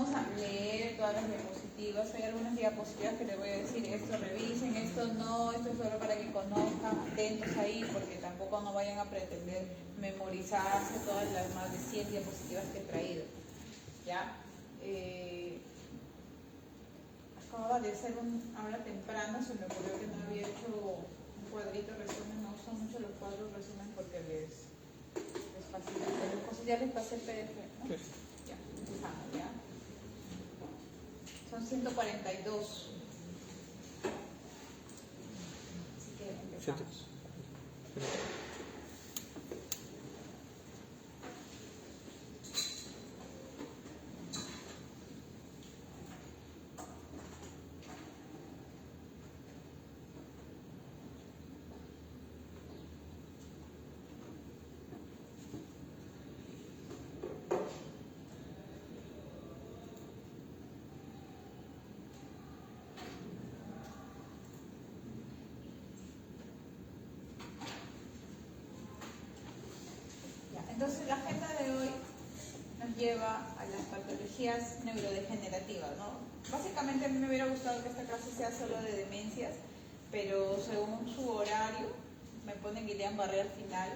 Vamos a leer todas las diapositivas. Hay algunas diapositivas que les voy a decir, esto revisen, esto no, esto es solo para que conozcan, atentos ahí, porque tampoco no vayan a pretender memorizarse todas las más de 100 diapositivas que he traído. ¿Ya? Acaba de ser ahora temprano, se me ocurrió que no había hecho un cuadrito resumen. No uso mucho los cuadros resumen porque les facilita. Las cosas ya les pasé el PDF, ¿no? Sí. Ya, empezamos, ¿ya? Son 142. Así que empezamos. Entonces la agenda de hoy nos lleva a las patologías neurodegenerativas, ¿no? Básicamente a mí me hubiera gustado que esta clase sea solo de demencias, pero según su horario me ponen Guillain-Barré al final,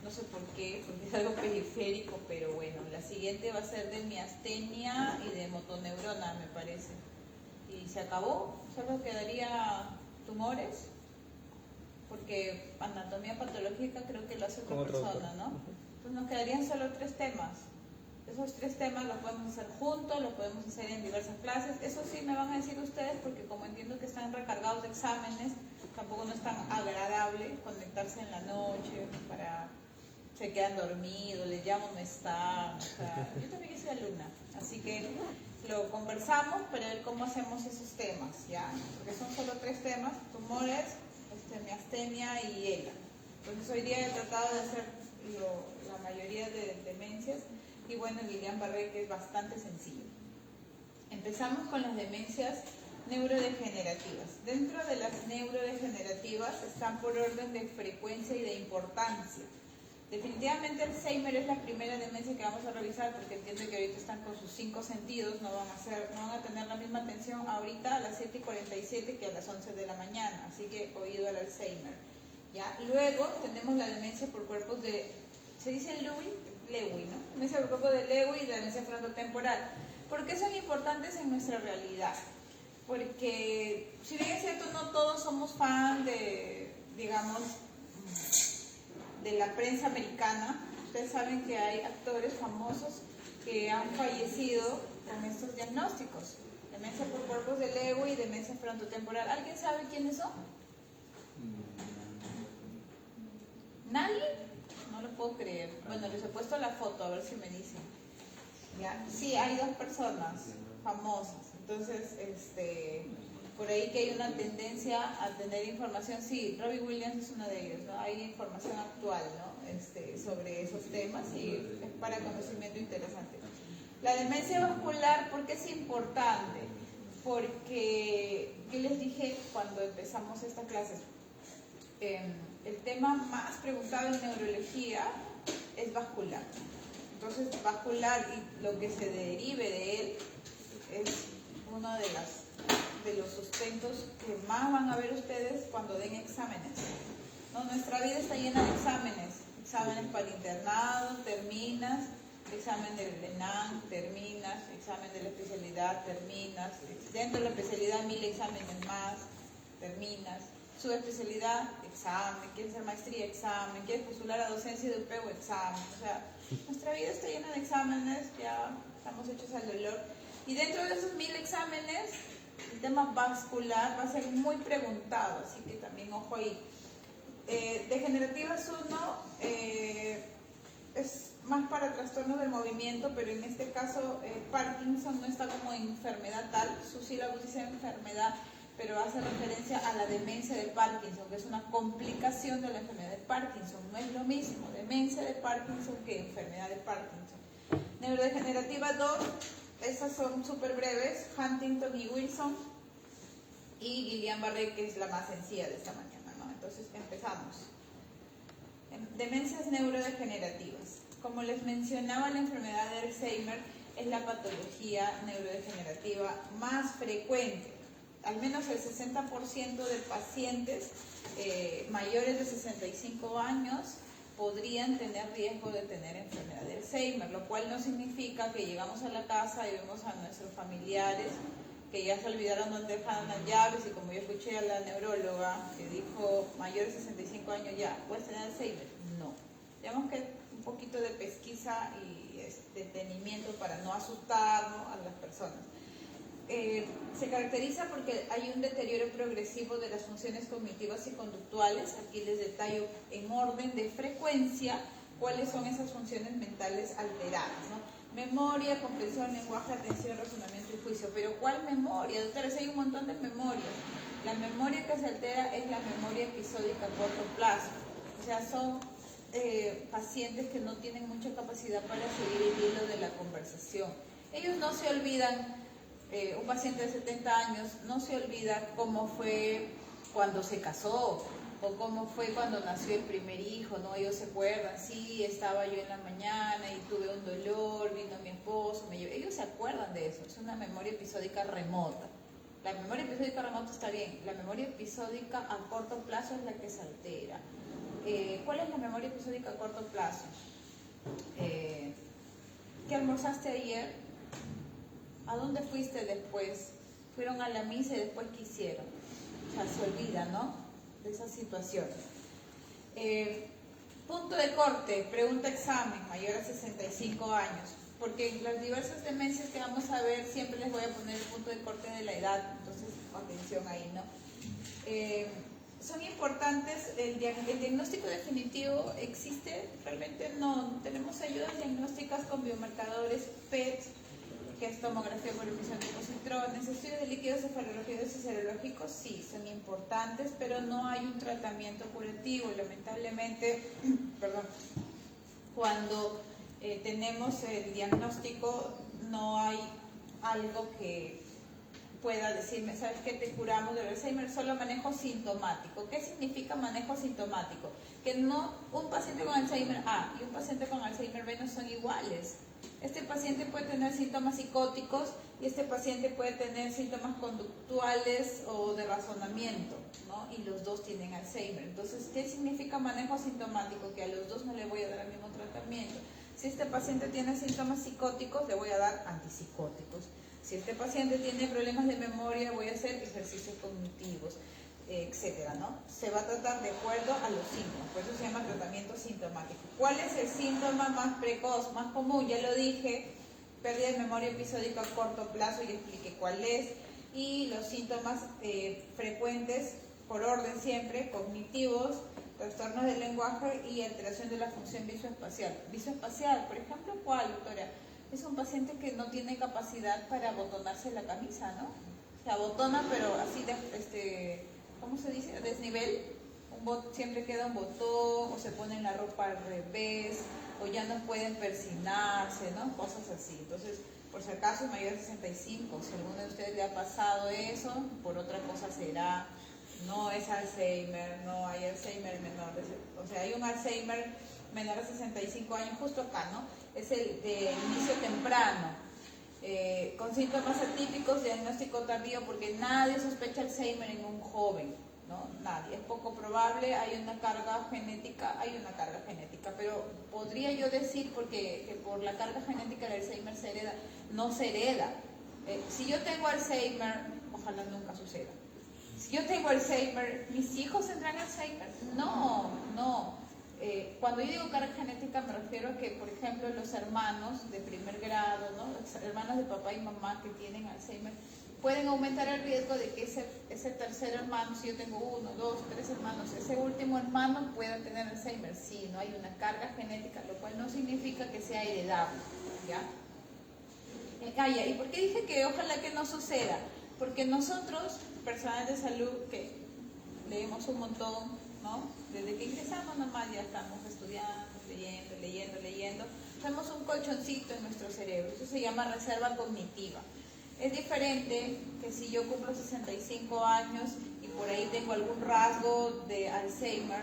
no sé por qué, porque es algo periférico, pero bueno, la siguiente va a ser de miastenia y de motoneurona, me parece. Y se acabó, solo quedaría tumores, porque anatomía patológica creo que lo hace otra persona, ¿no? Pues nos quedarían solo 3 temas. Esos 3 temas los podemos hacer juntos, los podemos hacer en diversas clases. Eso sí me van a decir ustedes, porque como entiendo que están recargados de exámenes, tampoco no es tan agradable conectarse en la noche para se quedan dormidos, les llamo, no están. O sea, yo también soy alumna, así que lo conversamos para ver cómo hacemos esos temas, ¿ya? Porque son solo 3 temas: tumores, miastenia y ELA. Entonces hoy día he tratado de hacer la mayoría de demencias y bueno, Guillain-Barré, que es bastante sencillo. Empezamos con las demencias neurodegenerativas. Dentro de las neurodegenerativas están por orden de frecuencia y de importancia. Definitivamente Alzheimer es la primera demencia que vamos a revisar, porque entiendo que ahorita están con sus 5 sentidos, no van a tener la misma atención ahorita a las 7:47 que a las 11 de la mañana, así que oído al Alzheimer. ¿Ya? Luego tenemos la demencia por cuerpos de, se dice Lewy, ¿no? Demencia por cuerpo de Lewy y la demencia frontotemporal. ¿Por qué son importantes en nuestra realidad? Porque, si bien es cierto, no todos somos fan de, digamos, de la prensa americana. Ustedes saben que hay actores famosos que han fallecido con estos diagnósticos: demencia por cuerpos de Lewy y demencia frontotemporal. ¿Alguien sabe quiénes son? ¿Nadie? No lo puedo creer. Bueno, les he puesto la foto, a ver si me dicen. ¿Ya? Sí, hay 2 personas famosas. Entonces, por ahí que hay una tendencia a tener información. Sí, Robbie Williams es uno de ellos, ¿no? Hay información actual, ¿no? Sobre esos temas y es para conocimiento interesante. La demencia vascular, ¿por qué es importante? Porque, ¿qué les dije cuando empezamos esta clase? El tema más preguntado en neurología es vascular. Entonces, vascular y lo que se derive de él es uno de los sustentos que más van a ver ustedes cuando den exámenes, ¿no? Nuestra vida está llena de exámenes: exámenes para internado, terminas; examen del ENAM, terminas; examen de la especialidad, terminas; dentro de la especialidad 1000 exámenes más, terminas; subespecialidad, examen; quieres hacer maestría, examen; quieres postular a docencia de UPEO, examen. O sea, nuestra vida está llena de exámenes, ya estamos hechos al dolor. Y dentro de esos 1000 exámenes, el tema vascular va a ser muy preguntado, así que también ojo ahí. Degenerativas 1 es más para trastornos del movimiento, pero en este caso Parkinson no está como enfermedad tal, su sílabo dice enfermedad, pero hace referencia a la demencia de Parkinson, que es una complicación de la enfermedad de Parkinson. No es lo mismo demencia de Parkinson que enfermedad de Parkinson. Neurodegenerativa 2, estas son súper breves: Huntington y Wilson, y Guillain-Barré, que es la más sencilla de esta mañana, ¿no? Entonces empezamos. Demencias neurodegenerativas. Como les mencionaba, la enfermedad de Alzheimer es la patología neurodegenerativa más frecuente. Al menos el 60% de pacientes mayores de 65 años podrían tener riesgo de tener enfermedad de Alzheimer, lo cual no significa que llegamos a la casa y vemos a nuestros familiares que ya se olvidaron dónde dejaron las llaves, y como yo escuché a la neuróloga que dijo mayor de 65 años ya, ¿puedes tener Alzheimer? No. Tenemos que un poquito de pesquisa y detenimiento para no asustar, ¿no?, a las personas. Se caracteriza porque hay un deterioro progresivo de las funciones cognitivas y conductuales. Aquí les detallo en orden de frecuencia cuáles son esas funciones mentales alteradas, ¿no? Memoria, comprensión, lenguaje, atención, razonamiento y juicio. ¿Pero cuál memoria? Doctores, hay un montón de memorias. La memoria que se altera es la memoria episódica a corto plazo. O sea, son pacientes que no tienen mucha capacidad para seguir el hilo de la conversación. Ellos no se olvidan. Un paciente de 70 años no se olvida cómo fue cuando se casó o cómo fue cuando nació el primer hijo, ¿no? Ellos se acuerdan, sí, estaba yo en la mañana y tuve un dolor, vino mi esposo, me llevó. Ellos se acuerdan de eso, es una memoria episódica remota. La memoria episódica remota está bien, la memoria episódica a corto plazo es la que se altera. ¿Cuál es la memoria episódica a corto plazo? ¿Qué almorzaste ayer? ¿A dónde fuiste después? Fueron a la misa y después ¿qué hicieron? O sea, se olvida, ¿no?, de esas situaciones. Punto de corte, pregunta examen, mayor a 65 años. Porque en las diversas demencias que vamos a ver siempre les voy a poner el punto de corte de la edad, entonces atención ahí, ¿no? Son importantes, el diagnóstico definitivo existe, realmente no. Tenemos ayudas diagnósticas con biomarcadores PET, que es tomografía por emisión de positrones, estudios de líquidos cefalorraquídeos y serológicos, sí, son importantes, pero no hay un tratamiento curativo. Lamentablemente, perdón, cuando tenemos el diagnóstico, no hay algo que pueda decirme, ¿sabes qué? Te curamos del Alzheimer, solo manejo sintomático. ¿Qué significa manejo sintomático? Que no un paciente con Alzheimer A y un paciente con Alzheimer B no son iguales. Este paciente puede tener síntomas psicóticos y este paciente puede tener síntomas conductuales o de razonamiento, ¿no? Y los dos tienen Alzheimer. Entonces, ¿qué significa manejo sintomático? Que a los dos no le voy a dar el mismo tratamiento. Si este paciente tiene síntomas psicóticos, le voy a dar antipsicóticos. Si este paciente tiene problemas de memoria, voy a hacer ejercicios cognitivos, etcétera, ¿no? Se va a tratar de acuerdo a los síntomas, por eso se llama tratamiento sintomático. ¿Cuál es el síntoma más precoz, más común? Ya lo dije, pérdida de memoria episódica a corto plazo, y expliqué cuál es. Y los síntomas frecuentes, por orden siempre, cognitivos, trastornos del lenguaje y alteración de la función visoespacial. Visoespacial, por ejemplo, ¿cuál, doctora? Es un paciente que no tiene capacidad para abotonarse la camisa, ¿no? Se abotona, pero así ¿cómo se dice? A desnivel. Siempre queda un botón, o se ponen la ropa al revés, o ya no pueden persignarse, ¿no? Cosas así. Entonces, por si acaso, mayor de 65, si alguno de ustedes le ha pasado eso, por otra cosa será. No es Alzheimer, no hay Alzheimer menor, o sea, hay un Alzheimer menor de 65 años justo acá, ¿no? Es el de inicio temprano, con síntomas atípicos, diagnóstico tardío, porque nadie sospecha Alzheimer en un joven, ¿no? Nadie, es poco probable. Hay una carga genética, pero podría yo decir que por la carga genética el Alzheimer se hereda, no se hereda. Si yo tengo Alzheimer, ojalá nunca suceda. Si yo tengo Alzheimer, ¿mis hijos tendrán Alzheimer? No. Cuando yo digo carga genética me refiero a que, por ejemplo, los hermanos de primer grado, ¿no?, los hermanos de papá y mamá que tienen Alzheimer, pueden aumentar el riesgo de que ese tercer hermano, si yo tengo 1, 2, 3 hermanos, ese último hermano pueda tener Alzheimer. Sí, no hay una carga genética, lo cual no significa que sea heredable, ¿ya? ¿Y por qué dije que ojalá que no suceda? Porque nosotros, personal de salud, que leemos un montón, ¿no? Desde que ingresamos nomás ya estamos estudiando, leyendo. Tenemos un colchoncito en nuestro cerebro, eso se llama reserva cognitiva. Es diferente que si yo cumplo 65 años y por ahí tengo algún rasgo de Alzheimer,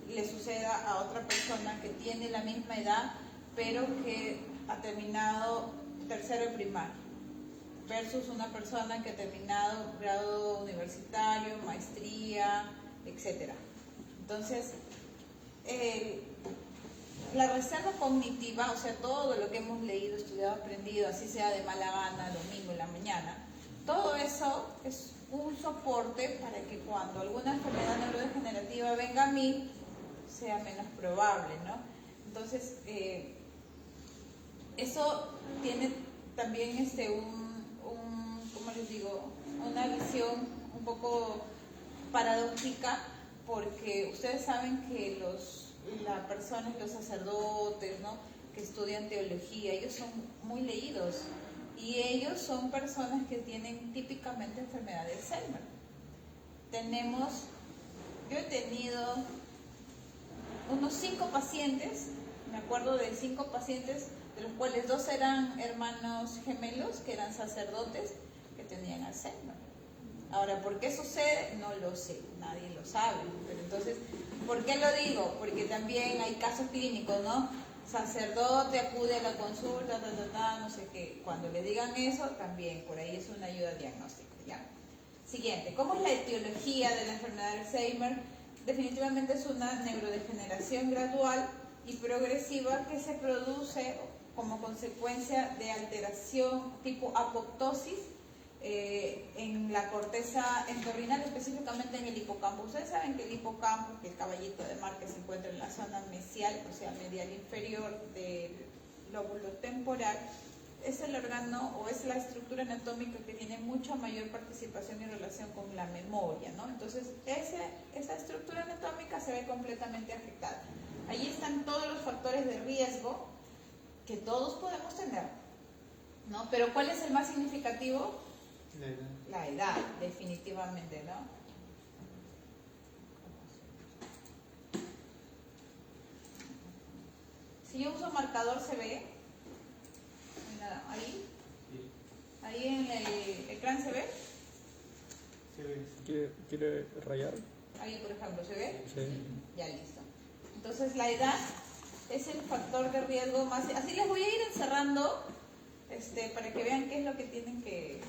le suceda a otra persona que tiene la misma edad, pero que ha terminado tercero de primaria versus una persona que ha terminado grado universitario, maestría, etcétera. Entonces, la reserva cognitiva, o sea, todo lo que hemos leído, estudiado, aprendido, así sea de mala gana, domingo en la mañana, todo eso es un soporte para que cuando alguna enfermedad neurodegenerativa venga a mí, sea menos probable, ¿no? Entonces, eso tiene también ¿cómo les digo? Una visión un poco paradójica, porque ustedes saben que las personas, los sacerdotes, ¿no?, que estudian teología, ellos son muy leídos y ellos son personas que tienen típicamente enfermedad de Alzheimer. Yo he tenido unos 5 pacientes, me acuerdo de 5 pacientes, de los cuales 2 eran hermanos gemelos, que eran sacerdotes, que tenían Alzheimer. Ahora, ¿por qué sucede? No lo sé, nadie lo sabe. Pero entonces, ¿por qué lo digo? Porque también hay casos clínicos, ¿no? Sacerdote acude a la consulta, no sé qué. Cuando le digan eso, también por ahí es una ayuda diagnóstica, ¿ya? Siguiente, ¿cómo es la etiología de la enfermedad de Alzheimer? Definitivamente es una neurodegeneración gradual y progresiva que se produce como consecuencia de alteración tipo apoptosis en la corteza entorrinal, específicamente en el hipocampo. Ustedes saben que el hipocampo, que el caballito de mar que se encuentra en la zona mesial, o sea, medial inferior del lóbulo temporal, es el órgano o es la estructura anatómica que tiene mucha mayor participación en relación con la memoria, ¿no? Entonces, esa estructura anatómica se ve completamente afectada. Allí están todos los factores de riesgo que todos podemos tener, ¿no? Pero ¿cuál es el más significativo? La edad, definitivamente, ¿no? Si yo uso marcador, ¿se ve? Ahí. Ahí en el ecrán, ¿se ve? Se ve. ¿Quiere rayar? Ahí, por ejemplo, ¿se ve? Sí. Ya, listo. Entonces, la edad es el factor de riesgo más... Así les voy a ir encerrando para que vean qué es lo que tienen que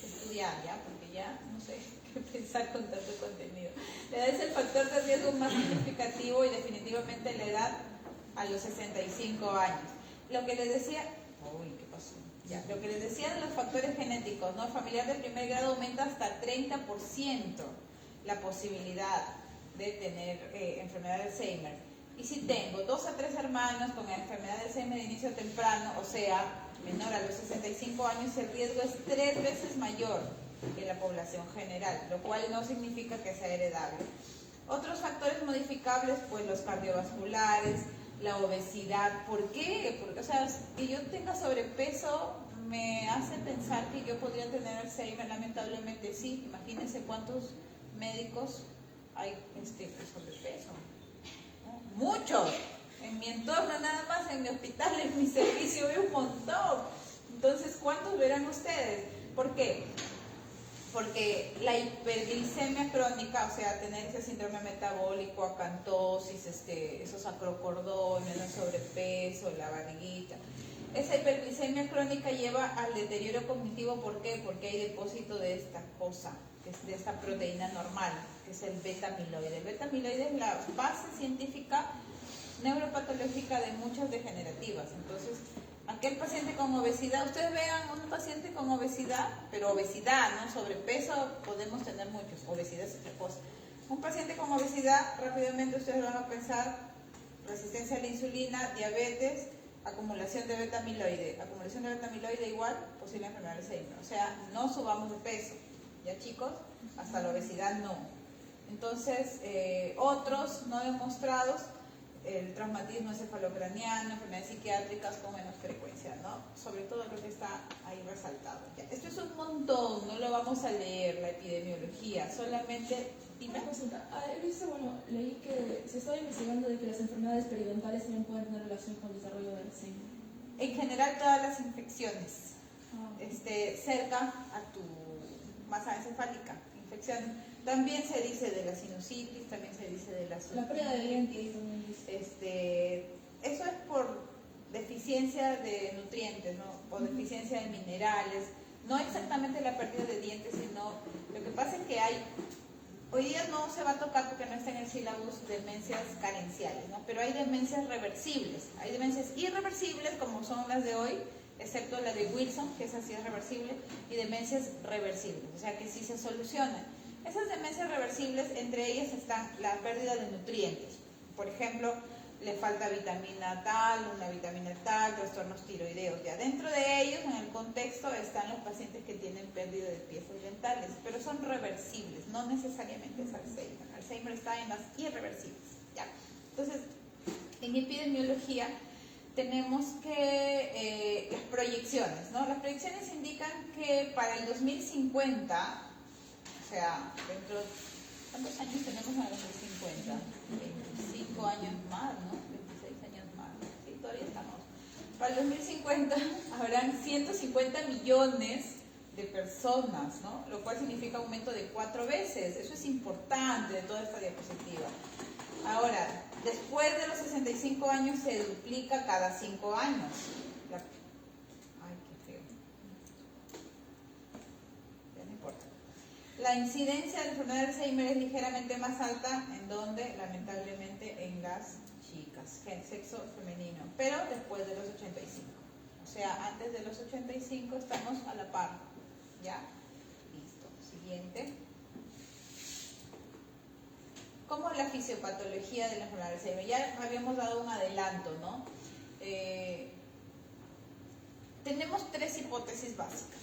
estudiar, ¿ya? Porque ya no sé qué pensar con tanto contenido. La edad es el factor de riesgo más significativo y definitivamente la edad a los 65 años. Lo que les decía... Uy, ¿qué pasó? Ya, lo que les decía de los factores genéticos, ¿no? El familiar de primer grado aumenta hasta 30% la posibilidad de tener enfermedad de Alzheimer. Y si tengo 2 a 3 hermanos con enfermedad de Alzheimer de inicio temprano, o sea, menor a los 65 años, el riesgo es 3 veces mayor que la población general, lo cual no significa que sea heredable. Otros factores modificables, pues los cardiovasculares, la obesidad. ¿Por qué? Porque, o sea, que yo tenga sobrepeso me hace pensar que yo podría tener Alzheimer. Lamentablemente sí. Imagínense cuántos médicos hay con sobrepeso, ¿no? Muchos. En mi entorno nada más, en mi hospital, en mi servicio veo un montón. Entonces, ¿cuántos verán ustedes? ¿Por qué? Porque la hiperglicemia crónica, o sea, tener ese síndrome metabólico, acantosis, esos acrocordones, el sobrepeso, la barriguita, esa hiperglicemia crónica lleva al deterioro cognitivo. ¿Por qué? Porque hay depósito de esta cosa, que es de esta proteína normal, que es el beta-amiloide. El beta-amiloide es la base científica neuropatológica de muchas degenerativas. Entonces, aquel paciente con obesidad, ustedes vean un paciente con obesidad, pero obesidad, ¿no? Sobrepeso podemos tener muchos, obesidad es otra cosa. Un paciente con obesidad, rápidamente ustedes van a pensar resistencia a la insulina, diabetes, acumulación de beta-amiloide. Acumulación de beta-amiloide igual posible enfermedad de Alzheimer. O sea, no subamos de peso, ¿ya, chicos? Hasta la obesidad no. Entonces, otros no demostrados, el traumatismo encefalocraniano, enfermedades psiquiátricas con menos frecuencia, ¿no? Sobre todo lo que está ahí resaltado. Ya, esto es un montón, no lo vamos a leer, la epidemiología, solamente... Dime. He visto, leí que se está investigando de que las enfermedades periodontales también pueden tener relación con el desarrollo del Alzheimer. En general, todas las infecciones, cerca a tu masa encefálica, infecciones. También se dice de la sinusitis, también se dice de la pérdida de dientes también dice. Eso es por deficiencia de nutrientes, ¿no? O deficiencia de minerales, no exactamente la pérdida de dientes, sino lo que pasa es que hoy día no se va a tocar porque no está en el sílabus demencias carenciales, ¿no? Pero hay demencias reversibles, hay demencias irreversibles como son las de hoy, excepto la de Wilson, que esa sí es reversible, y demencias reversibles, o sea que sí se solucionan. Esas demencias reversibles, entre ellas están la pérdida de nutrientes, por ejemplo, le falta vitamina tal, una vitamina tal, trastornos tiroideos. Ya dentro de ellos, en el contexto, están los pacientes que tienen pérdida de piezas dentales, pero son reversibles, no necesariamente es Alzheimer. Alzheimer está en las irreversibles. ¿Ya? Entonces, en epidemiología tenemos que las proyecciones, ¿no? Las proyecciones indican que para el 2050, o sea, ¿cuántos años tenemos en el 2050? 25 años más, ¿no? 26 años más. Sí, todavía estamos. Para el 2050 habrán 150 millones de personas, ¿no? Lo cual significa aumento de 4 veces. Eso es importante de toda esta diapositiva. Ahora, después de los 65 años se duplica cada 5 años. Ay, qué feo. Ya no importa. La incidencia de la enfermedad de Alzheimer es ligeramente más alta, en donde, lamentablemente, en las chicas, sexo femenino, pero después de los 85. O sea, antes de los 85 estamos a la par. ¿Ya? Listo. Siguiente. ¿Cómo es la fisiopatología de la enfermedad de Alzheimer? Ya habíamos dado un adelanto, ¿no? Tenemos 3 hipótesis básicas.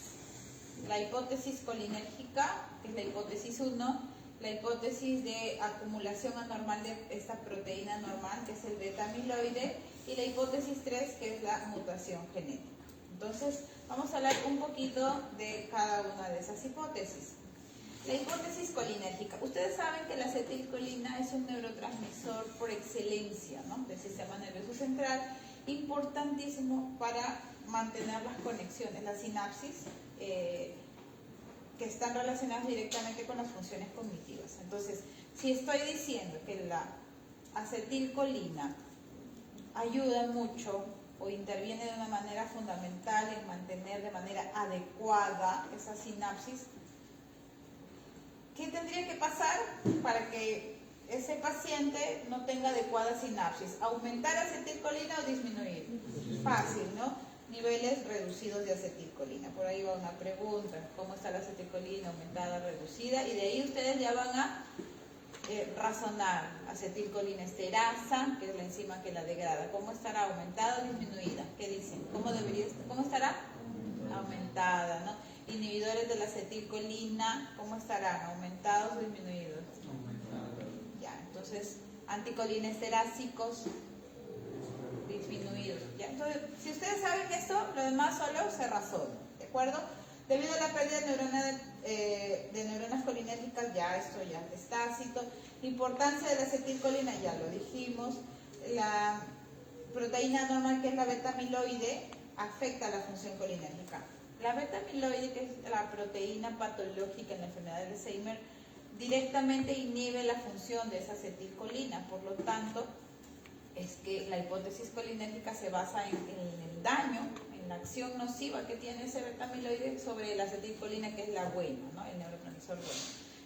La hipótesis colinérgica, que es la hipótesis 1, la hipótesis de acumulación anormal de esta proteína normal, que es el beta-amiloide, y la hipótesis 3, que es la mutación genética. Entonces, vamos a hablar un poquito de cada una de esas hipótesis. La hipótesis colinérgica. Ustedes saben que la acetilcolina es un neurotransmisor por excelencia, ¿no? Del sistema nervioso central, importantísimo para mantener las conexiones, las sinapsis, que están relacionadas directamente con las funciones cognitivas. Entonces, si estoy diciendo que la acetilcolina ayuda mucho o interviene de una manera fundamental en mantener de manera adecuada esa sinapsis, ¿qué tendría que pasar para que ese paciente no tenga adecuada sinapsis? ¿Aumentar acetilcolina o disminuir? Fácil, ¿no? Niveles reducidos de acetilcolina. Por ahí va una pregunta, ¿cómo está la acetilcolina aumentada, reducida? Y de ahí ustedes ya van a razonar. Acetilcolina esterasa, que es la enzima que la degrada, ¿cómo estará? ¿Aumentada o disminuida? ¿Qué dicen? ¿Cómo estará? Aumentada, ¿no? Inhibidores de la acetilcolina, ¿cómo estarán? ¿Aumentados o disminuidos? Aumentados. Ya, entonces, anticolinesterásicos, disminuidos. ¿Ya? Entonces, si ustedes saben esto, lo demás solo se razona, ¿de acuerdo? Debido a la pérdida de neuronas colinérgicas, ya esto ya es tácito. Importancia de la acetilcolina, ya lo dijimos. La proteína normal, que es la beta-amiloide, afecta la función colinérgica. La beta-amiloide, que es la proteína patológica en la enfermedad de Alzheimer, directamente inhibe la función de esa acetilcolina. Por lo tanto, es que la hipótesis colinérgica se basa en el daño, en la acción nociva que tiene ese beta-amiloide sobre la acetilcolina, que es la buena, ¿no? El neurotransmisor bueno.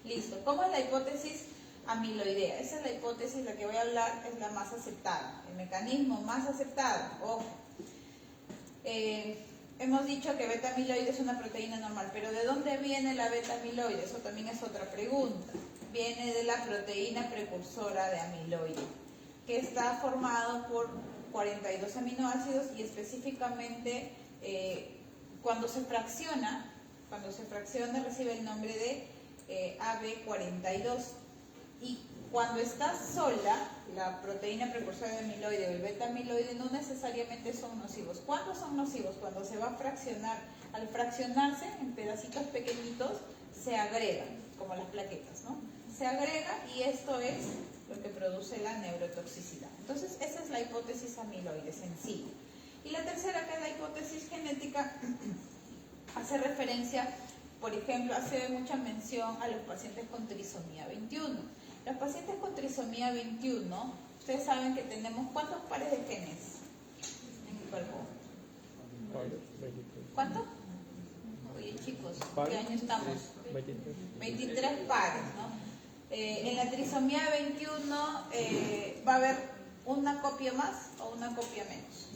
Listo. ¿Cómo es la hipótesis amiloidea? Esa es la hipótesis, la que voy a hablar, es la más aceptada. El mecanismo más aceptado, ojo. Hemos dicho que beta-amiloide es una proteína normal, pero ¿de dónde viene la beta-amiloide? Eso también es otra pregunta. Viene de la proteína precursora de amiloide, que está formado por 42 aminoácidos y específicamente cuando se fracciona recibe el nombre de AB42. Y cuando está sola, la proteína precursora de amiloide o el beta-amiloide no necesariamente son nocivos. ¿Cuándo son nocivos? Cuando se va a fraccionar. Al fraccionarse en pedacitos pequeñitos, se agrega, como las plaquetas, ¿no? Se agrega y esto es lo que produce la neurotoxicidad. Entonces, esa es la hipótesis amiloide sencilla. Y la tercera, que es la hipótesis genética, hace referencia, por ejemplo, hace mucha mención a los pacientes con trisomía 21. Los pacientes con trisomía 21, ustedes saben que tenemos ¿cuántos pares de genes? cuerpo? Vale, 23. ¿Cuánto? Oye chicos, ¿qué Pares. año estamos? 23. 23 pares, ¿no? En la trisomía 21 va a haber una copia más o una copia menos.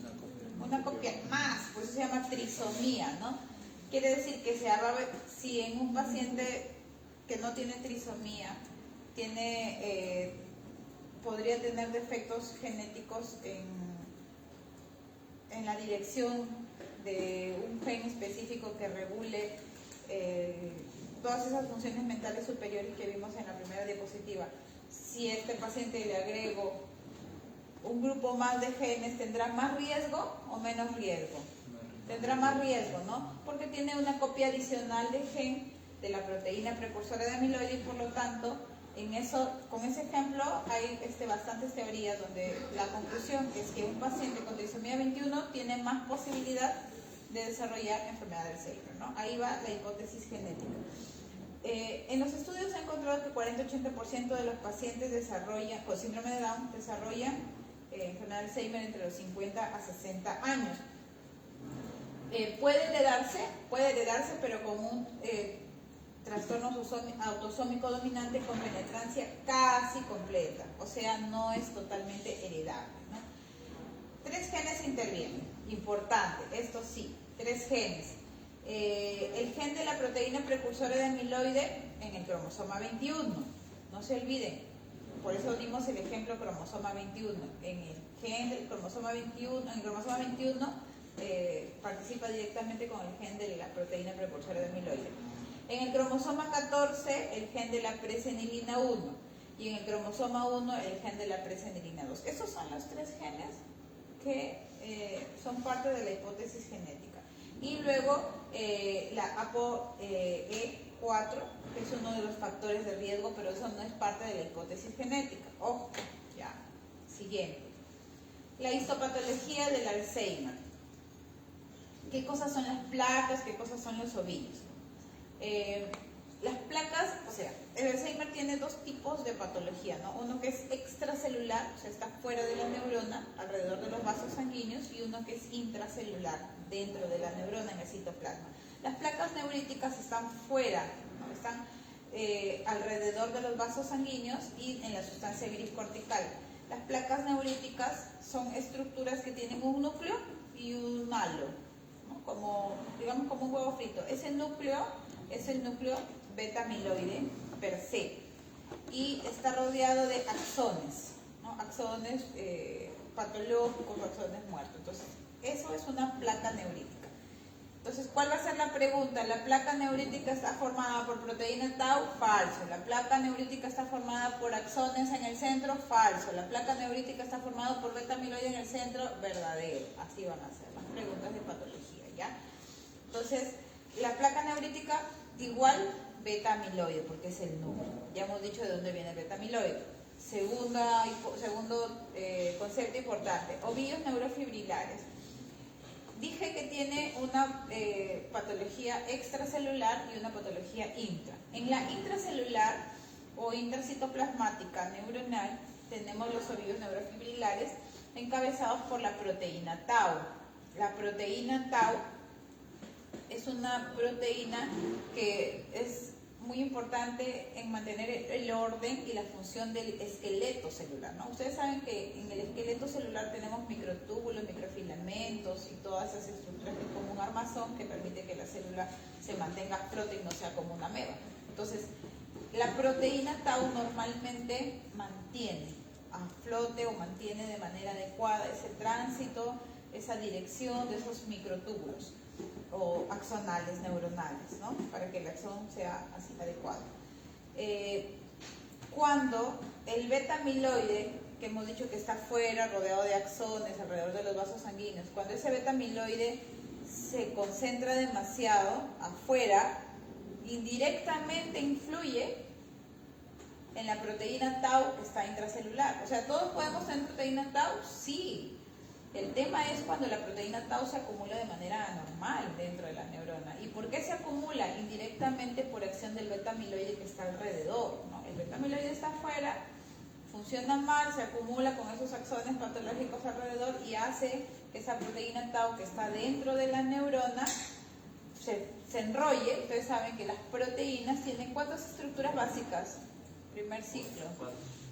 Una copia más, por eso se llama trisomía, ¿no? Quiere decir que si en un paciente que no tiene trisomía podría tener defectos genéticos en la dirección de un gen específico que regule todas esas funciones mentales superiores que vimos en la primera diapositiva. Si a este paciente le agrego un grupo más de genes, ¿tendrá más riesgo o menos riesgo? Tendrá más riesgo, ¿no? Porque tiene una copia adicional de gen de la proteína precursora de amiloide y por lo tanto, con ese ejemplo hay bastantes teorías donde la conclusión es que un paciente con trisomía 21 tiene más posibilidad de desarrollar enfermedad de Alzheimer, ¿no? Ahí va la hipótesis genética. En los estudios se ha encontrado que 40-80% de los pacientes con síndrome de Down desarrollan enfermedad de Alzheimer entre los 50 a 60 años. Puede heredarse, pero con un trastorno autosómico dominante con penetrancia casi completa, o sea, no es totalmente heredable, ¿no? 3 genes intervienen, importante, esto sí, 3 genes. El gen de la proteína precursora de amiloide en el cromosoma 21, no se olviden, por eso dimos el ejemplo cromosoma 21, en el gen del cromosoma 21, participa directamente con el gen de la proteína precursora de amiloide. En el cromosoma 14, el gen de la presenilina 1 y en el cromosoma 1, el gen de la presenilina 2. Esos son los 3 genes que son parte de la hipótesis genética. Y luego la ApoE4, que es uno de los factores de riesgo, pero eso no es parte de la hipótesis genética. Ojo, ya. Siguiente. La histopatología del Alzheimer. ¿Qué cosas son las placas? ¿Qué cosas son los ovillos? Las placas, o sea, el Alzheimer tiene 2 tipos de patología, ¿no? Uno que es extracelular, o sea, está fuera de la neurona, alrededor de los vasos sanguíneos, y uno que es intracelular, dentro de la neurona, en el citoplasma. Las placas neuríticas están fuera, ¿no? Están alrededor de los vasos sanguíneos y en la sustancia gris cortical. Las placas neuríticas son estructuras que tienen un núcleo y un halo, ¿no? Digamos como un huevo frito. Ese núcleo es el núcleo beta amiloide per se y está rodeado de axones, ¿no? Axones patológicos, axones muertos. Entonces, eso es una placa neurítica. Entonces, ¿cuál va a ser la pregunta? ¿La placa neurítica está formada por proteína tau? Falso. ¿La placa neurítica está formada por axones en el centro? Falso. ¿La placa neurítica está formada por beta amiloide en el centro? Verdadero. Así van a ser las preguntas de patología, ¿ya? Entonces, la placa neurítica igual beta amiloide, porque es el núcleo. Ya hemos dicho de dónde viene el beta amiloide. Segundo concepto importante, ovillos neurofibrilares. Dije que tiene una patología extracelular y una patología intra. En la intracelular o intracitoplasmática neuronal tenemos los ovillos neurofibrilares encabezados por la proteína tau. La proteína tau es una proteína que es muy importante en mantener el orden y la función del esqueleto celular, ¿no? Ustedes saben que en el esqueleto celular tenemos microtúbulos, microfilamentos y todas esas estructuras que es como un armazón que permite que la célula se mantenga a flote y no sea como una ameba. Entonces, la proteína tau normalmente mantiene a flote o mantiene de manera adecuada ese tránsito, esa dirección de esos microtúbulos o axonales neuronales, ¿no? Para que el axón sea así adecuado. Cuando el beta amiloide, que hemos dicho que está afuera, rodeado de axones, alrededor de los vasos sanguíneos, cuando ese beta amiloide se concentra demasiado afuera, indirectamente influye en la proteína tau que está intracelular. O sea, ¿todos podemos tener proteína tau? Sí. El tema es cuando la proteína tau se acumula de manera anormal dentro de la neurona. ¿Y por qué se acumula? Indirectamente por acción del beta amiloide que está alrededor, ¿no? El beta amiloide está afuera, funciona mal, se acumula con esos axones patológicos alrededor y hace esa proteína tau que está dentro de la neurona se enrolle. Ustedes saben que las proteínas tienen ¿cuántas estructuras básicas? Primer ciclo.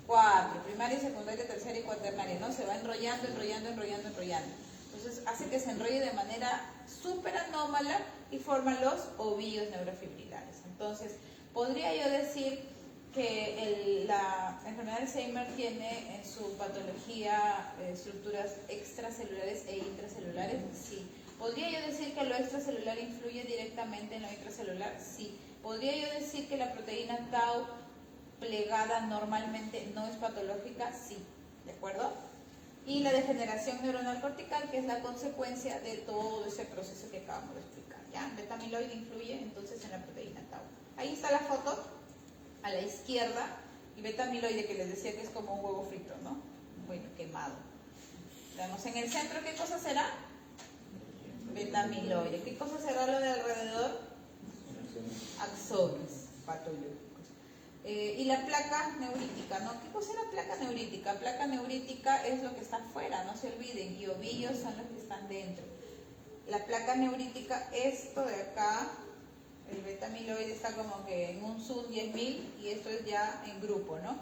4, primaria, secundaria, terciaria y cuaternaria, ¿no? Se va enrollando. Entonces hace que se enrolle de manera súper anómala y forma los ovillos neurofibrilares. Entonces, podría yo decir que la enfermedad de Alzheimer tiene en su patología estructuras extracelulares e intracelulares, sí. ¿Podría yo decir que lo extracelular influye directamente en lo intracelular? Sí. ¿Podría yo decir que la proteína tau plegada normalmente no es patológica? Sí. ¿De acuerdo? Y la degeneración neuronal cortical, que es la consecuencia de todo ese proceso que acabamos de explicar. ¿Ya? Beta amiloide influye entonces en la proteína tau. Ahí está la foto a la izquierda, y beta amiloide, que les decía que es como un huevo frito, ¿no? Bueno, quemado. Veamos en el centro, ¿qué cosa será? Beta amiloide. ¿Qué cosa será lo de alrededor? Axones patológicos. Y la placa neurítica, ¿no? ¿Qué cosa es la placa neurítica? Placa neurítica es lo que está afuera, no se olviden, y ovillos son los que están dentro. La placa neurítica, esto de acá, el beta amiloide está como que en un zoom 10.000 y esto es ya en grupo, ¿no?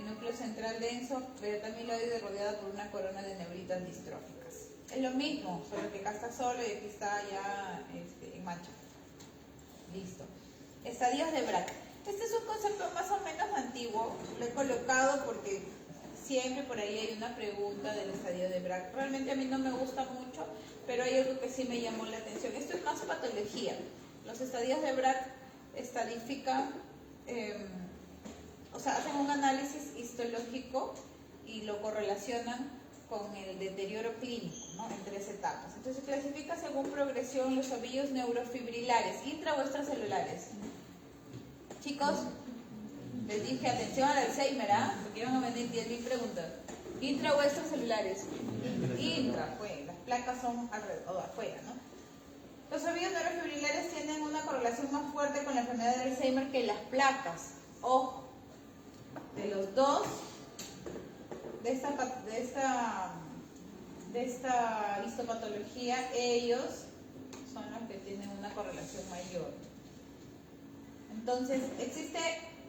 Núcleo central denso, beta amiloide rodeada por una corona de neuritas distróficas. Es lo mismo, solo que acá está solo y aquí está ya en mancha. Listo. Estadios de Brack. Este es un concepto más o menos antiguo, lo he colocado porque siempre por ahí hay una pregunta del estadio de Brack. Realmente a mí no me gusta mucho, pero hay algo que sí me llamó la atención. Esto es más patología. Los estadios de Brack estadifican, o sea, hacen un análisis histológico y lo correlacionan con el deterioro clínico, ¿no? En 3 etapas. Entonces se clasifica según progresión los ovillos neurofibrilares, intra o extracelulares. Chicos, les dije atención al Alzheimer, ¿ah? Porque iban a venir 10.000 preguntas. ¿Intra o extracelulares? Intra, pues, las placas son alrededor, afuera, ¿no? Los ovillos neurofibrilares tienen una correlación más fuerte con la enfermedad de Alzheimer que las placas. Ojo, de los dos, de esta histopatología, ellos son los que tienen una correlación mayor. Entonces, existe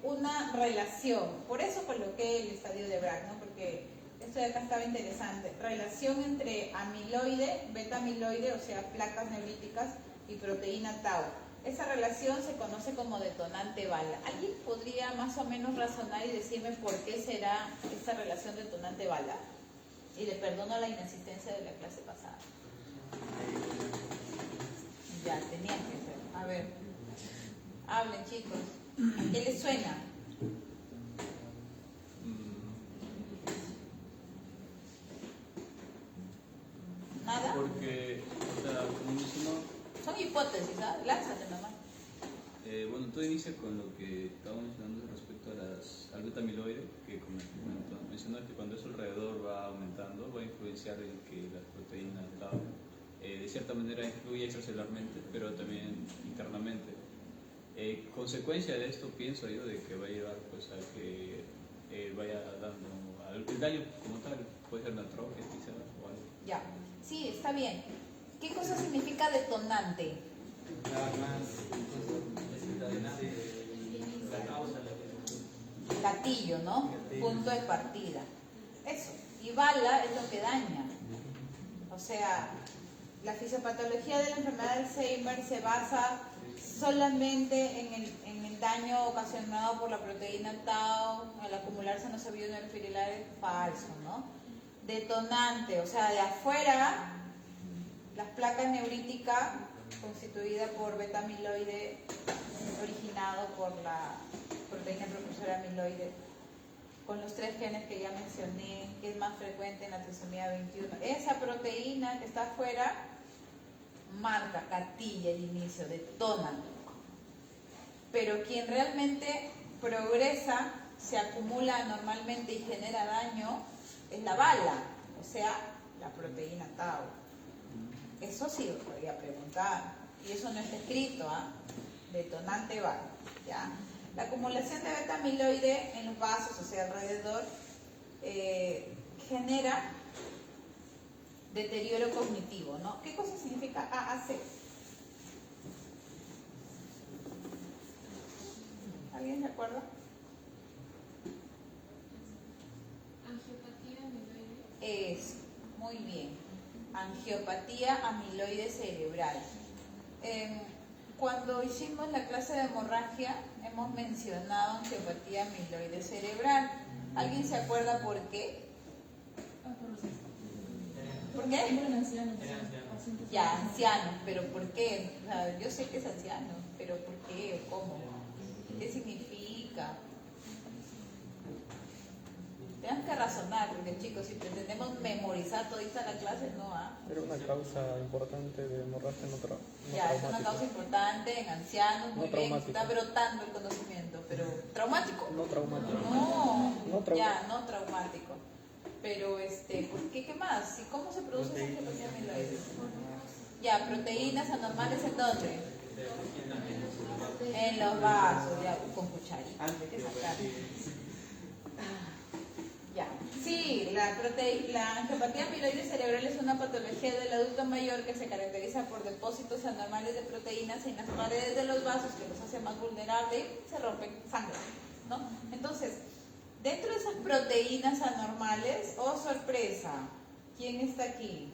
una relación, por eso coloqué el estadio de Brack, ¿no? Porque esto de acá estaba interesante. Relación entre amiloide, beta amiloide, o sea, placas neuríticas, y proteína tau. Esa relación se conoce como detonante bala. ¿Alguien podría más o menos razonar y decirme por qué será esta relación detonante bala? Y le perdono la inasistencia de la clase pasada. Ya, tenía que ser. A ver, hablen, chicos. ¿A qué les suena? ¿Nada? Porque, o sea, como mencionó, son hipótesis, ¿ah? Lánzate nomás. Bueno, todo inicia con lo que estábamos mencionando respecto al beta amiloide, que como mencionó que cuando eso alrededor va aumentando, va a influenciar en que la proteína tau de cierta manera influye extracelularmente, pero también internamente. Consecuencia de esto, pienso yo, de que va a llevar pues, a que vaya dando el daño como tal, puede ser neutrógeno quizás o algo. Ya, sí, está bien. ¿Qué cosa significa detonante? Gatillo, ¿no? Punto de partida. Eso. Y bala es lo que daña. O sea, la fisiopatología de la enfermedad de Alzheimer se basa solamente en el daño ocasionado por la proteína tau, al acumularse en los ovillos neurofibrilares, falso, ¿no? Detonante, o sea, de afuera, las placas neuríticas constituidas por beta amiloide originado por la proteína precursora amiloide, con los 3 genes que ya mencioné, que es más frecuente en la trisomía 21. Esa proteína que está afuera marca, gatilla el inicio, detona. Pero quien realmente progresa, se acumula normalmente y genera daño, es la bala, o sea, la proteína tau. Eso sí lo podría preguntar, y eso no está escrito, ¿ah? Detonante bala, ¿ya? La acumulación de beta amiloide en los vasos, o sea, alrededor, genera deterioro cognitivo, ¿no? ¿Qué cosa significa AAC? ¿Alguien se acuerda? Angiopatía amiloide. Es, muy bien. Angiopatía amiloide cerebral. Cuando hicimos la clase de hemorragia, hemos mencionado angiopatía amiloide cerebral. ¿Alguien se acuerda por qué? Por los ¿Por qué? Eran ancianos, pacientes. Ya, ancianos, pero ¿por qué? O sea, yo sé que es anciano, pero ¿por qué? ¿Cómo? ¿Qué significa? Tenemos que razonar, porque chicos, si pretendemos memorizar todita la clase, no, Era una causa importante de hemorragia no ya, es una traumática. causa importante en ancianos, muy No bien, traumático. está brotando el conocimiento, pero ¿traumático? No traumático. No, No traumático. ya, no traumático. Pero, ¿por qué más? ¿Y cómo se produce esa angiopatía amiloide? Ya, proteínas anormales, ¿en dónde? En los vasos, ya, con cucharita, hay que sacar. Ya. Sí, la angiopatía amiloide cerebral es una patología del adulto mayor que se caracteriza por depósitos anormales de proteínas en las paredes de los vasos que los hace más vulnerables y se rompen sangre, ¿no? Entonces, dentro de esas proteínas anormales, oh sorpresa, ¿quién está aquí?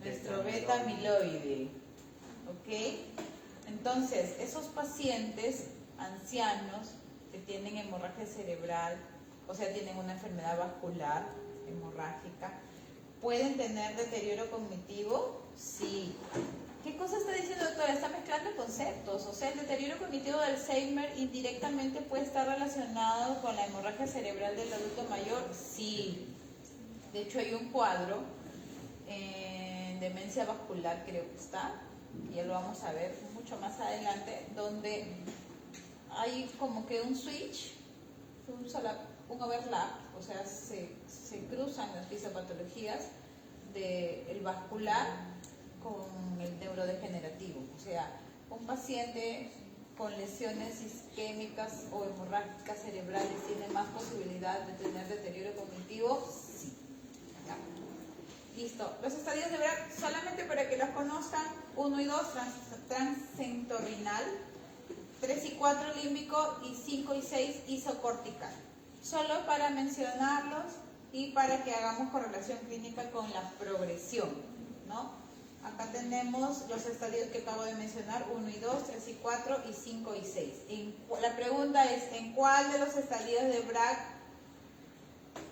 Nuestro beta amiloide, ¿ok? Entonces, esos pacientes ancianos que tienen hemorragia cerebral, o sea, tienen una enfermedad vascular hemorrágica, ¿pueden tener deterioro cognitivo? Sí. ¿Qué cosa está diciendo, doctora? Está mezclando conceptos. O sea, el deterioro cognitivo de Alzheimer indirectamente puede estar relacionado con la hemorragia cerebral del adulto mayor. Sí. De hecho, hay un cuadro en demencia vascular, creo que está, ya lo vamos a ver mucho más adelante, donde hay como que un switch, un overlap, o sea, se cruzan las fisiopatologías del vascular con el neurodegenerativo. O sea, un paciente con lesiones isquémicas o hemorrágicas cerebrales tiene más posibilidad de tener deterioro cognitivo. Sí. Ya. Listo. Los estadios de Bragg, solamente para que los conozcan: 1 y 2, transentorrinal; 3 y 4, límbico; y 5 y 6, isocortical. Solo para mencionarlos y para que hagamos correlación clínica con la progresión, ¿no? Acá tenemos los estadios que acabo de mencionar: 1 y 2, 3 y 4, y 5 y 6. La pregunta es: ¿en cuál de los estadios de Bragg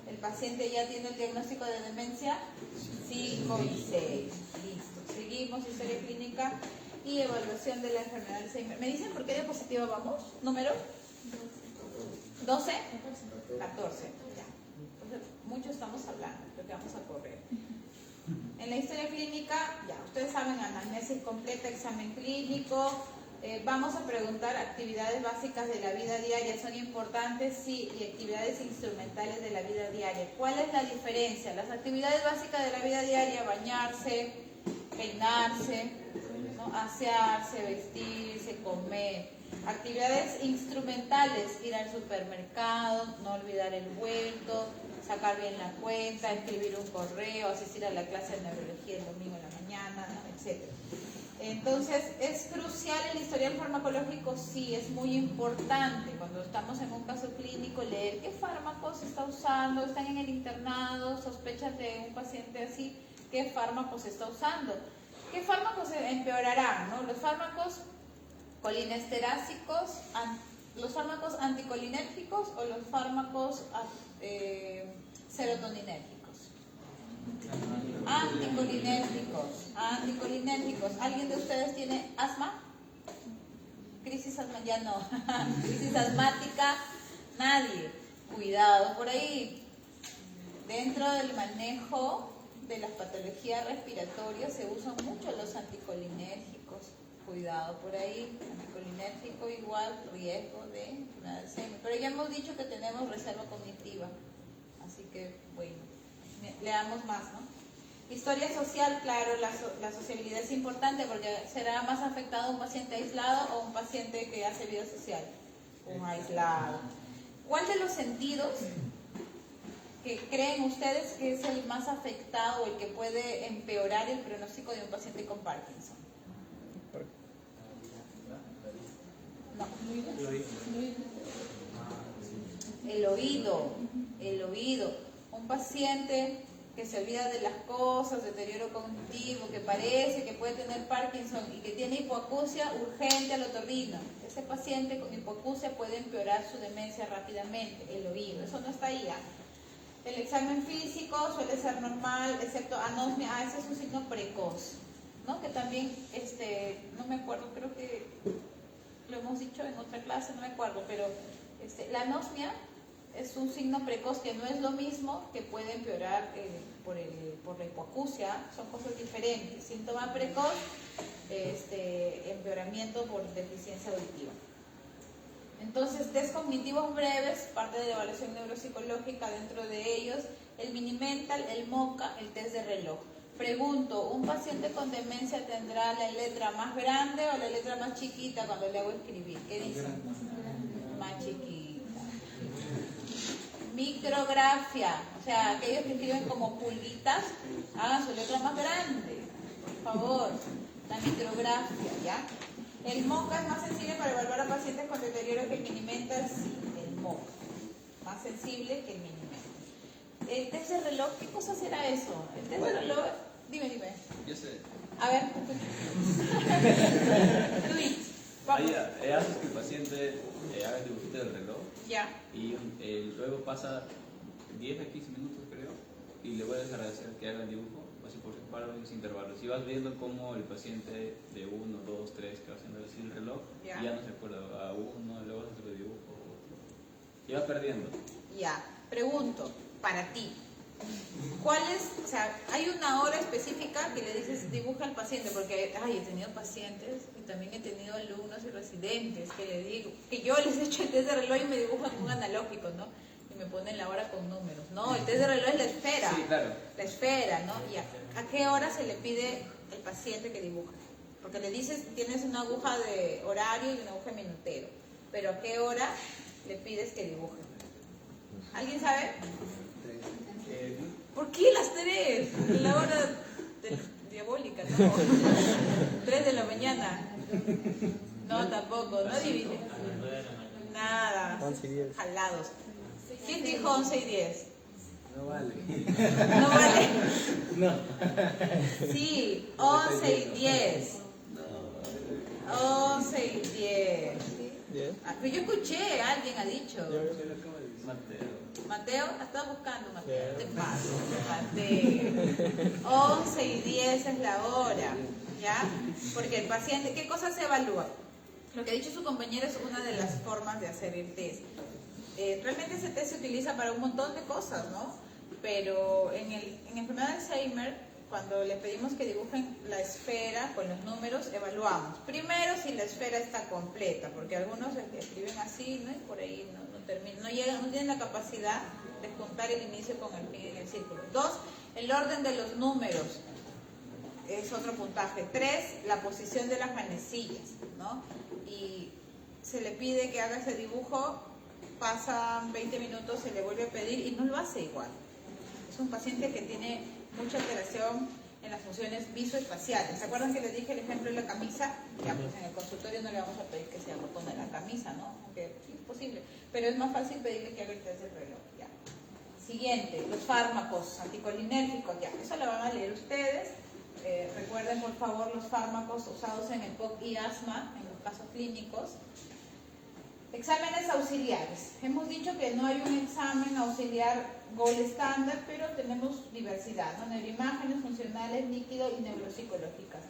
el paciente ya tiene el diagnóstico de demencia? 5 y 6. Listo. Seguimos, historia clínica y evaluación de la enfermedad de Alzheimer. ¿Me dicen por qué diapositiva vamos? ¿Número? 12. 14. Ya. Entonces, mucho estamos hablando, creo que vamos a correr. En la historia clínica, ya, ustedes saben, anamnesis completa, examen clínico. Vamos a preguntar actividades básicas de la vida diaria. ¿Son importantes? Sí. Y actividades instrumentales de la vida diaria. ¿Cuál es la diferencia? Las actividades básicas de la vida diaria: bañarse, peinarse, ¿no? Asearse, vestirse, comer. Actividades instrumentales: ir al supermercado, no olvidar el vuelto, sacar bien la cuenta, escribir un correo, asistir a la clase de neurología el domingo en la mañana, ¿no? Etc. Entonces, ¿es crucial el historial farmacológico? Sí, es muy importante. Cuando estamos en un caso clínico, leer qué fármacos está usando, están en el internado, sospechan de un paciente así, qué fármacos está usando. ¿Qué fármacos empeorarán, ¿no? Los fármacos colinesterásicos, los fármacos anticolinérgicos o los fármacos serotoninérgicos. Anticolinérgicos. ¿Alguien de ustedes tiene asma? Crisis asmática, ya no. Crisis asmática, nadie. Cuidado por ahí. Dentro del manejo de las patologías respiratorias se usan mucho los anticolinérgicos. Cuidado por ahí. Anticolinérgico igual riesgo de Alzheimer. Pero ya hemos dicho que tenemos reserva cognitiva. Así que, bueno, leamos más, ¿no? Historia social, claro, la sociabilidad es importante porque será más afectado un paciente aislado o un paciente que hace vida social. Un aislado. ¿Cuál de los sentidos que creen ustedes que es el más afectado o el que puede empeorar el pronóstico de un paciente con Parkinson? No. El oído. Un paciente que se olvida de las cosas, deterioro cognitivo, que parece que puede tener Parkinson y que tiene hipoacusia, urgente al otorrino. Ese paciente con hipoacusia puede empeorar su demencia rápidamente, el oído. Eso no está ahí. El examen físico suele ser normal, excepto anosmia. Ese es un signo precoz, ¿no? Que también, no me acuerdo, creo que lo hemos dicho en otra clase, no me acuerdo, pero la anosmia es un signo precoz que no es lo mismo que puede empeorar por la hipoacusia, son cosas diferentes. Síntoma precoz, empeoramiento por deficiencia auditiva. Entonces, test cognitivos breves, parte de la evaluación neuropsicológica, dentro de ellos el Mini-Mental, el MoCA, el test de reloj. Pregunto, ¿un paciente con demencia tendrá la letra más grande o la letra más chiquita cuando le hago escribir? ¿Qué dicen? Más chiquita. Micrografía, o sea, aquellos que escriben como pulguitas, hagan su letra más grande, por favor. La micrografía, ¿ya? El MoCA es más sensible para evaluar a pacientes con deterioro que el Mini-Mental, sí, el MoCA, más sensible que el Mini-Mental. El test de reloj, ¿qué cosa será eso? El test de reloj, dime. Yo sé. A ver, Luis, vamos. Ahí haces que el paciente haga el dibujito del reloj. Ya. Y luego pasa 10 a 15 minutos, creo, y le vuelves a agradecer que haga el dibujo, así por varios intervalos. Y vas viendo cómo el paciente de 1, 2, 3 que va haciendo así el reloj, ya no se acuerda a uno, luego hace otro dibujo, otro. Y va perdiendo. Ya. Pregunto, para ti, ¿cuál es, o sea, hay una hora específica que le dices dibuja al paciente? Porque, he tenido pacientes y también he tenido alumnos y residentes que le digo, que yo les he hecho el test de reloj y me dibujan con un analógico, ¿no? Y me ponen la hora con números. No, el test de reloj es la esfera. Sí, claro. La esfera, ¿no? Ya. ¿A qué hora se le pide al paciente que dibuje? Porque le dices, tienes una aguja de horario y una aguja de minutero, pero ¿a qué hora le pides que dibuje? ¿Alguien sabe? ¿Por qué las 3? La hora diabólica, ¿no? 3 de la mañana. No, tampoco, no divide. Nada. 11 y 10. Jalados. ¿Quién dijo 11 y 10? No vale. ¿No vale? No. Sí, 11 y 10. 11 y 10. ¿10? Pero yo escuché, alguien ha dicho. Mateo. Mateo, estás buscando, Mateo. Bien. Te paso, Mateo. 11 y 10 es la hora, ¿ya? Porque el paciente, ¿qué cosa se evalúa? Lo que ha dicho su compañero es una de las formas de hacer el test. Realmente ese test se utiliza para un montón de cosas, ¿no? Pero en enfermedad de Alzheimer, cuando le pedimos que dibujen la esfera con los números, evaluamos. Primero si la esfera está completa, porque algunos escriben así, ¿no? Y por ahí no llegan, no tienen la capacidad de juntar el inicio con el fin en el círculo. 2, el orden de los números es otro puntaje. 3, la posición de las manecillas, ¿no? Y se le pide que haga ese dibujo, pasan 20 minutos, se le vuelve a pedir y no lo hace igual. Es un paciente que tiene mucha alteración en las funciones visoespaciales. ¿Se acuerdan que les dije el ejemplo de la camisa? Ya, pues en el consultorio no le vamos a pedir que se abotone la camisa, ¿no? Aunque es posible, pero es más fácil pedirle que haga el test del reloj, ya. Siguiente, los fármacos anticolinérgicos, ya. Eso lo van a leer ustedes. Recuerden, por favor, los fármacos usados en EPOC y asma, en los casos clínicos. Exámenes auxiliares. Hemos dicho que no hay un examen auxiliar gold estándar, pero tenemos diversidad, ¿no? Neuroimágenes funcionales, líquido y neuropsicológicas.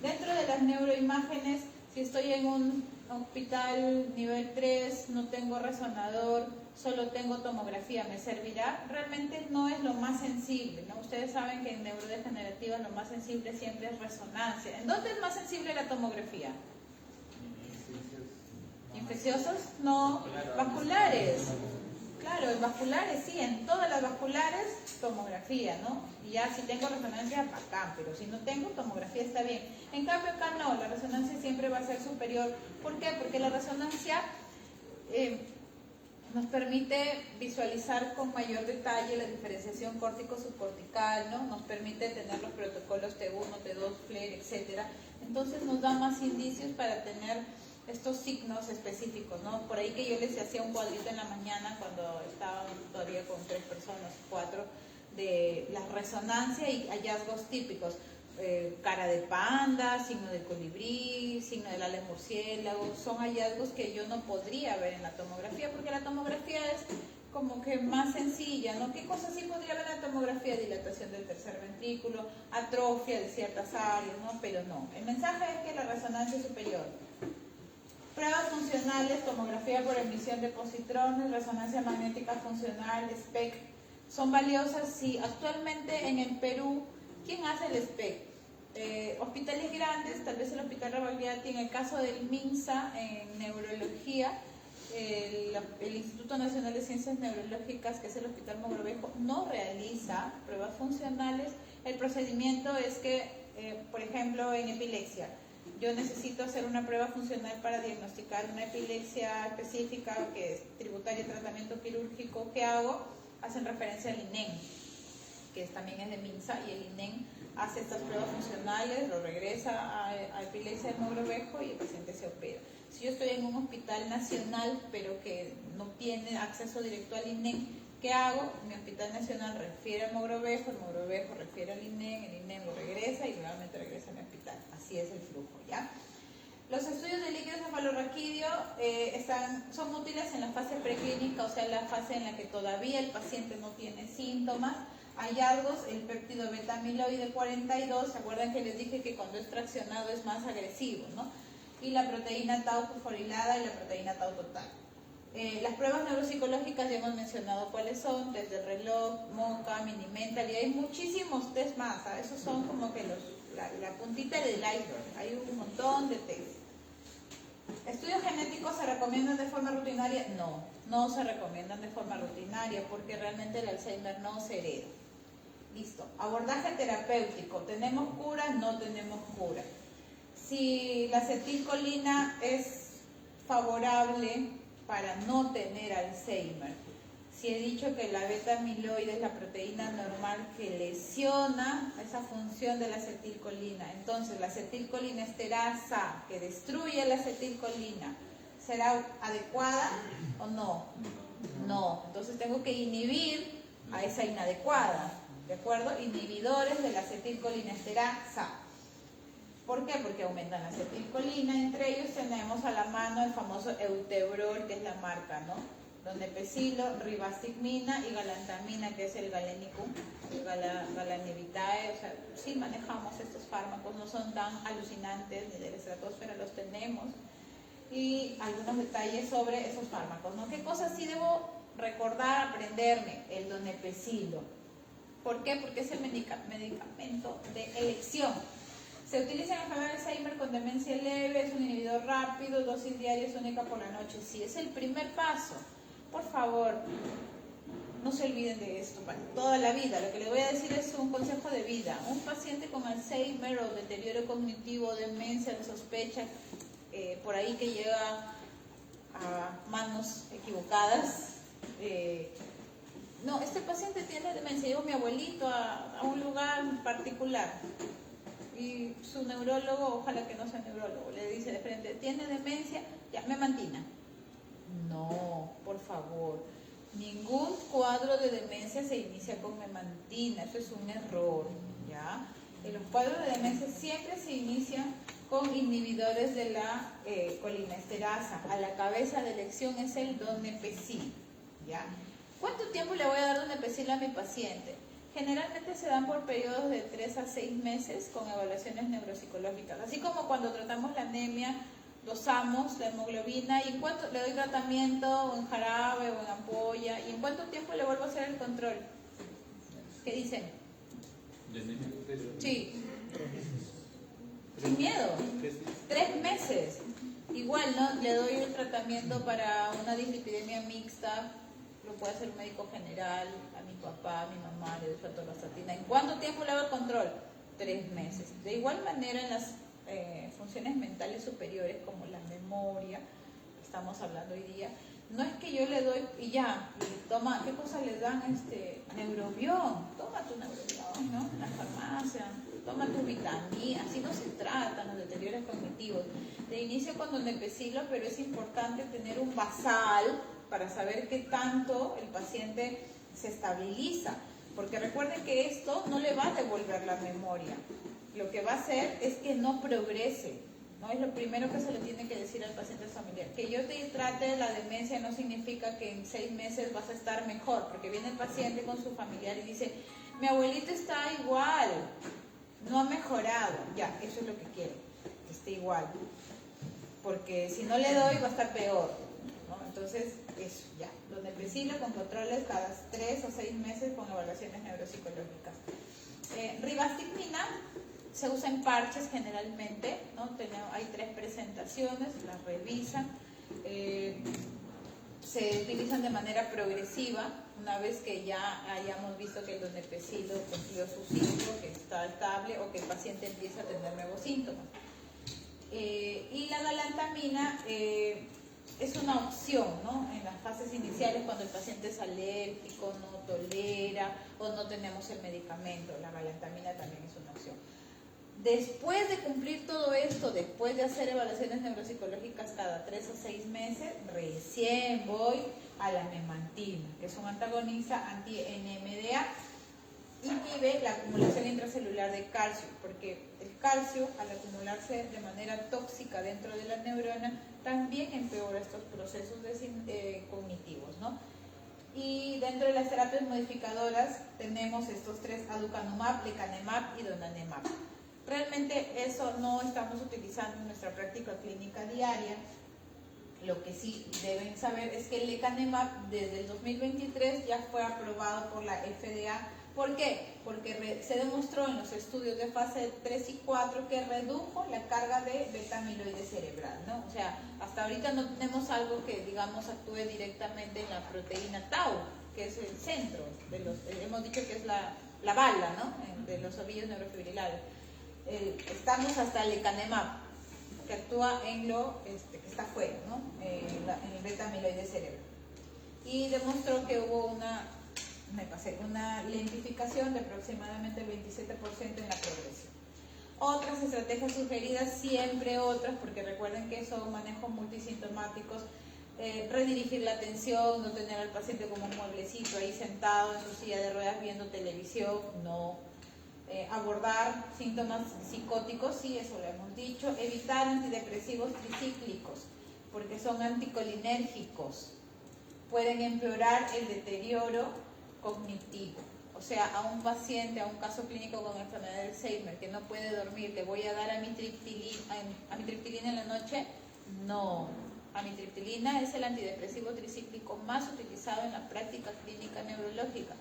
Dentro de las neuroimágenes, si estoy en un hospital nivel 3, no tengo resonador, solo tengo tomografía, ¿me servirá? Realmente no es lo más sensible, ¿no? Ustedes saben que en neurodegenerativas lo más sensible siempre es resonancia. ¿En dónde es más sensible la tomografía? ¿Infecciosos? No. ¿Vasculares? Claro, en vasculares sí, en todas las vasculares tomografía, ¿no? Y ya si tengo resonancia, acá, pero si no tengo tomografía está bien. En cambio acá no, la resonancia siempre va a ser superior. ¿Por qué? Porque la resonancia Nos permite visualizar con mayor detalle la diferenciación córtico-subcortical, ¿no? Nos permite tener los protocolos T1, T2, FLAIR, etc. Entonces nos da más indicios para tener estos signos específicos, ¿no? Por ahí que yo les hacía un cuadrito en la mañana cuando estaba todavía con 3 personas, 4, de la resonancia y hallazgos típicos. Cara de panda, signo de colibrí, signo del ala de murciélago, son hallazgos que yo no podría ver en la tomografía, porque la tomografía es como que más sencilla, ¿no? ¿Qué cosas sí podría ver en la tomografía? Dilatación del tercer ventrículo, atrofia de ciertas áreas, ¿no? Pero no, el mensaje es que la resonancia es superior. Pruebas funcionales, tomografía por emisión de positrones, resonancia magnética funcional, SPECT, son valiosas. Sí, actualmente en el Perú, ¿quién hace el SPECT? Hospitales grandes, tal vez el Hospital Ravalviati, en el caso del MINSA, en neurología, el Instituto Nacional de Ciencias Neurológicas, que es el Hospital Mogrovejo, no realiza pruebas funcionales. El procedimiento es que, por ejemplo, en epilepsia, yo necesito hacer una prueba funcional para diagnosticar una epilepsia específica que es tributaria a tratamiento quirúrgico. ¿Qué hago? Hacen referencia al INEM, que también es de MINSA, y el INEM hace estas pruebas funcionales, lo regresa a epilepsia del Mogrovejo y el paciente se opera. Si yo estoy en un hospital nacional, pero que no tiene acceso directo al INEM, ¿qué hago? Mi hospital nacional refiere al Mogrovejo, el Mogrovejo refiere al INEM, el INEM lo regresa y nuevamente regresa a mi hospital. Así es el flujo, ¿ya? Los estudios de líquido cefalorraquídeo son útiles en la fase preclínica, o sea, la fase en la que todavía el paciente no tiene síntomas. Hallazgos, el péptido beta-amiloide 42, ¿se acuerdan que les dije que cuando es fraccionado es más agresivo, ¿no? Y la proteína tau fosforilada y la proteína tau total. Las pruebas neuropsicológicas ya hemos mencionado cuáles son, desde el reloj, MoCA, Minimental, y hay muchísimos test más, ¿sabes? Esos son como que la puntita del iceberg, hay un montón de test. ¿Estudios genéticos se recomiendan de forma rutinaria? No, no se recomiendan de forma rutinaria porque realmente el Alzheimer no se hereda. Listo. Abordaje terapéutico. ¿Tenemos cura? No tenemos cura. Si la acetilcolina es favorable para no tener Alzheimer, si he dicho que la beta-amiloide es la proteína normal que lesiona esa función de la acetilcolina, entonces la acetilcolina esterasa que destruye la acetilcolina, ¿será adecuada o no? No. Entonces tengo que inhibir a esa inadecuada, ¿de acuerdo? Inhibidores de la acetilcolina esterasa. ¿Por qué? Porque aumentan la acetilcolina. Entre ellos tenemos a la mano el famoso Eutebrol, que es la marca, ¿no? Donepezilo, ribastigmina y galantamina, que es el galenicum, galanevitae. O sea, sí manejamos estos fármacos, no son tan alucinantes, ni de la estratosfera los tenemos. Y algunos detalles sobre esos fármacos, ¿no? ¿Qué cosas sí debo recordar, aprenderme? El donepezilo. ¿Por qué? Porque es el medicamento de elección. Se utiliza en enfermedad de Alzheimer con demencia leve, es un inhibidor rápido, dosis diarias única por la noche. Sí, es el primer paso. Por favor, no se olviden de esto para toda la vida. Lo que les voy a decir es un consejo de vida. Un paciente con Alzheimer o deterioro cognitivo, demencia de sospecha, por ahí que llega a manos equivocadas. No, este paciente tiene demencia. Llevo a mi abuelito a un lugar particular. Y su neurólogo, ojalá que no sea neurólogo, le dice de frente, ¿tiene demencia? Ya, memantina. No, por favor. Ningún cuadro de demencia se inicia con memantina, eso es un error, ¿ya? En los cuadros de demencia siempre se inician con inhibidores de la colinesterasa. A la cabeza de elección es el donepezil, ¿ya? ¿Cuánto tiempo le voy a dar donepezil a mi paciente? Generalmente se dan por periodos de 3 a 6 meses con evaluaciones neuropsicológicas. Así como cuando tratamos la anemia, dosamos la hemoglobina y en cuánto le doy tratamiento en jarabe o en ampolla y en cuánto tiempo le vuelvo a hacer el control. ¿Qué dicen? Sí. Sin miedo. 3 meses. Igual, ¿no? Le doy el tratamiento para una dislipidemia mixta. Lo puede hacer un médico general, a mi papá, a mi mamá, le doy su atorvastatina. ¿En cuánto tiempo le hago el control? 3 meses. De igual manera en las funciones mentales superiores como la memoria, que estamos hablando hoy día, No es que yo le doy y ya, y toma, ¿qué cosa le dan? Neurobión, toma tu neurobión, ¿no? En la farmacia, toma tu vitamina, así no se tratan los deterioros cognitivos. De inicio con donepezilo, pero es importante tener un basal para saber qué tanto el paciente se estabiliza, porque recuerden que esto no le va a devolver la memoria, lo que va a hacer es que no progrese, ¿no? Es lo primero que se le tiene que decir al paciente familiar. Que yo te trate la demencia no significa que en 6 meses vas a estar mejor, porque viene el paciente con su familiar y dice, mi abuelito está igual, no ha mejorado. Ya, eso es lo que quiero, que esté igual, porque si no le doy va a estar peor, ¿no? Entonces, eso, ya, donepezilo con controles cada 3 o 6 meses con evaluaciones neuropsicológicas. Rivastigmina se usa en parches generalmente, ¿no? Hay 3 presentaciones, las revisan, se utilizan de manera progresiva, una vez que ya hayamos visto que el donepezilo cumplió su ciclo, que está estable o que el paciente empieza a tener nuevos síntomas. Y la galantamina es una opción, ¿no? En las fases iniciales, cuando el paciente es alérgico, no tolera o no tenemos el medicamento, la galantamina también es una opción. Después de cumplir todo esto, después de hacer evaluaciones neuropsicológicas cada 3 o 6 meses, recién voy a la memantina, que es un antagonista anti-NMDA, inhibe la acumulación intracelular de calcio, porque el calcio, al acumularse de manera tóxica dentro de la neurona, también empeora estos procesos cognitivos, ¿no? Y dentro de las terapias modificadoras tenemos estos 3, aducanumab, lecanemab y donanemab. Realmente eso no estamos utilizando en nuestra práctica clínica diaria. Lo que sí deben saber es que el lecanemab desde el 2023 ya fue aprobado por la FDA. ¿Por qué? Porque se demostró en los estudios de fase 3 y 4 que redujo la carga de beta-amiloide cerebral, ¿no? O sea, hasta ahorita no tenemos algo que, digamos, actúe directamente en la proteína tau, que es el centro de los, hemos dicho que es la bala, ¿no? De los ovillos neurofibrilares. Estamos hasta el lecanemab, que actúa en lo que está afuera, ¿no? En el beta-amiloide cerebral. Y demostró que hubo una lentificación de aproximadamente el 27% en la progresión. Otras estrategias sugeridas, siempre otras, porque recuerden que son manejos multisintomáticos, redirigir la atención, no tener al paciente como un mueblecito ahí sentado en su silla de ruedas viendo televisión, no. Abordar síntomas psicóticos, sí, eso lo hemos dicho. Evitar antidepresivos tricíclicos, porque son anticolinérgicos, pueden empeorar el deterioro cognitivo. O sea, a un paciente, a un caso clínico con enfermedad de Alzheimer que no puede dormir, ¿le voy a dar amitriptilina en la noche? No. Amitriptilina es el antidepresivo tricíclico más utilizado en la práctica clínica neurológica.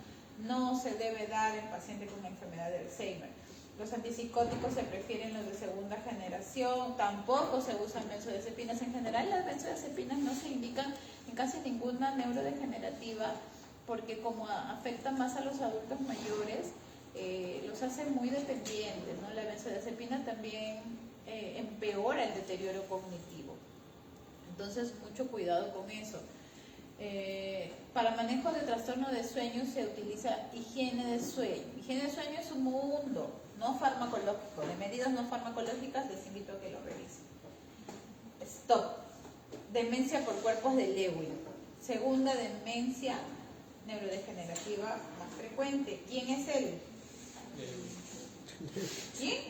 No se debe dar en paciente con enfermedad de Alzheimer. Los antipsicóticos se prefieren los de segunda generación, tampoco se usan benzodiazepinas. En general las benzodiazepinas no se indican en casi ninguna neurodegenerativa, porque como afectan más a los adultos mayores, los hace muy dependientes, ¿no? La benzodiazepina también empeora el deterioro cognitivo. Entonces, mucho cuidado con eso. Para manejo de trastorno de sueño se utiliza higiene de sueño. Higiene de sueño es un mundo no farmacológico, de medidas no farmacológicas, les invito a que lo revisen. Stop. Demencia por cuerpos de Lewy. Segunda demencia neurodegenerativa más frecuente. ¿Quién es él? ¿Quién?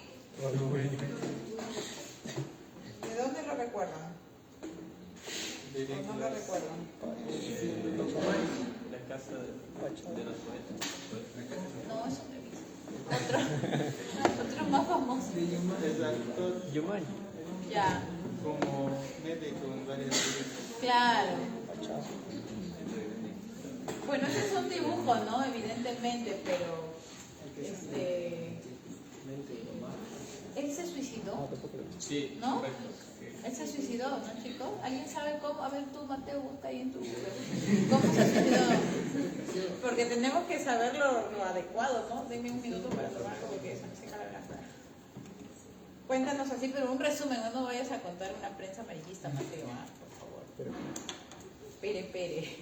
¿De dónde lo recuerdan? ¿O no lo recuerdan? La casa de los poetas. No, eso no he visto. Otro más famoso. Es actor Yuman. Ya, como médico en varias series. claro. Bueno, ese es un dibujo, ¿no? Evidentemente, pero él se suicidó, Sí, ¿no? correcto. Él se suicidó, ¿no, chicos? ¿Alguien sabe cómo? A ver, tú, Mateo, busca ahí en tu Google. ¿Cómo se suicidó? Porque tenemos que saber lo adecuado, ¿no? Denme un minuto para tomarlo porque se me seca la garganta. Cuéntanos así, pero un resumen, no vayas a contar una prensa amarillista, Mateo, por favor. Pere.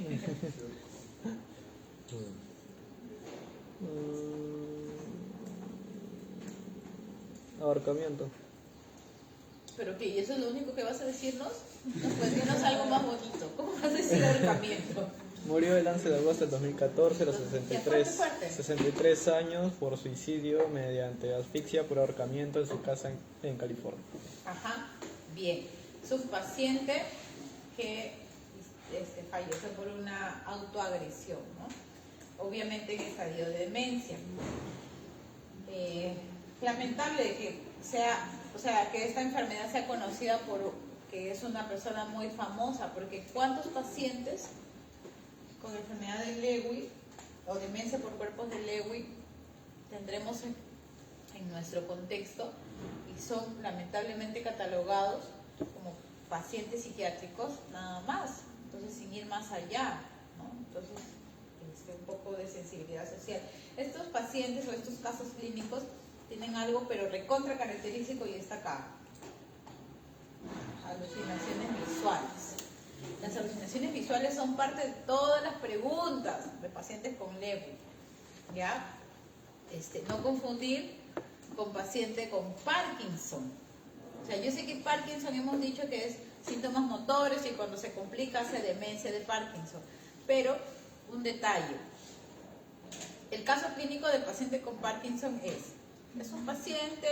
Ahorcamiento. ¿Pero qué? ¿Y eso es lo único que vas a decirnos? No, pues dinos algo más bonito. ¿Cómo vas a decir ahorcamiento? Murió el 11 de agosto del 2014 a los Ya, fuerte. 63 años por suicidio mediante asfixia por ahorcamiento en su casa en California. Ajá, bien. Es un paciente que falleció por una autoagresión, ¿no? Obviamente en estadio de demencia. Lamentable que esta enfermedad sea conocida por que es una persona muy famosa, porque ¿cuántos pacientes con enfermedad de Lewy o demencia por cuerpos de Lewy tendremos en nuestro contexto y son lamentablemente catalogados como pacientes psiquiátricos nada más? Entonces, sin ir más allá, ¿no? Entonces, un poco de sensibilidad social. Estos pacientes o estos casos clínicos tienen algo pero recontra característico y está acá: alucinaciones visuales. Las alucinaciones visuales son parte de todas las preguntas de pacientes con Lewy, ¿ya? No confundir con paciente con Parkinson. O sea, yo sé que Parkinson hemos dicho que es síntomas motores y cuando se complica hace demencia de Parkinson, pero un detalle: el caso clínico del paciente con Parkinson es un paciente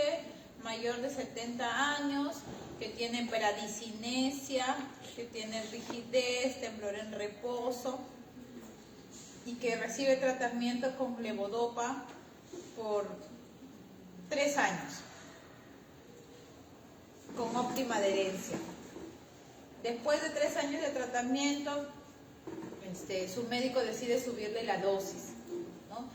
mayor de 70 años que tiene paradisinesia, que tiene rigidez, temblor en reposo y que recibe tratamiento con levodopa por 3 años con óptima adherencia. Después de 3 años de tratamiento, su médico decide subirle la dosis, ¿no?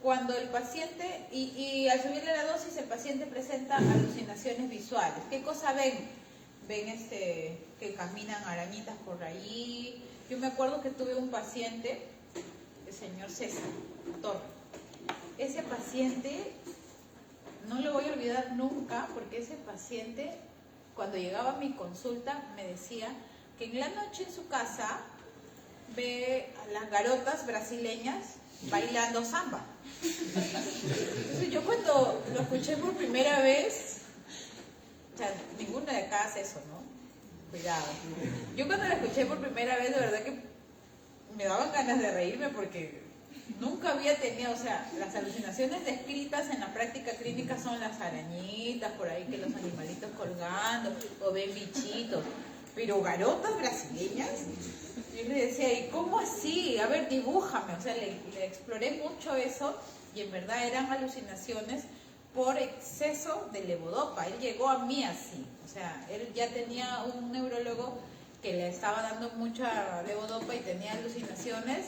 Cuando el paciente, y al subirle la dosis, el paciente presenta alucinaciones visuales. ¿Qué cosa ven? Ven que caminan arañitas por ahí. Yo me acuerdo que tuve un paciente, el señor César Torre. Ese paciente, no lo voy a olvidar nunca, porque ese paciente, cuando llegaba a mi consulta, me decía que en la noche en su casa ve a las garotas brasileñas bailando samba. Entonces yo cuando lo escuché por primera vez, o sea, ninguna de acá hace eso, ¿no? Cuidado. Yo cuando lo escuché por primera vez, de verdad que me daban ganas de reírme porque nunca había tenido, o sea, las alucinaciones descritas en la práctica clínica son las arañitas, por ahí que los animalitos colgando, o ven bichitos, pero garotas brasileñas. Yo le decía, ¿y cómo así? A ver, dibújame. O sea, le exploré mucho eso y en verdad eran alucinaciones por exceso de levodopa. Él llegó a mí así. O sea, él ya tenía un neurólogo que le estaba dando mucha levodopa y tenía alucinaciones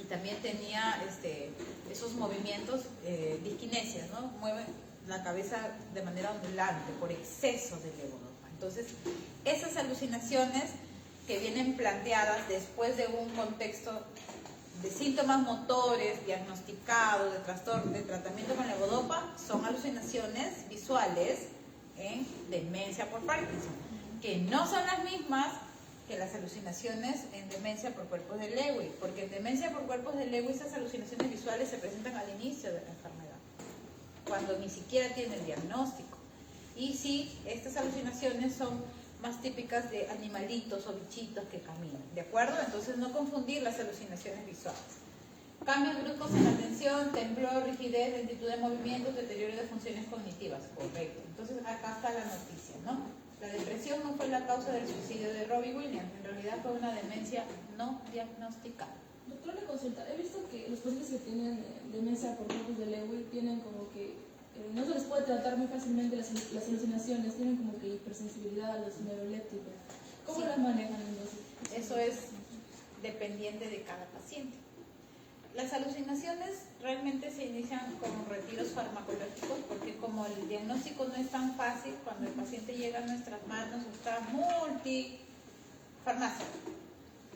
y también tenía esos movimientos, disquinesias, ¿no? Mueve la cabeza de manera ondulante por exceso de levodopa. Entonces, esas alucinaciones que vienen planteadas después de un contexto de síntomas motores diagnosticados, de trastorno, de tratamiento con levodopa, son alucinaciones visuales en demencia por Parkinson, que no son las mismas que las alucinaciones en demencia por cuerpos de Lewy, porque en demencia por cuerpos de Lewy esas alucinaciones visuales se presentan al inicio de la enfermedad, cuando ni siquiera tiene el diagnóstico. Y sí, estas alucinaciones son más típicas de animalitos o bichitos que caminan, ¿de acuerdo? Entonces no confundir las alucinaciones visuales. Cambios bruscos en la atención, temblor, rigidez, lentitud de movimientos, deterioro de funciones cognitivas, correcto. Entonces acá está la noticia, ¿no? La depresión no fue la causa del suicidio de Robbie Williams, en realidad fue una demencia no diagnosticada. Doctora, le consulta, he visto que los pacientes que tienen demencia por cuerpos de Lewy tienen como que no se les puede tratar muy fácilmente las alucinaciones, tienen como que hipersensibilidad a los neurolépticos. ¿Cómo las manejan entonces? Eso es dependiente de cada paciente. Las alucinaciones realmente se inician con retiros farmacológicos porque como el diagnóstico no es tan fácil, cuando el paciente llega a nuestras manos está multifarmacia.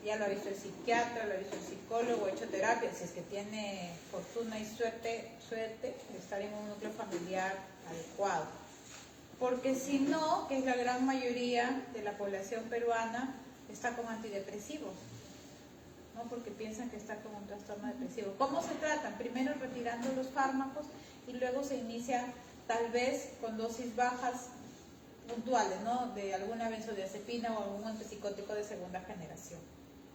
Ya lo ha visto el psiquiatra, lo ha visto el psicólogo, ha hecho terapia, si es que tiene fortuna y suerte de estar en un núcleo familiar adecuado. Porque si no, que es la gran mayoría de la población peruana, está con antidepresivos. ¿no? Porque piensan que está con un trastorno depresivo. ¿Cómo se tratan? Primero retirando los fármacos y luego se inician tal vez con dosis bajas puntuales, ¿no? De alguna benzodiazepina o algún antipsicótico de segunda generación,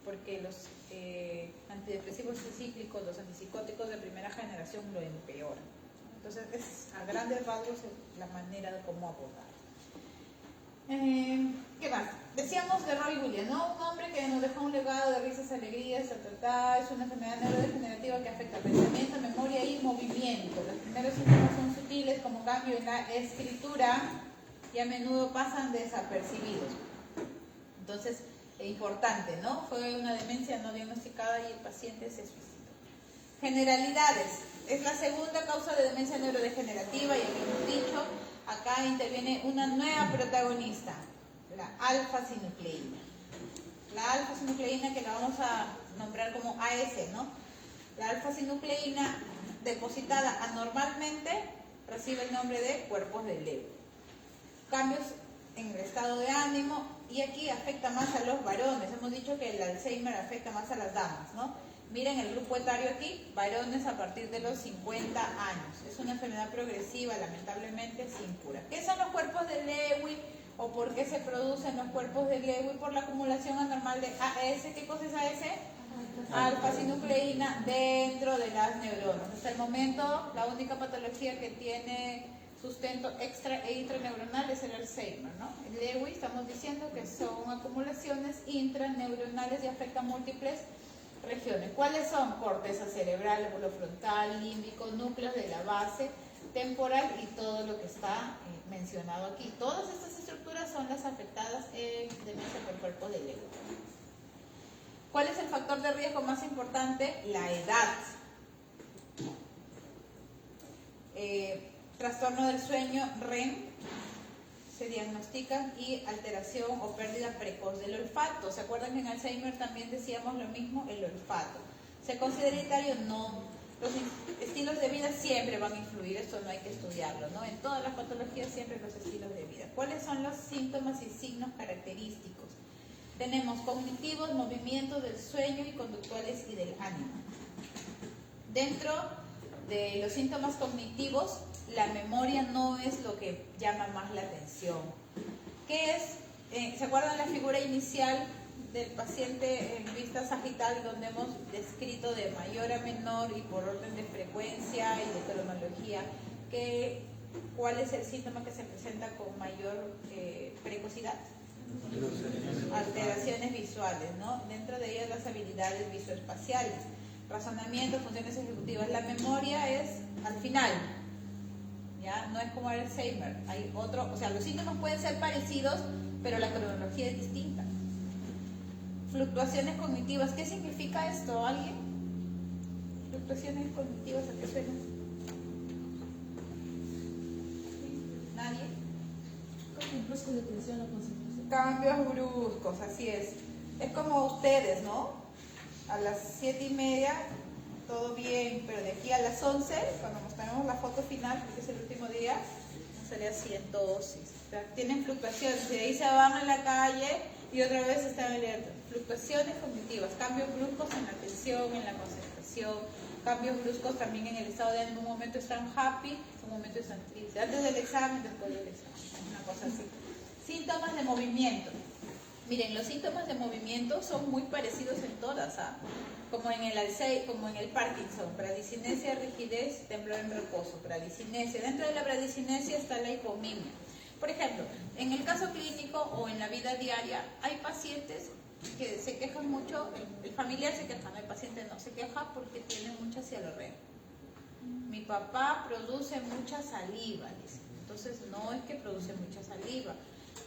porque los antidepresivos cíclicos, los antipsicóticos de primera generación lo empeoran. Entonces, es a grandes rasgos la manera de cómo abordar. ¿Qué más? Decíamos de Robbie Williams, ¿no? Un hombre que nos dejó un legado de risas, alegrías, es una enfermedad neurodegenerativa que afecta pensamiento, memoria y movimiento. Los primeros síntomas son sutiles, como cambio en la escritura, y a menudo pasan desapercibidos. Entonces, importante, ¿no? Fue una demencia no diagnosticada y el paciente se suicidó. Generalidades. Es la segunda causa de demencia neurodegenerativa, ya que hemos dicho. Acá interviene una nueva protagonista, la alfa-sinucleína. La alfa-sinucleína, que la vamos a nombrar como AS, ¿no? La alfa-sinucleína depositada anormalmente recibe el nombre de cuerpos de Lewy. Cambios en el estado de ánimo, y aquí afecta más a los varones. Hemos dicho que el Alzheimer afecta más a las damas, ¿no? Miren el grupo etario aquí, varones a partir de los 50 años. Es una enfermedad progresiva, lamentablemente, sin cura. ¿Qué son los cuerpos de Lewy o por qué se producen los cuerpos de Lewy? Por la acumulación anormal de AS. ¿Qué cosa es AS? Alfa-sinucleína dentro de las neuronas. Hasta el momento, la única patología que tiene sustento extra e intraneuronal es el Alzheimer, ¿no? El Lewy, estamos diciendo que son acumulaciones intraneuronales y afectan múltiples regiones. ¿Cuáles son? Corteza cerebral, lóbulo frontal, límbico, núcleos de la base temporal y todo lo que está mencionado aquí. Todas estas estructuras son las afectadas en demencia por cuerpo de Lewy. ¿Cuál es el factor de riesgo más importante? La edad. Trastorno del sueño, REM, se diagnostican, y alteración o pérdida precoz del olfato. ¿Se acuerdan que en Alzheimer también decíamos lo mismo? El olfato. ¿Se considera hereditario? No. Los estilos de vida siempre van a influir, esto no hay que estudiarlo, ¿no? En todas las patologías siempre los estilos de vida. ¿Cuáles son los síntomas y signos característicos? Tenemos cognitivos, movimientos del sueño y conductuales y del ánimo. Dentro de los síntomas cognitivos, la memoria no es lo que llama más la atención. ¿Qué es? ¿Se acuerdan la figura inicial del paciente en vista sagital, donde hemos descrito de mayor a menor y por orden de frecuencia y de cronología? ¿Cuál es el síntoma que se presenta con mayor precocidad? Alteraciones visuales, ¿no? Dentro de ellas las habilidades visoespaciales, razonamiento, funciones ejecutivas. La memoria es al final, ¿ya? No es como el Alzheimer. Hay otro, o sea, los síntomas pueden ser parecidos, pero la cronología es distinta. Fluctuaciones cognitivas. ¿Qué significa esto? ¿Alguien? Fluctuaciones cognitivas, ¿a qué suena? ¿Nadie? Cambios bruscos de atención o concentración. Cambios bruscos, así es. Es como ustedes, ¿no? A las 7:30 todo bien, pero de aquí a las 11, cuando mostramos la foto final, porque es el último día, sería cientosis. O sea, tienen fluctuaciones, y de ahí se van a la calle y otra vez están alerta. Fluctuaciones cognitivas, cambios bruscos en la atención, en la concentración, cambios bruscos también en el estado de ánimo. Un momento están happy, un momento están tristes. Antes del examen, después del examen, una cosa así. Síntomas de movimiento. Miren, los síntomas de movimiento son muy parecidos en todas, ¿ah? Como en el Alzheimer, como en el Parkinson, bradicinesia, rigidez, temblor en reposo, bradicinesia. Dentro de la bradicinesia está la hipomimia. Por ejemplo, en el caso clínico o en la vida diaria, hay pacientes que se quejan mucho, el familiar se queja, no, el paciente no, se queja porque tiene mucha cialorrea. Mi papá produce mucha saliva, dice. Entonces, no es que produce mucha saliva.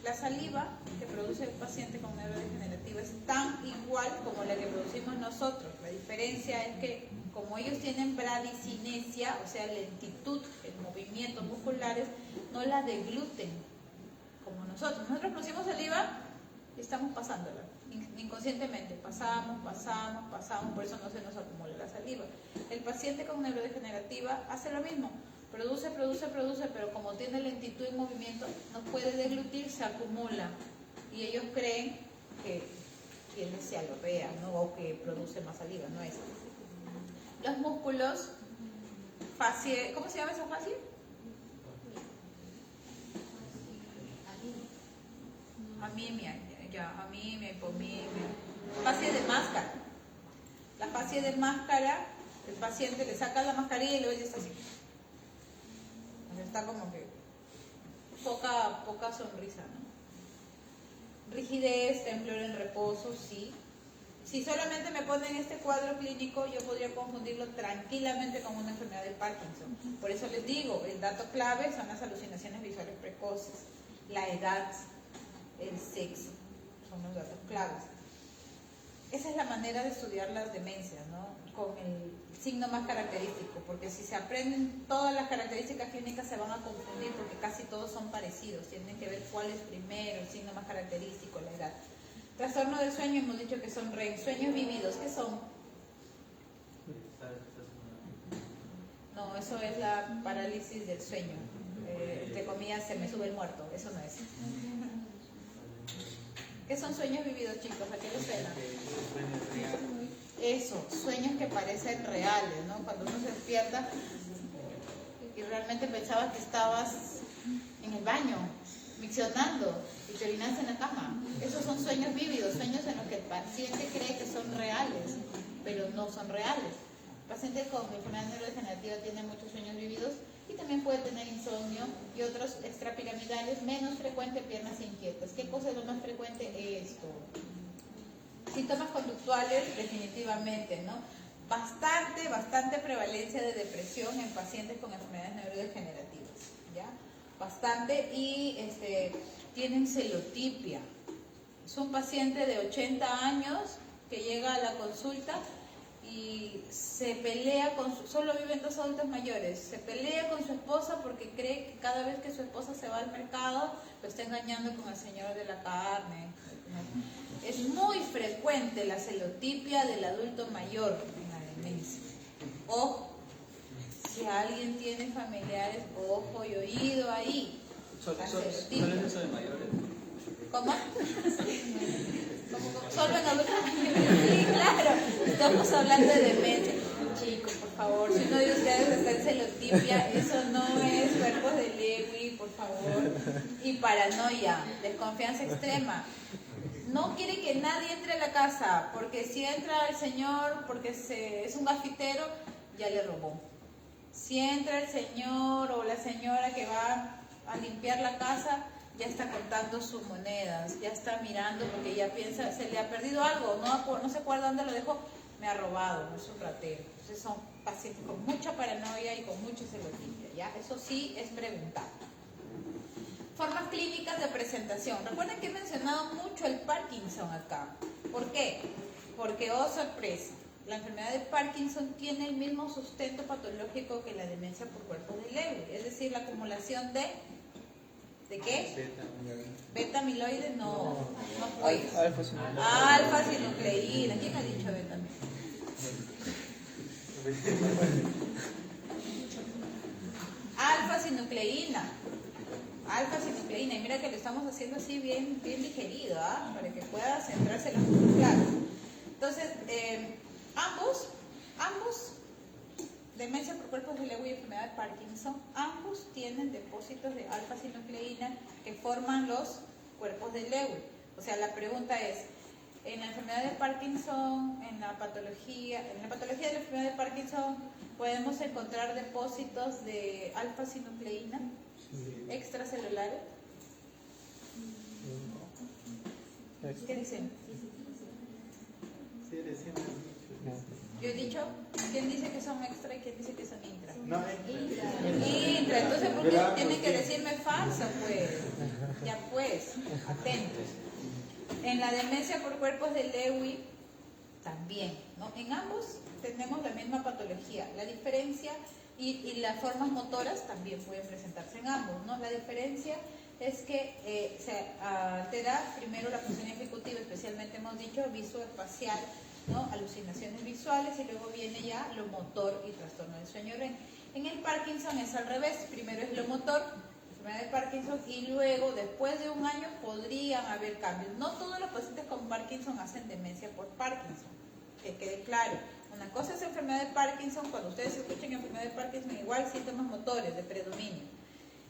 La saliva que produce el paciente con neurodegenerativa es tan igual como la que producimos nosotros. La diferencia es que como ellos tienen bradicinesia, o sea, lentitud en movimientos musculares, no la degluten como nosotros. Nosotros producimos saliva y estamos pasándola inconscientemente. Pasamos, por eso no se nos acumula la saliva. El paciente con neurodegenerativa hace lo mismo. Produce, pero como tiene lentitud en movimiento, no puede deglutir, se acumula. Y ellos creen que tiene cialorrea. diarrea, ¿no? O que produce más saliva, no es. Los músculos, fascie, ¿cómo se llama esa fascia? Amimia, amimia, hipomimia. Fascia de máscara. La fascia de máscara, el paciente le saca la mascarilla y luego ya está así. Está como que poca sonrisa, ¿no? Rigidez, temblor en reposo, sí. Si solamente me ponen este cuadro clínico, yo podría confundirlo tranquilamente con una enfermedad de Parkinson. Por eso les digo, el dato clave son las alucinaciones visuales precoces, la edad, el sexo, son los datos claves. Esa es la manera de estudiar las demencias, ¿no? Con el signo más característico, porque si se aprenden todas las características clínicas se van a confundir porque casi todos son parecidos, tienen que ver cuál es primero, el signo más característico, la edad. Trastorno del sueño, hemos dicho que son REM, sueños vividos, ¿qué son? No, eso es la parálisis del sueño, entre comillas se me sube el muerto, eso no es. ¿Qué son sueños vividos, chicos? ¿A qué les suena? Eso, sueños que parecen reales, ¿no? Cuando uno se despierta y realmente pensabas que estabas en el baño, miccionando y te orinaste en la cama. Esos son sueños vívidos, sueños en los que el paciente cree que son reales, pero no son reales. El paciente con enfermedad neurodegenerativa tiene muchos sueños vívidos y también puede tener insomnio y otros extrapiramidales, menos frecuente piernas inquietas. ¿Qué cosa es lo más frecuente? Esto. Síntomas conductuales, definitivamente, ¿no? Bastante prevalencia de depresión en pacientes con enfermedades neurodegenerativas, ¿ya? Bastante, y tienen celotipia. Es un paciente de 80 años que llega a la consulta y se pelea solo viven 2 adultos mayores, se pelea con su esposa porque cree que cada vez que su esposa se va al mercado lo está engañando con el señor de la carne. Es muy frecuente la celotipia del adulto mayor en la demencia. Ojo, si alguien tiene familiares, ojo y oído ahí. Solo es eso de mayores. ¿Cómo? Solo en adultos mayores. Sí, claro. Estamos hablando de demencia. Chicos, por favor, si uno de ustedes está en celotipia, eso no es cuerpos de Lewy, por favor. Y paranoia, desconfianza extrema. No quiere que nadie entre a la casa, porque si entra el señor, porque es un gafitero, ya le robó. Si entra el señor o la señora que va a limpiar la casa, ya está contando sus monedas, ya está mirando porque ya piensa, se le ha perdido algo, no se acuerda dónde lo dejó, me ha robado, es un ratero. Entonces son pacientes con mucha paranoia y con mucha celotipia, ¿ya? Eso sí es preguntar. Formas clínicas de presentación. Recuerden que he mencionado mucho el Parkinson acá. ¿Por qué? Porque, oh sorpresa, la enfermedad de Parkinson tiene el mismo sustento patológico que la demencia por cuerpos de Lewy, es decir, la acumulación ¿de qué? Beta amiloide, no fue. Alfa-sinucleína. ¿Quién ha dicho beta amiloide? Alfa-sinucleína. Y mira que lo estamos haciendo así bien digerido, ¿ah? Para que pueda centrarse en los puntos claros. Entonces, ambos, demencia por cuerpos de Lewy y enfermedad de Parkinson, ambos tienen depósitos de alfa-sinucleína que forman los cuerpos de Lewy. O sea, la pregunta es, en la enfermedad de Parkinson, en la patología de la enfermedad de Parkinson, ¿podemos encontrar depósitos de alfa-sinucleína extracelulares? ¿Qué dicen? Yo he dicho, ¿quién dice que son extra y quién dice que son intra? No, Intra, entonces ¿por qué tienen que decirme falsa, pues? Ya pues, atentos. En la demencia por cuerpos de Lewy también, ¿no? En ambos tenemos la misma patología. La diferencia y las formas motoras también pueden presentarse en ambos, ¿no? La diferencia es que se altera primero la función ejecutiva, especialmente hemos dicho visoespacial, ¿no? Alucinaciones visuales, y luego viene ya lo motor y trastorno del sueño REM. En el Parkinson es al revés, primero es lo motor, enfermedad de Parkinson, y luego después de un año podrían haber cambios. No todos los pacientes con Parkinson hacen demencia por Parkinson. Que quede claro. Una cosa es enfermedad de Parkinson, cuando ustedes escuchen enfermedad de Parkinson, igual síntomas motores de predominio.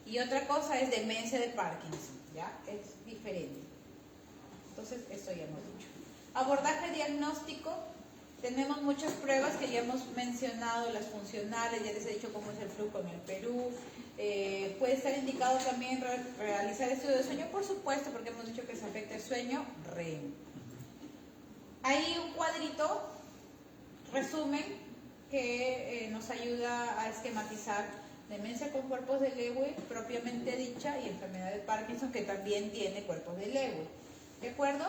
Y otra cosa es demencia de Parkinson, ¿ya? Es diferente. Entonces, eso ya hemos dicho. Abordaje diagnóstico. Tenemos muchas pruebas que ya hemos mencionado, las funcionales, ya les he dicho cómo es el flujo en el Perú. Puede estar indicado también realizar estudio de sueño, por supuesto, porque hemos dicho que se afecta el sueño REM. Hay un cuadrito, resumen, que nos ayuda a esquematizar demencia con cuerpos de Lewy, propiamente dicha, y enfermedad de Parkinson, que también tiene cuerpos de Lewy. ¿De acuerdo?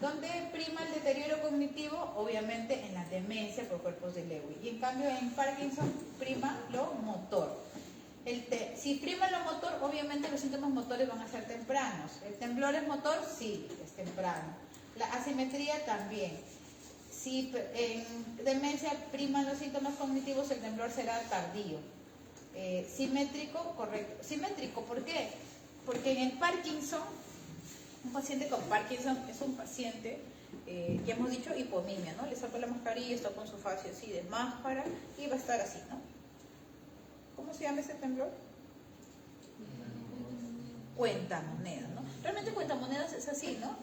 ¿Dónde prima el deterioro cognitivo? Obviamente en la demencia por cuerpos de Lewy. Y en cambio en Parkinson prima lo motor. Si prima lo motor, obviamente los síntomas motores van a ser tempranos. ¿El temblor es motor? Sí, es temprano. La asimetría también. Si en demencia priman los síntomas cognitivos, el temblor será tardío. Simétrico, correcto. Simétrico, ¿por qué? Porque en el Parkinson, un paciente con Parkinson es un paciente, ya hemos dicho, hipomimia, ¿no? Le saco la mascarilla, está con su fascio así de máscara y va a estar así, ¿no? ¿Cómo se llama ese temblor? Cuentamonedas, ¿no? Realmente cuentamonedas es así, ¿no?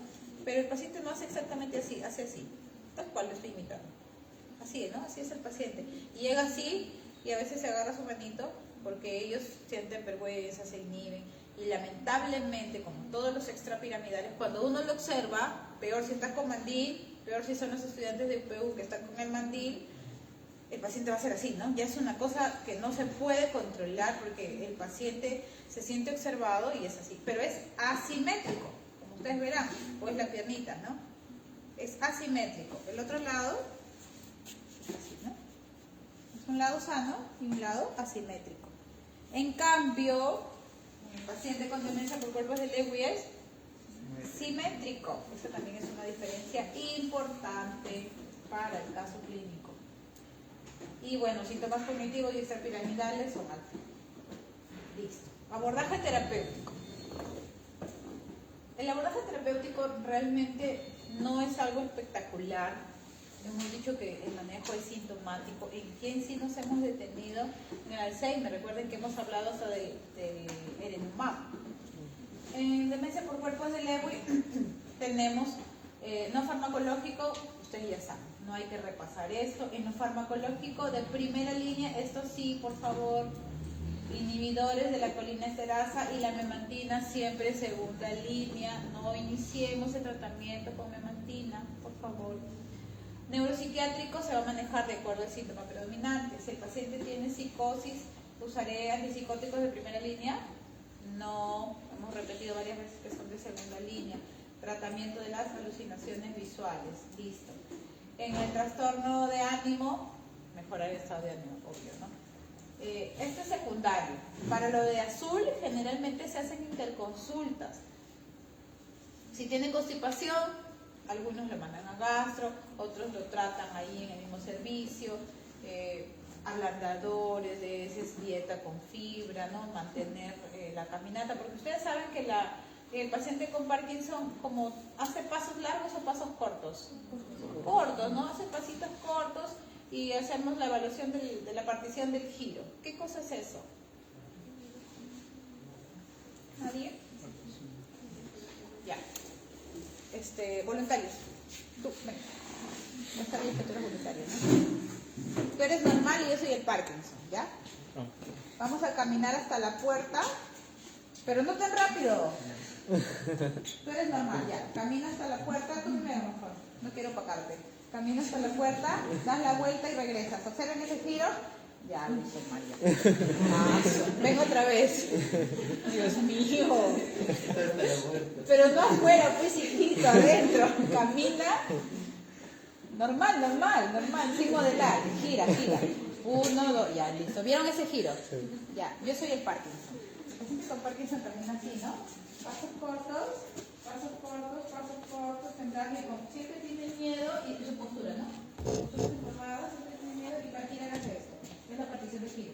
Pero el paciente no hace exactamente así, hace así, tal cual lo estoy imitando. Así, ¿no? Así es el paciente. Y llega así y a veces se agarra su manito porque ellos sienten vergüenza, se inhiben. Y lamentablemente, como todos los extrapiramidales, cuando uno lo observa, peor si está con mandil, peor si son los estudiantes de UPU que están con el mandil, el paciente va a ser así, ¿no? Ya es una cosa que no se puede controlar porque el paciente se siente observado y es así. Pero es asimétrico, como ustedes verán, o es la piernita, ¿no? Es asimétrico. El otro lado, así, ¿no? Es un lado sano y un lado asimétrico. En cambio, el paciente con demencia por cuerpos de Lewy es simétrico. Eso también es una diferencia importante para el caso clínico. Y bueno, síntomas cognitivos y extrapiramidales son altos. Listo. Abordaje terapéutico. El abordaje terapéutico realmente no es algo espectacular. Hemos dicho que el manejo es sintomático. ¿En quién sí nos hemos detenido? En el Alzheimer. Recuerden que hemos hablado hasta de Erenumab. En demencia por cuerpos de Lewy tenemos no farmacológico, ustedes ya saben, no hay que repasar esto. En lo farmacológico de primera línea, esto sí, por favor, inhibidores de la colinesterasa y la memantina siempre segunda línea. No iniciemos el tratamiento con memantina, por favor. Neuropsiquiátrico se va a manejar de acuerdo al síntoma predominante. Si el paciente tiene psicosis, ¿usaré antipsicóticos de primera línea? No, hemos repetido varias veces que son de segunda línea. Tratamiento de las alucinaciones visuales, listo. En el trastorno de ánimo, mejorar el estado de ánimo, obvio, ¿no? Esto es secundario. Para lo de azul, generalmente se hacen interconsultas. Si tienen constipación, algunos lo mandan a gastro, otros lo tratan ahí en el mismo servicio, ablandadores, de heces, dieta con fibra, ¿no? Mantener la caminata, porque ustedes saben que el paciente con Parkinson, como hace pasos largos o pasos cortos, cortos, ¿no? Hace pasitos cortos y hacemos la evaluación de la partición del giro. ¿Qué cosa es eso? ¿Nadie? Ya. Voluntarios. Tú, ven. No está bien que tú eres voluntario, ¿no? Tú eres normal y yo soy el Parkinson, ¿ya? Vamos a caminar hasta la puerta, pero no tan rápido. Tú eres normal, ya. Camina hasta la puerta, tú primero mejor. No quiero opacarte. Camina hasta la puerta, das la vuelta y regresas. ¿Observen ese giro? Ya lo hizo María. Ven otra vez. Dios mío. Pero no afuera, pues hijito, adentro. Camina. Normal, sin modelar. Gira. 1, 2, ya, listo. ¿Vieron ese giro? Ya, yo soy el Parkinson. La gente con Parkinson termina así, ¿no? Pasos cortos, centrarme con... Siempre tiene miedo y su postura, ¿no? Posturas informadas, siempre tiene miedo y para girar hacia esto. Es la partición de giro.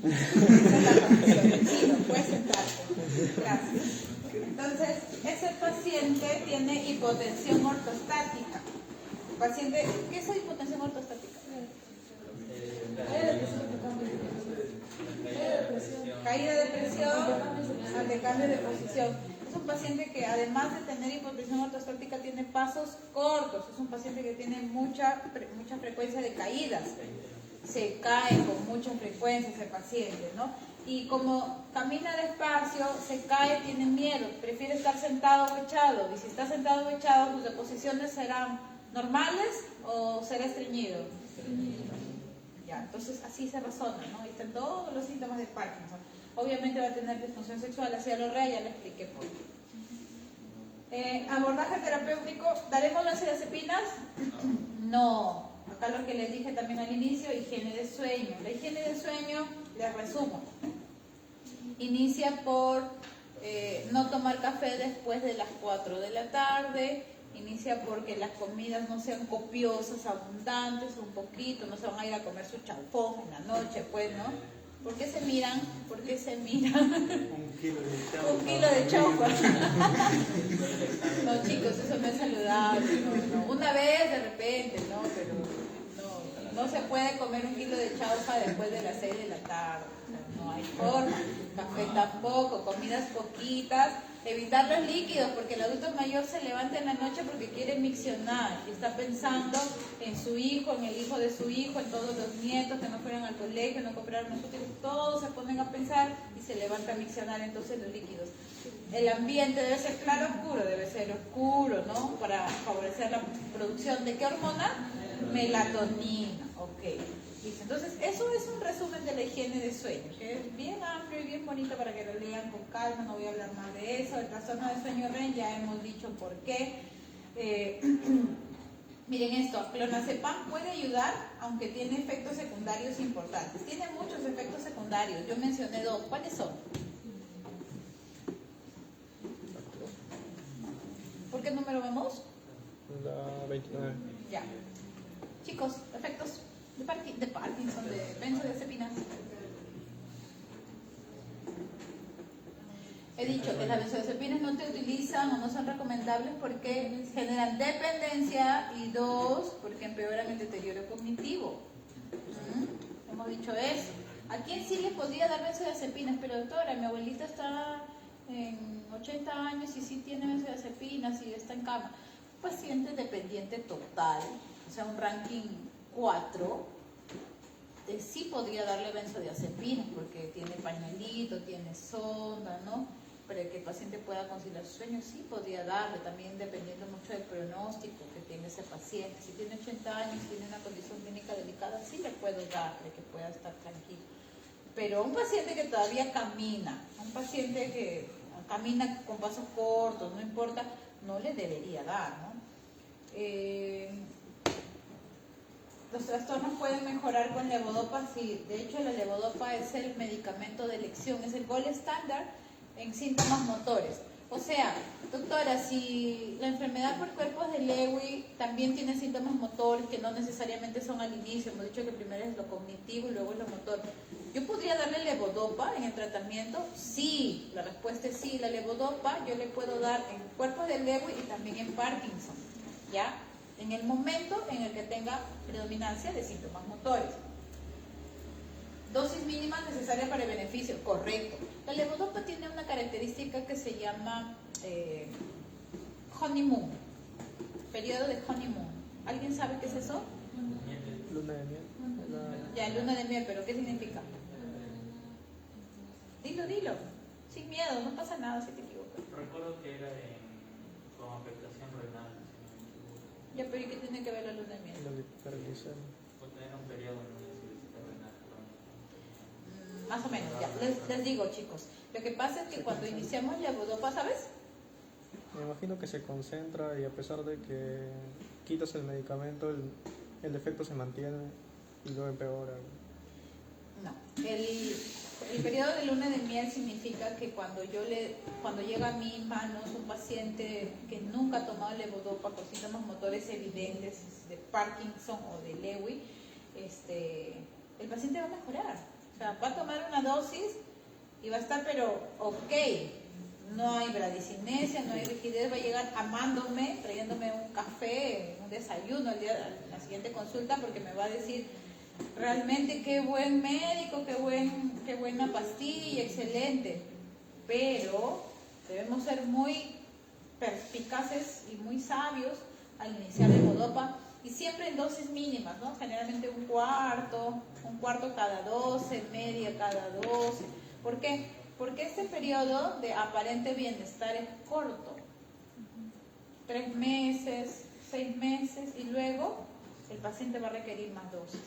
Esa es la partición de giro. Puedes sentarte. Gracias. Entonces, ese paciente tiene hipotensión ortostática. Paciente, ¿qué es hipotensión ortostática? Caída de presión, de cambio de posición. Es un paciente que además de tener hipotensión ortostática tiene pasos cortos. Es un paciente que tiene mucha frecuencia de caídas. Se cae con mucha frecuencia ese paciente, ¿no? Y como camina despacio, se cae, tiene miedo, prefiere estar sentado o echado. Y si está sentado o echado, sus deposiciones serán normales o será estreñido. Ya, entonces así se razona, ¿no? Ahí están todos los síntomas de Parkinson. Obviamente va a tener disfunción sexual, hacia lo real, ya lo expliqué por qué. Abordaje terapéutico, ¿daremos benzodiazepinas? No. Acá lo que les dije también al inicio, higiene de sueño. La higiene de sueño, les resumo. Inicia por no tomar café después de las 4 de la tarde. Inicia porque las comidas no sean copiosas, abundantes, un poquito, no se van a ir a comer su chaufón en la noche, pues, ¿no? ¿Por qué se miran? ¿Por qué se miran? Un kilo de chaufa. Un kilo de chaufa. No, chicos, eso no es saludable. No. Una vez de repente, ¿no? Pero no se puede comer un kilo de chaufa después de las 6 de la tarde. O sea, no hay forma. Café tampoco, comidas poquitas. Evitar los líquidos, porque el adulto mayor se levanta en la noche porque quiere miccionar y está pensando en su hijo, en el hijo de su hijo, en todos los nietos que no fueron al colegio, no compraron los útiles, todos se ponen a pensar y se levanta a miccionar entonces los líquidos. El ambiente debe ser claro oscuro, debe ser oscuro, ¿no? Para favorecer la producción de ¿qué hormona? Melatonina, ok. Listo. Entonces, eso es un resumen de la higiene de sueño, que es bien amplio y bien bonito para que lo lean con calma, no voy a hablar más de eso. El trastorno de sueño REM ya hemos dicho por qué. Miren esto, clonazepam puede ayudar, aunque tiene efectos secundarios importantes. Tiene muchos efectos secundarios, yo mencioné 2. ¿Cuáles son? ¿Por qué número vamos? La 29. Ya. Chicos, efectos de Parkinson, de benzodiazepinas. He dicho que las benzodiazepinas no te utilizan o no son recomendables porque generan dependencia y 2, porque empeoran el deterioro cognitivo. Hemos dicho eso. ¿A quién sí le podría dar benzodiazepinas? Pero doctora, mi abuelita está en 80 años y sí tiene benzodiazepinas y está en cama. Un paciente dependiente total, o sea, un ranking 4, sí podría darle benzodiazepinas porque tiene pañuelito, tiene sonda, ¿no? Para que el paciente pueda conciliar su sueño, sí podría darle, también dependiendo mucho del pronóstico que tiene ese paciente. Si tiene 80 años, tiene una condición clínica delicada, sí le puedo dar para que pueda estar tranquilo. Pero un paciente que todavía camina, un paciente que camina con pasos cortos, no importa, no le debería dar, ¿no? Los trastornos pueden mejorar con levodopa, sí. De hecho, la levodopa es el medicamento de elección, es el gold standard en síntomas motores. O sea, doctora, si la enfermedad por cuerpos de Lewy también tiene síntomas motores que no necesariamente son al inicio, hemos dicho que primero es lo cognitivo y luego es lo motor. ¿Yo podría darle levodopa en el tratamiento? Sí, la respuesta es sí. La levodopa yo le puedo dar en cuerpos de Lewy y también en Parkinson, ¿ya? En el momento en el que tenga predominancia de síntomas motores. Dosis mínima necesaria para el beneficio, correcto. La levodopa tiene una característica que se llama honeymoon, periodo de honeymoon. ¿Alguien sabe qué es eso? Luna de miel. Ya, luna de miel, pero ¿qué significa? Dilo, sin miedo, no pasa nada si te equivocas. Recuerdo que era con afectación renal. Ya, pero ¿y qué tiene que ver la luna de miel? Lo hiperglicemia. Pues era un periodo en necesita renal crónico. Más o menos, ya. Les digo, chicos, lo que pasa es que cuando iniciamos levodopa, ¿sabes? Me imagino que se concentra y a pesar de que quitas el medicamento, el efecto se mantiene y luego empeora. No. El periodo de luna de miel significa que cuando llega a mis manos un paciente que nunca ha tomado levodopa con síntomas motores evidentes de Parkinson o de Lewy, el paciente va a mejorar. O sea, va a tomar una dosis y va a estar pero ok, No hay bradicinesia, no hay rigidez, va a llegar amándome, trayéndome un café, un desayuno la siguiente consulta, porque me va a decir realmente qué buen médico, qué buena pastilla, excelente. Pero debemos ser muy perspicaces y muy sabios al iniciar el levodopa, y siempre en dosis mínimas, ¿no? Generalmente un cuarto cada 12, media cada 12. ¿Por qué? Porque este periodo de aparente bienestar es corto, 3 meses, 6 meses, y luego el paciente va a requerir más dosis.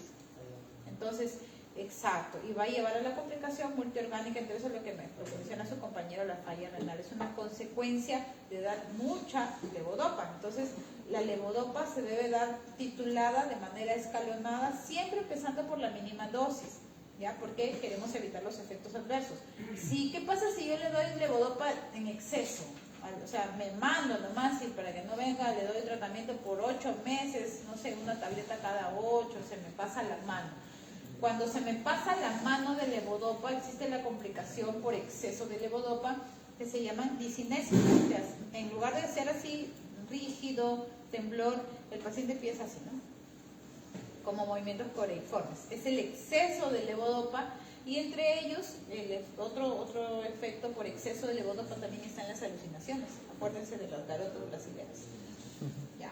Entonces, exacto, y va a llevar a la complicación multiorgánica. Entonces, eso es lo que me proporciona su compañero, la falla renal. Es una consecuencia de dar mucha levodopa. Entonces, la levodopa se debe dar titulada de manera escalonada, siempre empezando por la mínima dosis. ¿Ya? Porque queremos evitar los efectos adversos. Sí, ¿qué pasa si yo le doy levodopa en exceso? O sea, me mando nomás, y para que no venga, le doy tratamiento por 8 meses, no sé, una tableta cada 8, se me pasa la mano. Cuando se me pasa la mano de levodopa, existe la complicación por exceso de levodopa que se llaman disinesia. O sea, en lugar de ser así rígido, temblor, el paciente empieza así, ¿no? Como movimientos coreiformes. Es el exceso de levodopa, y entre ellos otro efecto por exceso de levodopa también está en las alucinaciones. Acuérdense de los garotos brasileños. ¿Ya?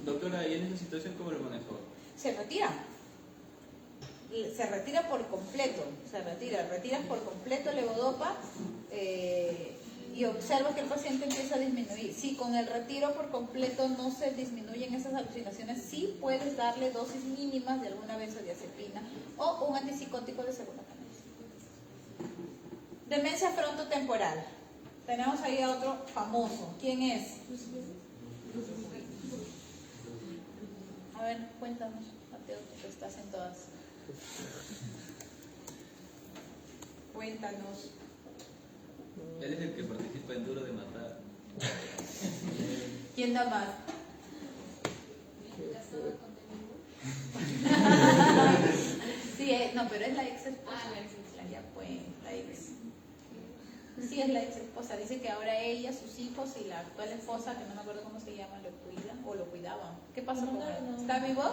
Doctora, ¿y en esa situación cómo lo manejó? Se retira por completo, retiras por completo levodopa, y observa que el paciente empieza a disminuir. Si con el retiro por completo no se disminuyen esas alucinaciones, sí puedes darle dosis mínimas de alguna benzodiazepina o un antipsicótico de segunda generación. Demencia frontotemporal. Tenemos ahí a otro famoso. ¿Quién es? A ver, cuéntanos, Mateo, tú que estás en todas. Cuéntanos. Él es el que participa en Duro de Matar. ¿Quién da más? Sí, no, pero es la ex esposa. Ya pues, la ex. Sí, es la ex esposa. Dice que ahora ella, sus hijos y la actual esposa, que no me acuerdo cómo se llama, lo cuidan o lo cuidaban. ¿Qué pasó con él? ¿Está vivo?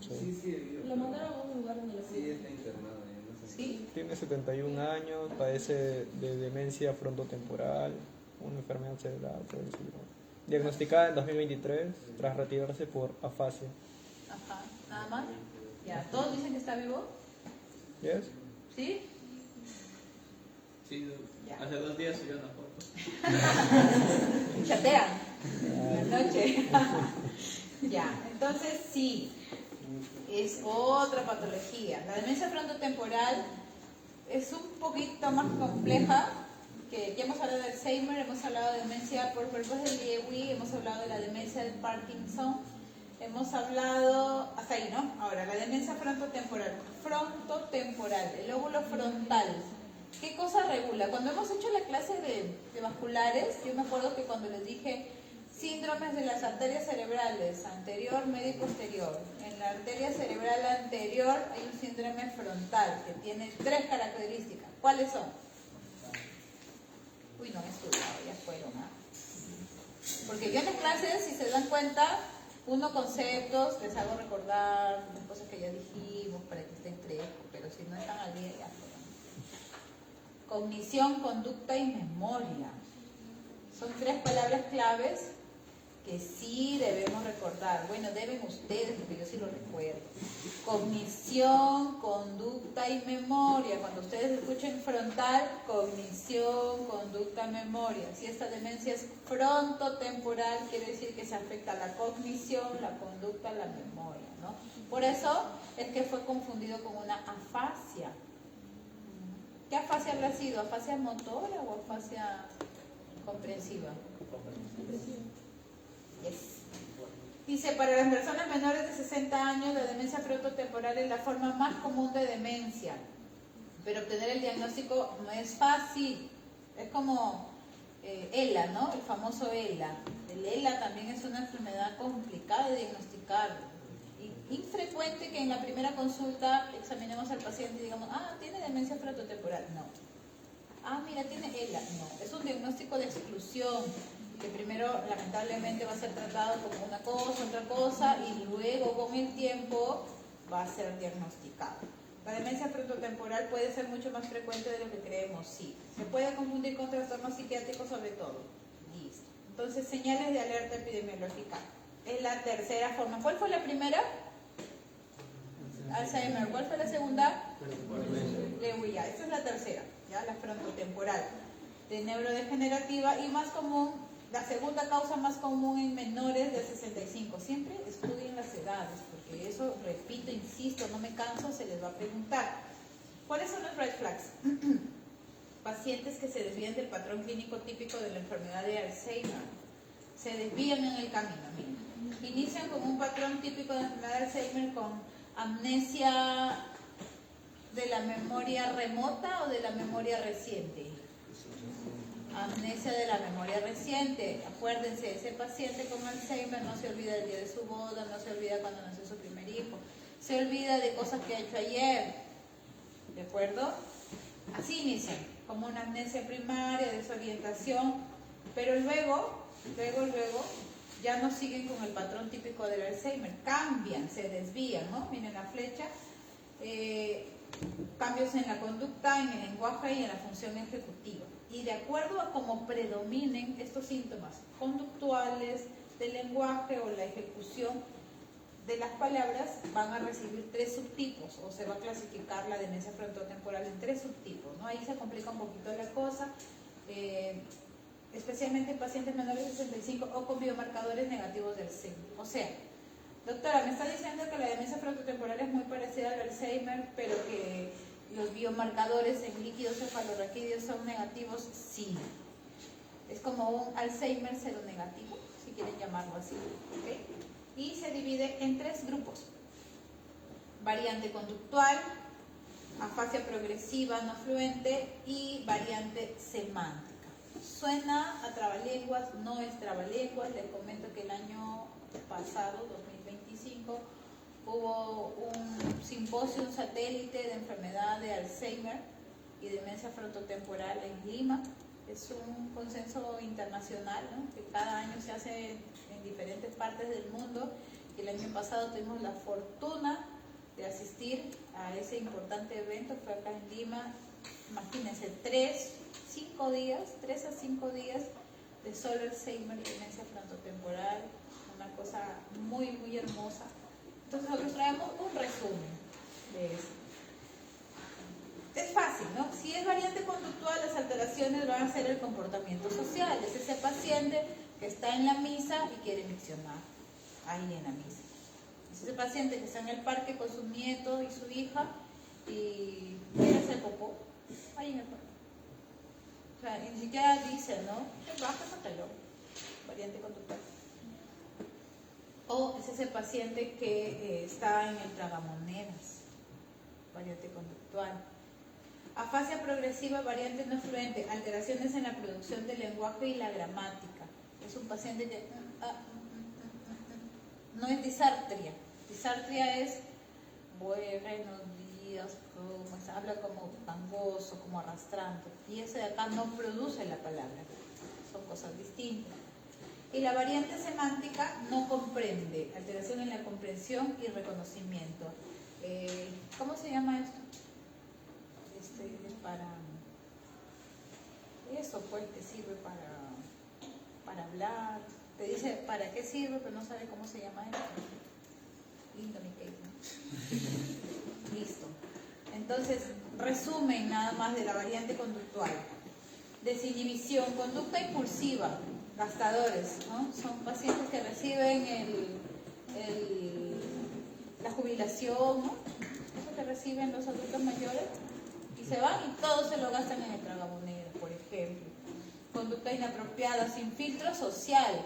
Sí, Lo mandaron a un lugar donde lo sí, está internado. No sé. Sí. Tiene 71 años, padece de demencia frontotemporal, una enfermedad cerebral, por decirlo. Diagnosticada en 2023 tras retirarse por afasia. Ajá. ¿Nada más? Ya. ¿Todos dicen que está vivo? ¿Yes? ¿Sí? Sí, Ya. hace 2 días subió una foto. Chatean. La noche. Ya. Entonces, sí. Es otra patología. La demencia frontotemporal es un poquito más compleja, que ya hemos hablado de Alzheimer, hemos hablado de demencia por cuerpos de Lewy, hemos hablado de la demencia de Parkinson, hemos hablado, hasta ahí, ¿no? Ahora, la demencia frontotemporal. Frontotemporal, el lóbulo frontal. ¿Qué cosa regula? Cuando hemos hecho la clase de vasculares, yo me acuerdo que cuando les dije síndromes de las arterias cerebrales, anterior, medio y posterior. En la arteria cerebral anterior hay un síndrome frontal que tiene 3 características. ¿Cuáles son? Uy, no he estudiado, ya fueron, ¿ah? Porque yo en las clases, si se dan cuenta, uno conceptos, les hago recordar las cosas que ya dijimos para que estén frescos, pero si no están al día, ya fueron. Cognición, conducta y memoria. Son 3 palabras claves que sí debemos recordar. Bueno, deben ustedes, porque yo sí lo recuerdo. Cognición, conducta y memoria. Cuando ustedes escuchen frontal, cognición, conducta, memoria. Si esta demencia es frontotemporal, quiere decir que se afecta la cognición, la conducta, la memoria, ¿no? Por eso es que fue confundido con una afasia. ¿Qué afasia habrá sido? ¿Afasia motora o afasia comprensiva? Yes. Dice, para las personas menores de 60 años, la demencia frontotemporal es la forma más común de demencia, pero obtener el diagnóstico no es fácil. Es como ELA, ¿no? El famoso ELA. El ELA también es una enfermedad complicada de diagnosticar. Infrecuente que en la primera consulta examinemos al paciente y digamos, tiene demencia frontotemporal. No. ah, mira, tiene ELA. No, es un diagnóstico de exclusión, que primero lamentablemente va a ser tratado como una cosa, otra cosa, y luego con el tiempo va a ser diagnosticado. La demencia frontotemporal puede ser mucho más frecuente de lo que creemos, sí. Se puede confundir con trastornos psiquiátricos sobre todo. Listo. Entonces, señales de alerta epidemiológica. Es la tercera forma. ¿Cuál fue la primera? Alzheimer. ¿Cuál fue la segunda? Lewy, ya. Esta es la tercera, ya, la frontotemporal. De neurodegenerativa y más común, la segunda causa más común en menores de 65. Siempre estudien las edades, porque eso, repito, insisto, no me canso, se les va a preguntar. ¿Cuáles son los red flags? Pacientes que se desvían del patrón clínico típico de la enfermedad de Alzheimer. Se desvían en el camino, miren. Inician con un patrón típico de la enfermedad de Alzheimer con amnesia de la memoria remota o de la memoria reciente. Amnesia de la memoria reciente. Acuérdense, ese paciente con Alzheimer no se olvida del día de su boda, no se olvida cuando nació su primer hijo, se olvida de cosas que ha hecho ayer. ¿De acuerdo? Así inician, como una amnesia primaria, desorientación, pero luego, ya no siguen con el patrón típico del Alzheimer, cambian, se desvían, ¿no? Miren la flecha. Cambios en la conducta, en el lenguaje y en la función ejecutiva. Y de acuerdo a cómo predominen estos síntomas conductuales, del lenguaje o la ejecución de las palabras, van a recibir 3 subtipos, o se va a clasificar la demencia frontotemporal en 3 subtipos, ¿no? Ahí se complica un poquito la cosa, especialmente en pacientes menores de 65 o con biomarcadores negativos del Alzheimer. O sea, doctora, me está diciendo que la demencia frontotemporal es muy parecida al Alzheimer, pero que los biomarcadores en líquidos cefalorraquídeos son negativos. Sí. Es como un Alzheimer seronegativo, si quieren llamarlo así. ¿Okay? Y se divide en 3 grupos. Variante conductual, afasia progresiva no fluente y variante semántica. Suena a trabalenguas, no es trabalenguas. Les comento que el año pasado, 2025, hubo un simposio, un satélite de enfermedad de Alzheimer y demencia frontotemporal en Lima. Es un consenso internacional, ¿no? Que cada año se hace en diferentes partes del mundo. Y el año pasado tuvimos la fortuna de asistir a ese importante evento, fue acá en Lima. Imagínense, 3 a 5 días de solo Alzheimer y demencia frontotemporal, una cosa muy, muy hermosa. Entonces nosotros traemos un resumen de eso. Es fácil, ¿no? Si es variante conductual, las alteraciones van a ser el comportamiento social. Es ese paciente que está en la misa y quiere miccionar ahí en la misa. Es ese paciente que está en el parque con su nieto y su hija y quiere hacer popó ahí en el parque. O sea, y ni siquiera dice, ¿no? Que baja, sácalo. Variante conductual. O es ese paciente que está en el tragamonedas, variante conductual. Afasia progresiva, variante no fluente, alteraciones en la producción del lenguaje y la gramática. Es un paciente que no es disartria. Disartria es buenos días, habla como gangoso, como arrastrando. Y ese de acá no produce la palabra. Son cosas distintas. Y la variante semántica no comprende, alteración en la comprensión y reconocimiento. ¿Cómo se llama esto? Para eso, pues, te sirve para hablar. Te dice para qué sirve, pero no sabe cómo se llama eso. Lindo mi cake, ¿no? Listo. Entonces, resumen nada más de la variante conductual. Desinhibición, conducta impulsiva, gastadores, ¿no? Son pacientes que reciben la jubilación, ¿no? Eso que reciben los adultos mayores, y se van y todo se lo gastan en el tragamonedas, por ejemplo. Conducta inapropiada, sin filtro social.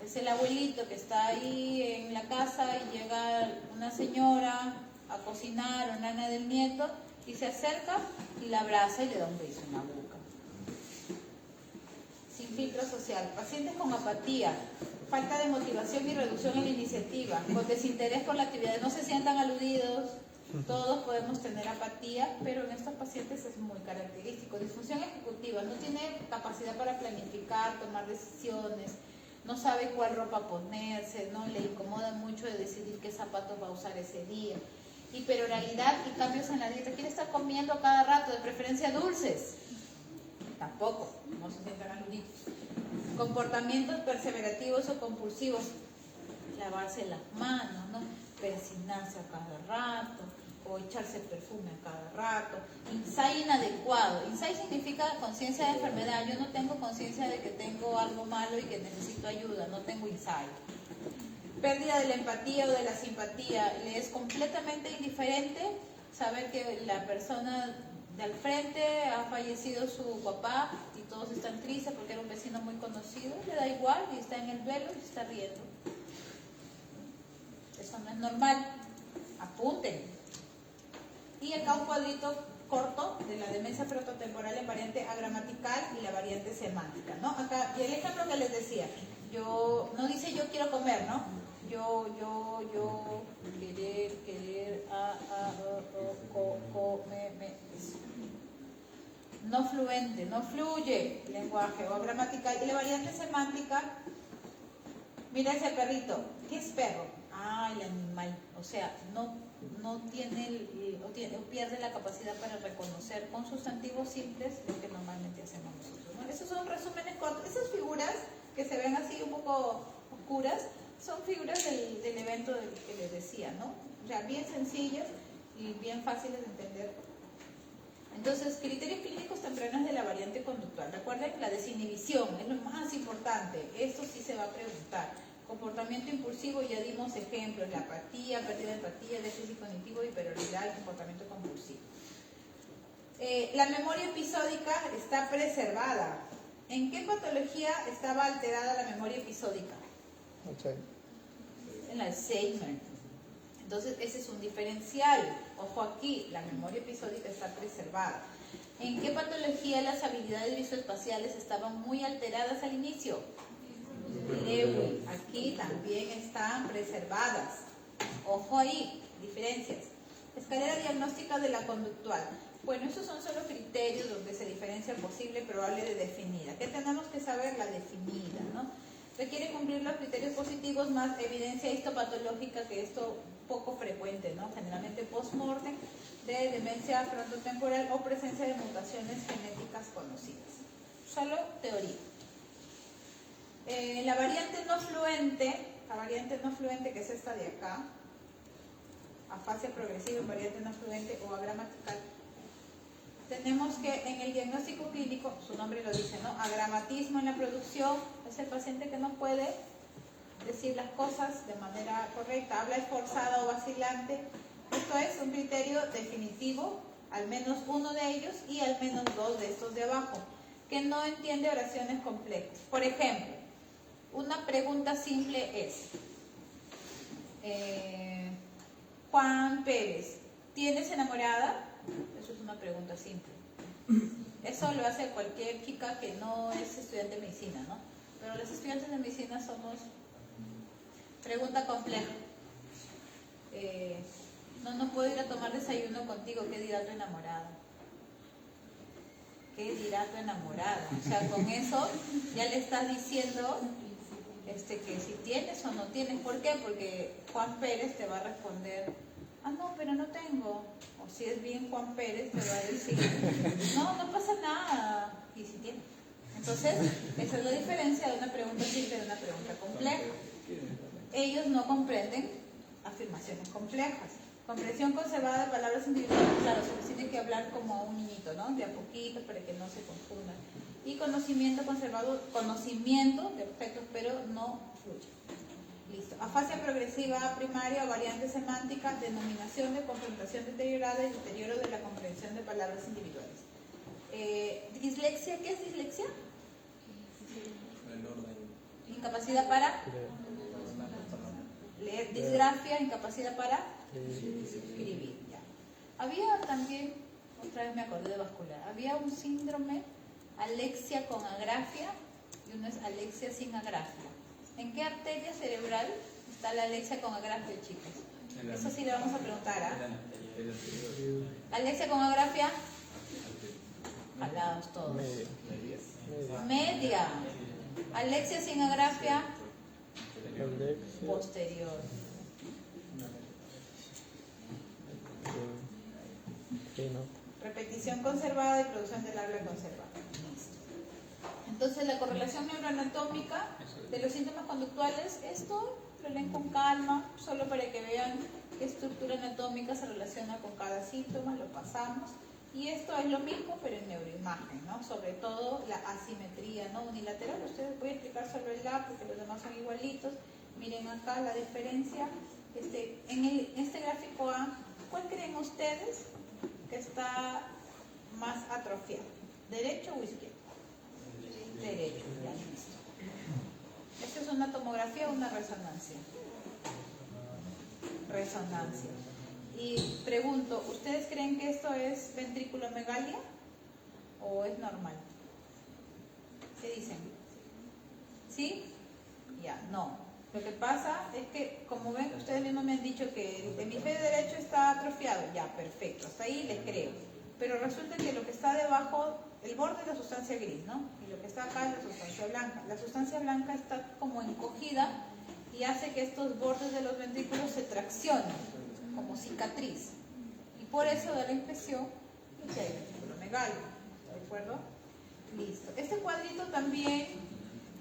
Es el abuelito que está ahí en la casa y llega una señora a cocinar o nana del nieto y se acerca y la abraza y le da un beso en la boca. Sin filtro social. Pacientes con apatía, falta de motivación y reducción en la iniciativa, con desinterés por la actividad, no se sientan aludidos, Todos podemos tener apatía, pero en estos pacientes es muy característico. Disfunción ejecutiva, no tiene capacidad para planificar, tomar decisiones, no sabe cuál ropa ponerse, no le incomoda mucho de decidir qué zapatos va a usar ese día. Hiperoralidad y cambios en la dieta. Quiere estar comiendo a cada rato, de preferencia dulces. Tampoco, no se sientan aludidos. Comportamientos perseverativos o compulsivos. Lavarse las manos, ¿no? Persignarse a cada rato o echarse perfume a cada rato. Insight inadecuado. Insight significa conciencia de enfermedad. Yo no tengo conciencia de que tengo algo malo y que necesito ayuda. No tengo insight. Pérdida de la empatía o de la simpatía. Le es completamente indiferente saber que la persona de al frente ha fallecido su papá y todos están tristes porque era un vecino muy conocido. Le da igual y está en el duelo y se está riendo. Eso no es normal. Apunten. Y acá un cuadrito corto de la demencia frontotemporal en variante agramatical y la variante semántica, ¿no? Acá, y el ejemplo que les decía, yo, no dice yo quiero comer, ¿no? Yo, querer, eso. No fluente, no fluye lenguaje o gramatical. Y la variante semántica, mira ese perrito, ¿qué es perro? Ah, el animal, o sea, no tiene, o pierde la capacidad para reconocer con sustantivos simples lo que normalmente hacemos nosotros, ¿no? Esos son resúmenes cortos. Esas figuras que se ven así un poco oscuras son figuras del evento que les decía, ¿no? O sea, bien sencillas y bien fáciles de entender. Entonces, criterios clínicos tempranos de la variante conductual. Recuerden, la desinhibición es lo más importante. Esto sí se va a preguntar. Comportamiento impulsivo, ya dimos ejemplos, la apatía, pérdida de empatía, déficit cognitivo, hiperoralidad, comportamiento compulsivo. La memoria episódica está preservada. ¿En qué patología estaba alterada la memoria episódica? En la Alzheimer. Entonces, ese es un diferencial. Ojo aquí, la memoria episódica está preservada. ¿En qué patología las habilidades visoespaciales estaban muy alteradas al inicio? Lewy, aquí también están preservadas. Ojo ahí, diferencias. Escalera diagnóstica de la conductual. Bueno, esos son solo criterios donde se diferencia posible, probable de definida. ¿Qué tenemos que saber? La definida, ¿no? Requiere cumplir los criterios positivos más evidencia histopatológica, que esto poco frecuente, ¿no? Generalmente post-mortem de demencia frontotemporal o presencia de mutaciones genéticas conocidas. Solo teoría. La variante no fluente, que es esta de acá, afasia progresiva, variante no fluente o agramatical, tenemos que en el diagnóstico clínico, su nombre lo dice, ¿no? Agramatismo en la producción, es el paciente que no puede decir las cosas de manera correcta, habla esforzada o vacilante. Esto es un criterio definitivo, al menos uno de ellos y al menos dos de estos de abajo, que no entiende oraciones complejas. Por ejemplo, una pregunta simple es, Juan Pérez, ¿tienes enamorada? Eso es una pregunta simple. Eso lo hace cualquier chica que no es estudiante de medicina, ¿no? Pero los estudiantes de medicina somos pregunta compleja. No puedo ir a tomar desayuno contigo, ¿qué dirá tu enamorada? ¿Qué dirá tu enamorada? O sea, con eso ya le estás diciendo que si tienes o no tienes. ¿Por qué? Porque Juan Pérez te va a responder, ah, no, pero no tengo. O si es bien Juan Pérez, te va a decir, no pasa nada. Y si tiene. Entonces, esa es la diferencia de una pregunta simple de una pregunta compleja. Ellos no comprenden afirmaciones complejas. Comprensión conservada de palabras individuales, claro, se les tiene que hablar como a un niñito, ¿no? De a poquito para que no se confundan. Y conocimiento conservado, conocimiento de objetos, pero no fluye. Listo. Afasia progresiva primaria o variante semántica, denominación de confrontación deteriorada y deterioro de la comprensión de palabras individuales. Dislexia, ¿qué es dislexia? Incapacidad para leer. Disgrafia, incapacidad para escribir. Ya. Había también, otra vez me acordé de vascular, había un síndrome alexia con agrafia y uno es alexia sin agrafia. ¿En qué arteria cerebral está la alexia con agrafia, chicos? Eso sí le vamos a preguntar, ¿ah? El anterior. Alexia con agrafia. Jalados todos. Media. Media. Alexia sin agrafia. Alexia. Posterior. Sí, no. Repetición conservada y producción del habla conservada. Entonces, la correlación neuroanatómica de los síntomas conductuales, esto lo leen con calma, solo para que vean qué estructura anatómica se relaciona con cada síntoma, lo pasamos. Y esto es lo mismo, pero en neuroimagen, ¿no? Sobre todo la asimetría, ¿no? Unilateral. Ustedes voy a explicar solo el A porque los demás son igualitos. Miren acá la diferencia. En este gráfico A, ¿cuál creen ustedes que está más atrofiado? ¿Derecho o izquierdo? Derecho, ya listo. ¿Esto es una tomografía o una resonancia? Resonancia. Y pregunto, ¿ustedes creen que esto es ventriculomegalia o es normal? ¿Qué dicen? ¿Sí? Ya, no. Lo que pasa es que, como ven, ustedes mismos me han dicho que el hemisferio derecho está atrofiado. Ya, perfecto. Hasta ahí les creo. Pero resulta que lo que está debajo, el borde es la sustancia gris, ¿no? Y lo que está acá es la sustancia blanca. La sustancia blanca está como encogida y hace que estos bordes de los ventrículos se traccionen como cicatriz. Y por eso da la impresión de que hay ventriculomegalia. ¿De acuerdo? Listo. Este cuadrito también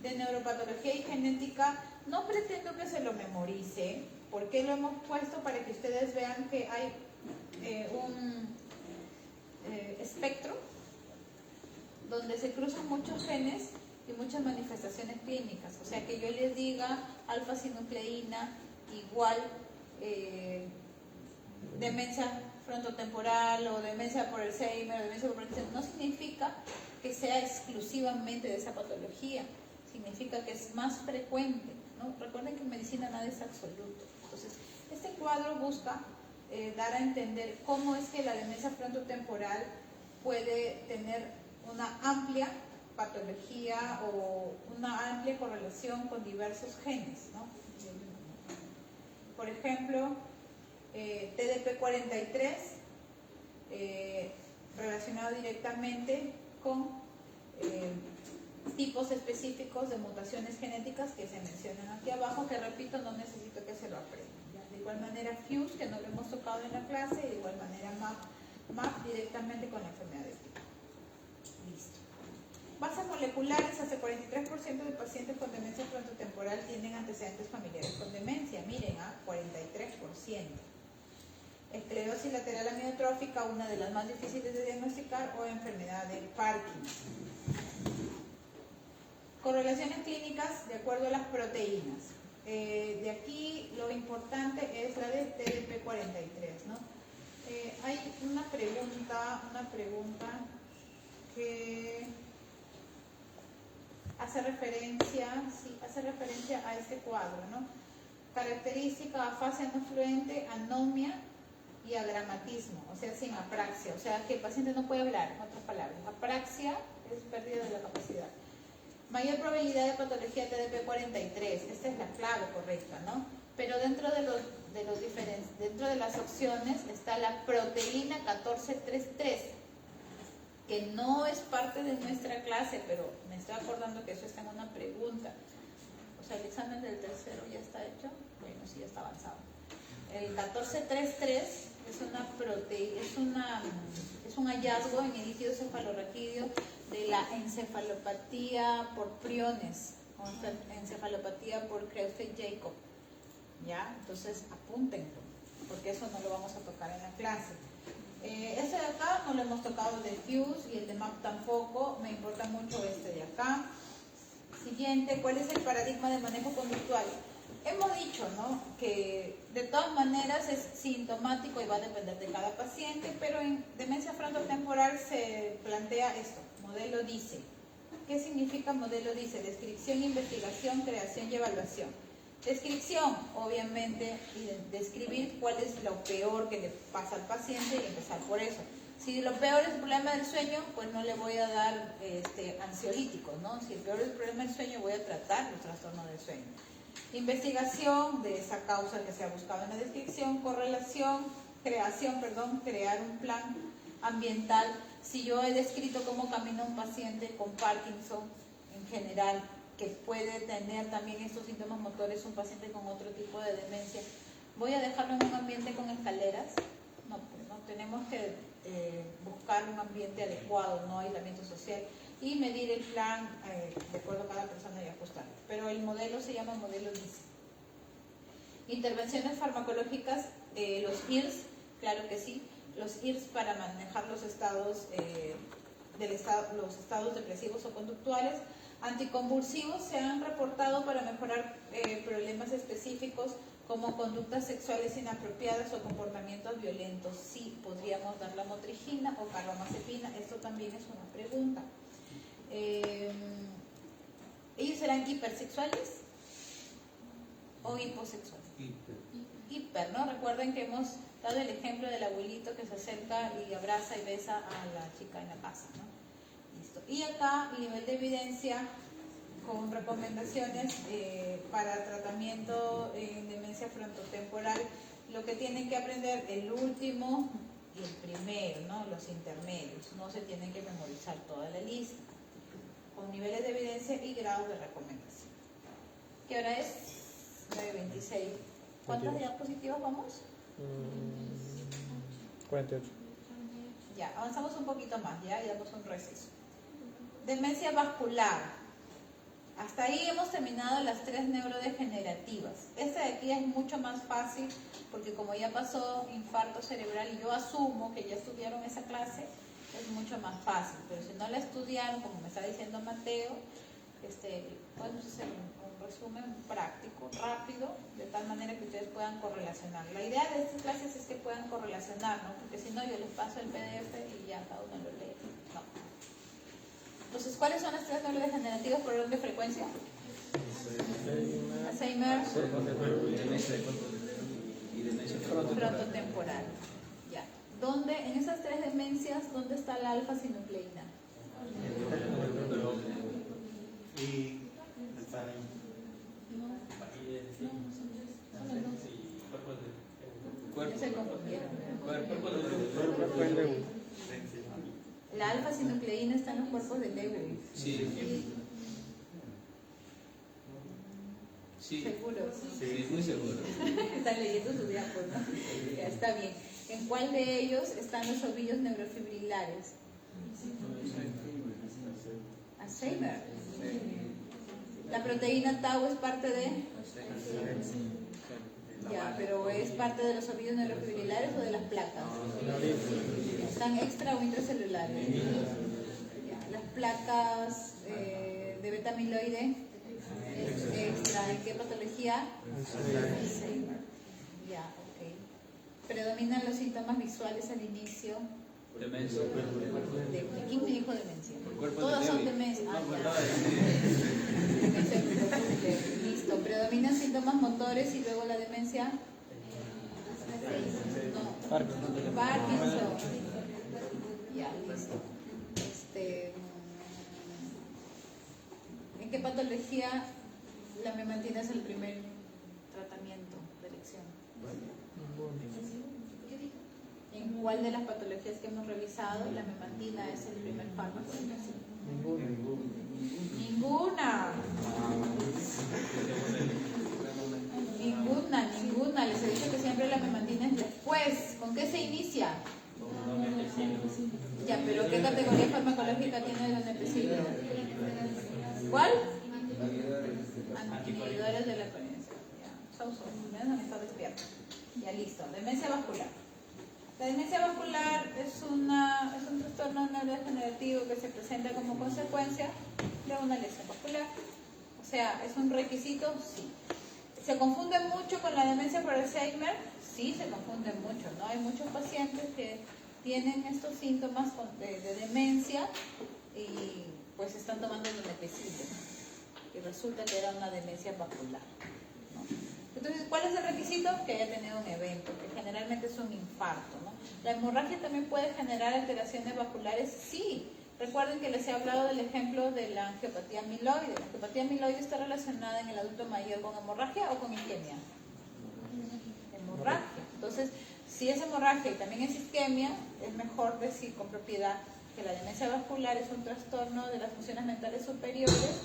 de neuropatología y genética, no pretendo que se lo memorice, porque lo hemos puesto para que ustedes vean que hay un espectro donde se cruzan muchos genes y muchas manifestaciones clínicas. O sea, que yo les diga alfa-sinucleína igual demencia frontotemporal o demencia por Alzheimer o demencia por Parkinson, no significa que sea exclusivamente de esa patología, significa que es más frecuente, ¿no? Recuerden que en medicina nada es absoluto. Entonces, este cuadro busca dar a entender cómo es que la demencia frontotemporal puede tener una amplia patología o una amplia correlación con diversos genes, ¿no? Por ejemplo, TDP43 relacionado directamente con tipos específicos de mutaciones genéticas que se mencionan aquí abajo, que repito, no necesito que se lo aprendan. De igual manera FUSE, que no lo hemos tocado en la clase, y de igual manera MAP directamente con la enfermedad de Pico. Listo. Bases moleculares, hasta 43% de pacientes con demencia frontotemporal tienen antecedentes familiares con demencia. Miren, 43%. Esclerosis lateral amiotrófica, una de las más difíciles de diagnosticar, o enfermedad de Parkinson. Correlaciones clínicas de acuerdo a las proteínas. De aquí lo importante es la de TDP43, ¿no? Hay una pregunta que hace referencia a este cuadro, ¿no? Característica: afasia no fluente, anomia y agramatismo, o sea, sin apraxia, o sea, que el paciente no puede hablar, en otras palabras. Apraxia es pérdida de la capacidad. Mayor probabilidad de patología TDP43, esta es la clave correcta, ¿no? Pero dentro dentro de las opciones está la proteína 1433, que no es parte de nuestra clase, pero me estoy acordando que eso está en una pregunta. O sea, el examen del tercero ya está hecho. Bueno, sí, ya está avanzado. El 1433 es una proteína, es un hallazgo en el líquido cefalorraquídeo de la encefalopatía por priones, o encefalopatía por Creutzfeldt-Jakob. ¿Ya? Entonces, apúntenlo, porque eso no lo vamos a tocar en la clase. Este de acá no lo hemos tocado, el de FUSE, y el de MAP tampoco. Me importa mucho este de acá. Siguiente, ¿cuál es el paradigma de manejo conductual? Hemos dicho, ¿no?, que de todas maneras es sintomático y va a depender de cada paciente, pero en demencia frontotemporal se plantea esto: modelo DICE. ¿Qué significa modelo DICE? Descripción, investigación, creación y evaluación. Descripción, obviamente, y describir cuál es lo peor que le pasa al paciente y empezar por eso. Si lo peor es el problema del sueño, pues no le voy a dar ansiolíticos, ¿no? Si el peor es el problema del sueño, voy a tratar los trastornos del sueño. Investigación de esa causa que se ha buscado en la descripción, correlación, crear un plan ambiental. Si yo he descrito cómo camina un paciente con Parkinson en general, que puede tener también estos síntomas motores, un paciente con otro tipo de demencia, ¿voy a dejarlo en un ambiente con escaleras? No, pues no, tenemos que buscar un ambiente adecuado, no aislamiento social, y medir el plan de acuerdo a cada persona y ajustarlo. Pero el modelo se llama modelo DISE. Intervenciones farmacológicas, los IRS, claro que sí, los IRS para manejar los estados depresivos o conductuales. Anticonvulsivos se han reportado para mejorar problemas específicos como conductas sexuales inapropiadas o comportamientos violentos. Sí, podríamos dar la motrigina o carbamazepina, esto también es una pregunta. ¿Ellos serán hipersexuales o hiposexuales? Hiper, ¿no? Recuerden que hemos dado el ejemplo del abuelito que se acerca y abraza y besa a la chica en la casa, ¿no? Listo. Y acá el nivel de evidencia con recomendaciones para tratamiento en demencia frontotemporal. Lo que tienen que aprender el último y el primero, ¿no? Los intermedios. No se tienen que memorizar toda la lista. Con niveles de evidencia y grados de recomendación. ¿Qué hora es? 9:26. ¿Cuántas diapositivas vamos? 48. Ya, avanzamos un poquito más, ya damos un receso. Demencia vascular. Hasta ahí hemos terminado las 3 neurodegenerativas. Esta de aquí es mucho más fácil porque como ya pasó infarto cerebral y yo asumo que ya estudiaron esa clase, es mucho más fácil. Pero si no la estudiaron, como me está diciendo Mateo, podemos hacer un resumen práctico, rápido, de tal manera que ustedes puedan correlacionar. La idea de estas clases es que puedan correlacionar, ¿no? Porque si no, yo les paso el PDF y ya cada uno lo lee. No. Entonces, ¿cuáles son las 3 neurodegenerativas por orden de frecuencia? Alzheimer y demencia frontotemporal. Ya. ¿Dónde, en esas 3 demencias, dónde está la alfa-sinucleína? Y están ahí. Ya se confundieron. Cuerpo de Lewis. La alfa-sinucleína está en los cuerpos de Lewis. Sí. Sí. ¿Seguros? Sí, muy seguro. Están leyendo sus diapos, ¿no? Ya está bien. ¿En cuál de ellos están los ovillos neurofibrilares? Alzheimer. ¿La proteína tau es parte de? Ya, pero ¿es parte de los ovillos neurofibrilares o de las placas? ¿Están extra o intracelulares? Ya, las placas de beta amiloide extra. ¿En qué patología? Alzheimer. Ya, ok. ¿Predominan los síntomas visuales al inicio? Demencia. ¿Quién me dijo demencia? Cuerpo Todas de son Lewis. demencia. Ah, No, ya. verdad, Demencia frontotemporal. Listo. ¿Predominan síntomas motores y luego la demencia? No. Parkinson. Ya, listo. ¿En qué patología la memantina es el primer tratamiento de elección? ¿En cuál de las patologías que hemos revisado la memantina es el primer fármaco de elección? Ninguna. Les he dicho que siempre la memantina es después. ¿Con qué se inicia? Ya, pero ¿qué categoría farmacológica tiene el donepezilo? ¿Cuál? Antiinhibidores de la coherencia. Ya, menos está despierto. Ya, listo. Demencia vascular. La demencia vascular es un trastorno neurodegenerativo que se presenta como consecuencia de una lesión vascular. O sea, ¿es un requisito? Sí. ¿Se confunde mucho con la demencia por Alzheimer? Sí, se confunde mucho, ¿no? Hay muchos pacientes que tienen estos síntomas de demencia y pues están tomando donepezilo y resulta que era una demencia vascular, ¿no? Entonces, ¿cuál es el requisito? Que haya tenido un evento, que generalmente es un infarto, ¿no? ¿La hemorragia también puede generar alteraciones vasculares? Sí. Recuerden que les he hablado del ejemplo de la angiopatía amiloide. ¿La angiopatía amiloide está relacionada en el adulto mayor con hemorragia o con isquemia? Hemorragia. Entonces, Si es hemorragia y también es isquemia, es mejor decir con propiedad que la demencia vascular es un trastorno de las funciones mentales superiores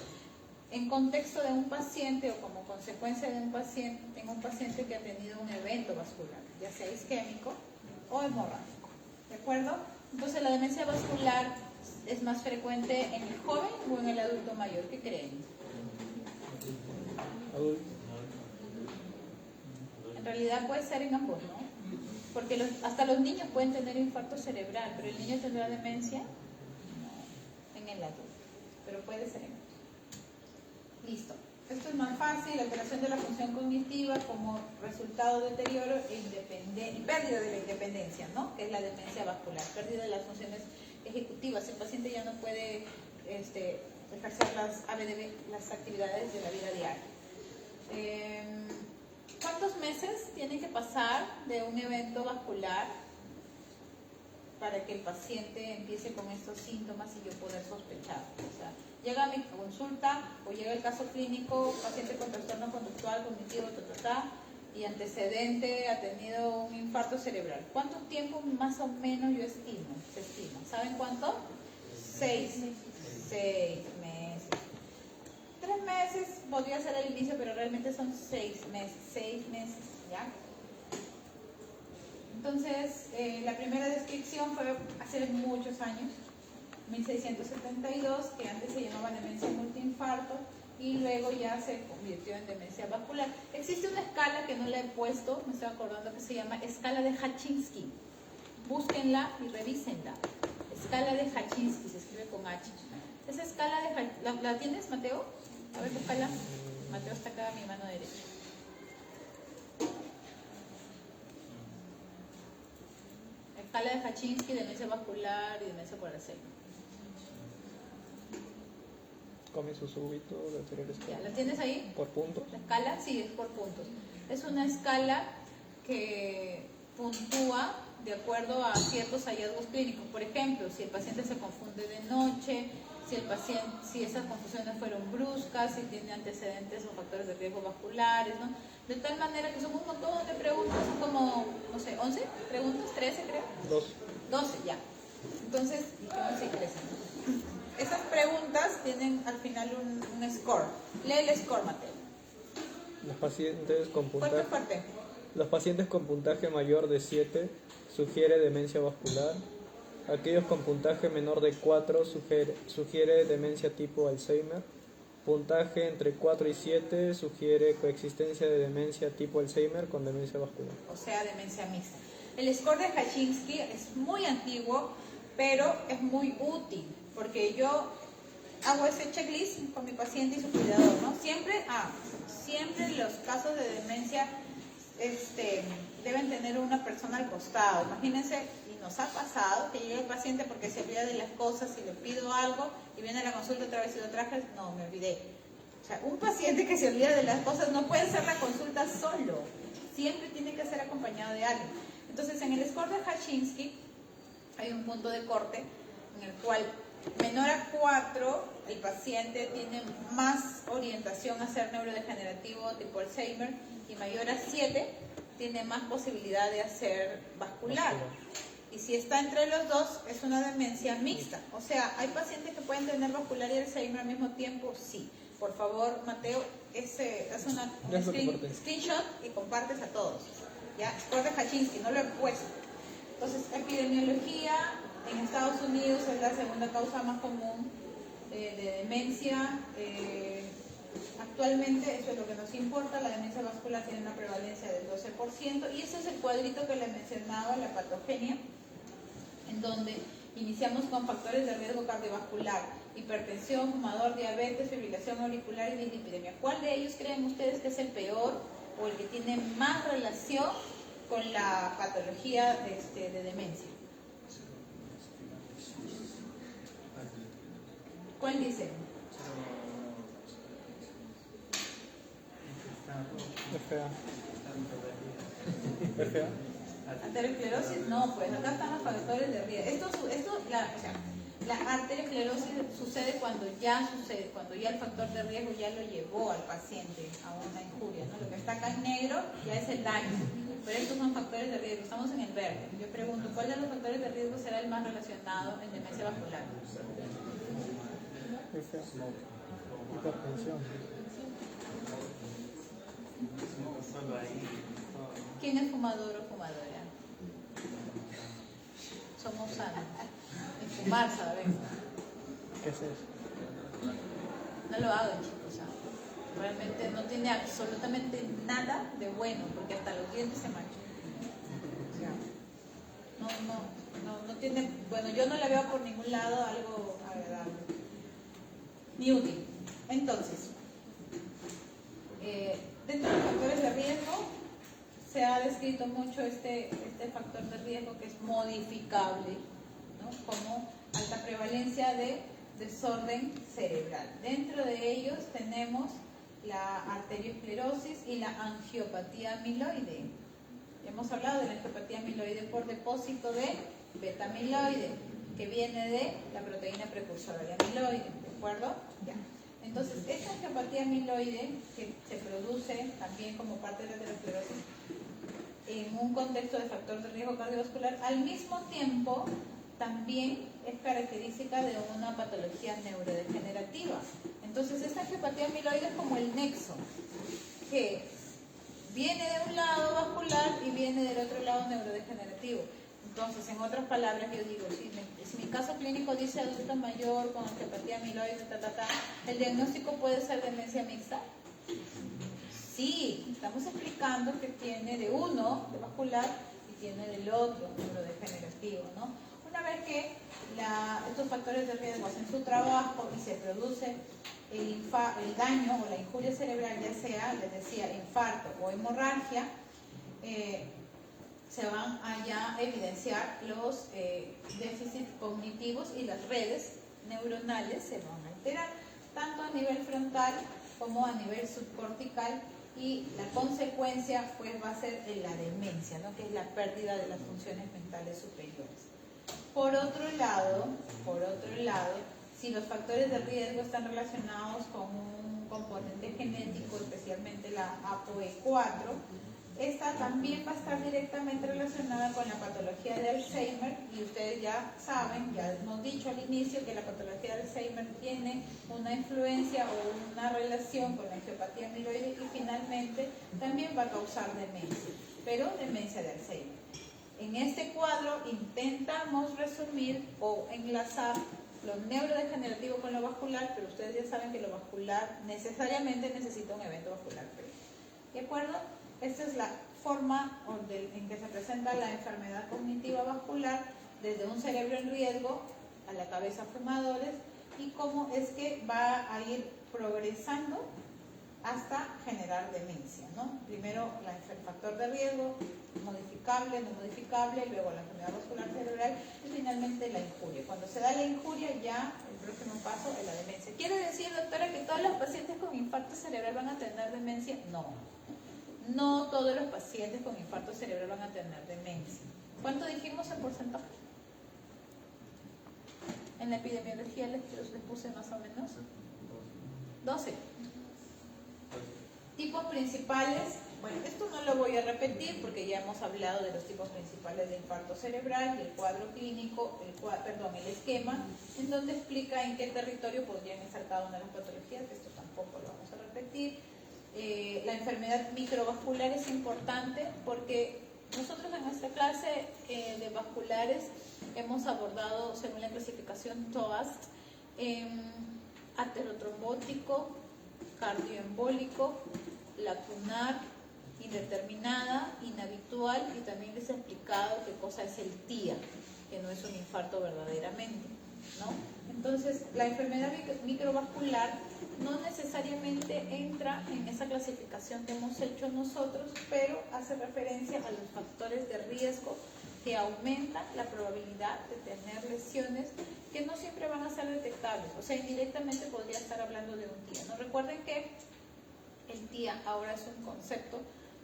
en contexto de un paciente o como consecuencia de un paciente, en un paciente que ha tenido un evento vascular, ya sea isquémico o hemorrágico. ¿De acuerdo? Entonces la demencia vascular es más frecuente en el joven o en el adulto mayor. ¿Qué creen? Adulto. En realidad puede ser en ambos, ¿no? Porque hasta los niños pueden tener infarto cerebral, pero el niño tendrá demencia no, en el adulto, pero puede ser en ambos. Listo. Esto es más fácil, alteración de la función cognitiva como resultado de deterioro y pérdida de la independencia, ¿no? Que es la demencia vascular, pérdida de las funciones ejecutivas. El paciente ya no puede ejercer las actividades de la vida diaria. ¿Cuántos meses tiene que pasar de un evento vascular para que el paciente empiece con estos síntomas y yo poder sospechar? O sea, llega a mi consulta o llega el caso clínico, paciente con trastorno conductual, cognitivo, y antecedente, ha tenido un infarto cerebral. ¿Cuánto tiempo más o menos yo estimo? Se estima. ¿Saben cuánto? 6 meses. 3 meses podría ser el inicio, pero realmente son 6 meses. 6 meses, ¿ya? Entonces, la primera descripción fue hace muchos años, 1672, que antes se llamaba demencia multiinfarto y luego ya se convirtió en demencia vascular. Existe una escala que no la he puesto, me estoy acordando, que se llama escala de Hachinsky. Búsquenla y revísenla. Escala de Hachinsky, se escribe con H. Esa escala de ¿la tienes, Mateo? A ver, búscala. Mateo está acá a mi mano derecha. Escala de Hachinsky, demencia vascular y demencia por Alzheimer. Comienzo súbito, deterioro ¿Ya la tienes ahí? por puntos. La escala, sí, es por puntos. Es una escala que puntúa de acuerdo a ciertos hallazgos clínicos. Por ejemplo, si el paciente se confunde de noche, si esas confusiones fueron bruscas, si tiene antecedentes o factores de riesgo vasculares, ¿no? De tal manera que son un montón de preguntas, son como, no sé, 11 preguntas, 13 creo. 12 ya. Entonces, 11 y 13, ¿no? Esas preguntas tienen al final un score. Lee el score, Mateo. Los pacientes con puntaje, Fuerte. los pacientes con puntaje mayor de 7 sugiere demencia vascular. Aquellos con puntaje menor de 4 sugiere demencia tipo Alzheimer. Puntaje entre 4 y 7 sugiere coexistencia de demencia tipo Alzheimer con demencia vascular. O sea, demencia mixta. El score de Hachinsky es muy antiguo, pero es muy útil, porque yo hago ese checklist con mi paciente y su cuidador, ¿no? Siempre los casos de demencia deben tener una persona al costado. Imagínense, y nos ha pasado que llega el paciente porque se olvida de las cosas y le pido algo y viene a la consulta otra vez y lo traje, no, me olvidé. O sea, un paciente que se olvida de las cosas no puede hacer la consulta solo, siempre tiene que ser acompañado de alguien. Entonces, en el score de Hachinsky hay un punto de corte en el cual menor a 4 el paciente tiene más orientación a ser neurodegenerativo tipo Alzheimer y mayor a 7 tiene más posibilidad de hacer vascular. Y si está entre los dos, es una demencia mixta. O sea, ¿hay pacientes que pueden tener vascular y Alzheimer al mismo tiempo? Sí. Por favor, Mateo, haz un screenshot y compartes a todos. ¿Ya? Score de Hachinsky, no lo he puesto. Entonces, epidemiología, en Estados Unidos es la segunda causa más común de demencia. Actualmente, eso es lo que nos importa, la demencia vascular tiene una prevalencia del 12%, y ese es el cuadrito que le mencionaba, la patogenia, en donde iniciamos con factores de riesgo cardiovascular, hipertensión, fumador, diabetes, fibrilación auricular y dislipidemia. ¿Cuál de ellos creen ustedes que es el peor o el que tiene más relación con la patología de demencia? ¿Cuál dice? FA. Arteriosclerosis, no, pues acá están los factores de riesgo. La arteriosclerosis sucede cuando ya el factor de riesgo ya lo llevó al paciente a una injuria, ¿no? Lo que está acá en negro ya es el daño. Pero estos son factores de riesgo, estamos en el verde. Yo pregunto, ¿cuál de los factores de riesgo será el más relacionado en demencia vascular? Hipertensión. Solo ahí. ¿Quién es fumador o fumadora? Somos sanos. Y fumar, ¿sabes? ¿Qué es eso? No lo hagan, chicos. Realmente no tiene absolutamente nada de bueno, porque hasta los dientes se manchan. No tiene, bueno, yo no la veo por ningún lado algo agradable, ni útil. Entonces, dentro de los factores de riesgo, se ha descrito mucho este factor de riesgo que es modificable, ¿no? Como alta prevalencia de desorden cerebral. Dentro de ellos tenemos la arteriosclerosis y la angiopatía amiloide. Hemos hablado de la angiopatía amiloide por depósito de beta-amiloide, que viene de la proteína precursora de amiloide, ¿de acuerdo? Ya. Entonces, esta angiopatía amiloide, que se produce también como parte de la aterosclerosis, en un contexto de factor de riesgo cardiovascular, al mismo tiempo también es característica de una patología neurodegenerativa. Entonces, esta angiopatía amiloide es como el nexo, que viene de un lado vascular y viene del otro lado neurodegenerativo. Entonces, en otras palabras, yo digo, si mi caso clínico dice adulto mayor con angiopatía amiloide, ¿el diagnóstico puede ser demencia mixta? Sí, estamos explicando que tiene de uno, de vascular, y tiene del otro, neurodegenerativo, ¿no? Una vez que estos factores de riesgo hacen su trabajo y se produce el daño o la injuria cerebral, ya sea, les decía, infarto o hemorragia, se van a ya evidenciar los déficits cognitivos y las redes neuronales se van a alterar, tanto a nivel frontal como a nivel subcortical, y la consecuencia pues va a ser la demencia, ¿no? Que es la pérdida de las funciones mentales superiores. Por otro lado, si los factores de riesgo están relacionados con un componente genético, especialmente la ApoE4, esta también va a estar directamente relacionada con la patología de Alzheimer, y ustedes ya saben, ya hemos dicho al inicio que la patología de Alzheimer tiene una influencia o una relación con la angiopatía amiloide y finalmente también va a causar demencia, pero demencia de Alzheimer. En este cuadro intentamos resumir o enlazar lo neurodegenerativo con lo vascular, pero ustedes ya saben que lo vascular necesariamente necesita un evento vascular previo. ¿De acuerdo? Esta es la forma en que se presenta la enfermedad cognitiva vascular desde un cerebro en riesgo a la cabeza fumadores, y cómo es que va a ir progresando hasta generar demencia, ¿no? Primero el factor de riesgo, modificable, no modificable, luego la enfermedad vascular cerebral y finalmente la injuria. Cuando se da la injuria, ya el próximo paso es la demencia. ¿Quiere decir, doctora, que todos los pacientes con infarto cerebral van a tener demencia? No. No todos los pacientes con infarto cerebral van a tener demencia. ¿Cuánto dijimos en porcentaje? En la epidemiología les puse más o menos 12. Tipos principales, bueno, esto no lo voy a repetir porque ya hemos hablado de los tipos principales de infarto cerebral, el cuadro clínico, el esquema, en donde explica en qué territorio podrían estar cada una de las patologías, que esto tampoco lo vamos a repetir. La enfermedad microvascular es importante porque nosotros en nuestra clase de vasculares hemos abordado, según la clasificación TOAST, aterotrombótico, cardioembólico, lacunar, indeterminada, inhabitual, y también les he explicado qué cosa es el TIA, que no es un infarto verdaderamente, ¿no? Entonces, la enfermedad microvascular no necesariamente entra en esa clasificación que hemos hecho nosotros, pero hace referencia a los factores de riesgo que aumentan la probabilidad de tener lesiones que no siempre van a ser detectables. O sea, indirectamente podría estar hablando de un TIA, ¿no? Recuerden que el TIA ahora es un concepto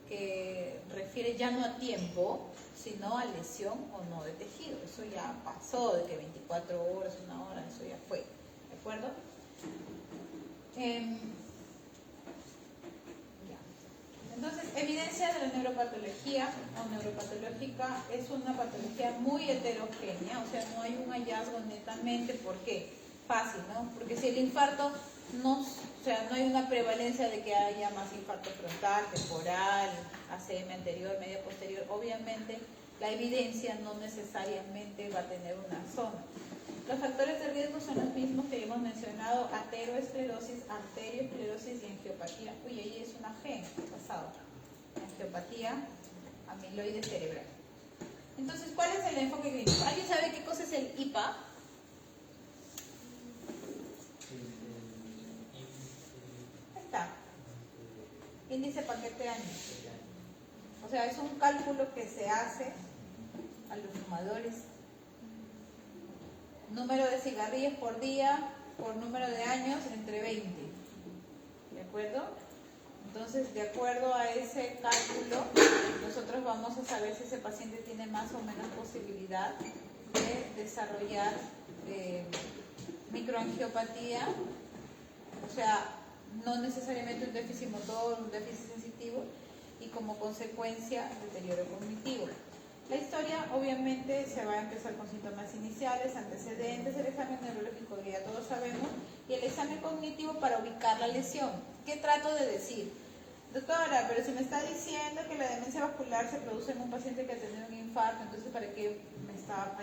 que refiere ya no a tiempo, sino a lesión o no de tejido. Eso ya pasó, de que 24 horas, una hora, eso ya fue. ¿De acuerdo? Ya. Entonces, evidentemente, diferencia de la neuropatología o neuropatológica, es una patología muy heterogénea, o sea, no hay un hallazgo netamente. ¿Por qué? Fácil, ¿no? Porque si el infarto no, o sea, no hay una prevalencia de que haya más infarto frontal, temporal, ACM anterior, media posterior, obviamente la evidencia no necesariamente va a tener una zona. Los factores de riesgo son los mismos que hemos mencionado: ateroesclerosis, arterioesclerosis y angiopatía. Uy, ahí es una G, pasado. Angiopatía amiloide cerebral. Entonces, ¿cuál es el enfoque clínico? ¿Alguien sabe qué cosa es el IPA? Ahí está. Índice paquete año. O sea, es un cálculo que se hace a los fumadores. Número de cigarrillos por día por número de años entre 20. ¿De acuerdo? Entonces, de acuerdo a ese cálculo, nosotros vamos a saber si ese paciente tiene más o menos posibilidad de desarrollar microangiopatía, o sea, no necesariamente un déficit motor, un déficit sensitivo, y como consecuencia deterioro cognitivo. La historia obviamente se va a empezar con síntomas iniciales, antecedentes, el examen neurológico que ya todos sabemos, y el examen cognitivo para ubicar la lesión. ¿Qué trato de decir? Doctora, pero si me está diciendo que la demencia vascular se produce en un paciente que ha tenido un infarto, entonces ¿para qué me está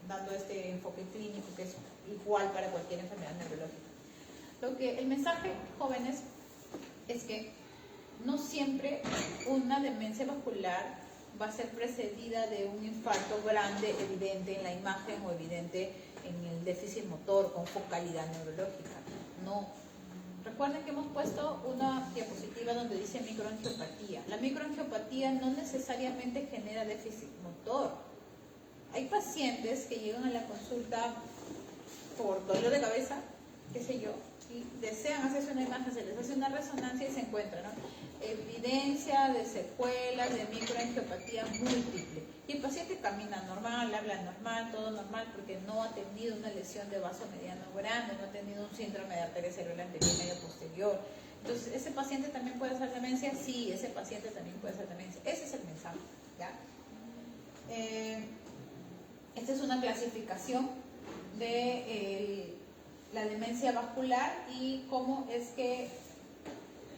dando este enfoque clínico que es igual para cualquier enfermedad neurológica? El mensaje, jóvenes, es que no siempre una demencia vascular va a ser precedida de un infarto grande, evidente en la imagen o evidente en el déficit motor con focalidad neurológica. No. Recuerden que hemos puesto una diapositiva donde dice microangiopatía. La microangiopatía no necesariamente genera déficit motor. Hay pacientes que llegan a la consulta por dolor de cabeza, qué sé yo, y desean hacerse una imagen, se les hace una resonancia y se encuentra, ¿no?, evidencia de secuelas de microangiopatía múltiple. Y el paciente camina normal, habla normal, todo normal, porque no ha tenido una lesión de vaso mediano grande, no ha tenido un síndrome de arteria cerebral anterior medio posterior. Entonces, ¿ese paciente también puede hacer demencia? Sí, ese paciente también puede hacer demencia. Ese es el mensaje, ¿ya? Esta es una clasificación de la demencia vascular y cómo es que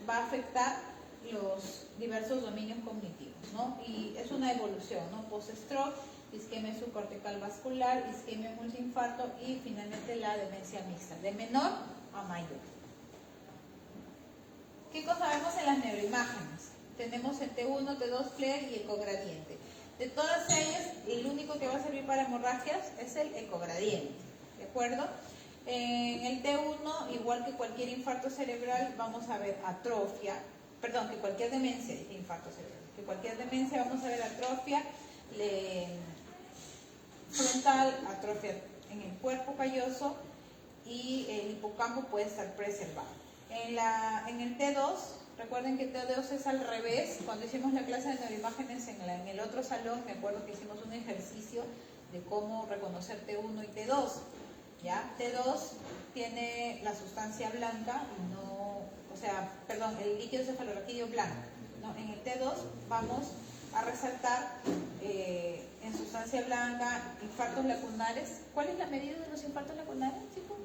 va a afectar los diversos dominios cognitivos, ¿no? Y es una evolución, ¿no? Post-stroke, isquemia subcortical vascular, isquemia multiinfarto y finalmente la demencia mixta, de menor a mayor. ¿Qué cosa vemos en las neuroimágenes? Tenemos el T1, T2, FLAIR y ecogradiente. De todas ellas, el único que va a servir para hemorragias es el ecogradiente, ¿de acuerdo? En el T1, igual que cualquier infarto cerebral, vamos a ver atrofia, perdón, que cualquier demencia, dije infarto cerebral, que cualquier demencia vamos a ver atrofia frontal, atrofia en el cuerpo calloso y el hipocampo puede estar preservado. En el T2, recuerden que T2 es al revés. Cuando hicimos la clase de neuroimágenes en el otro salón, me acuerdo que hicimos un ejercicio de cómo reconocer T1 y T2. ¿Ya? T2 tiene la sustancia blanca y no, o sea, perdón, el líquido cefalorraquídeo blanco, ¿no? En el T2 vamos a resaltar en sustancia blanca infartos lacunares. ¿Cuál es la medida de los infartos lacunares, chicos?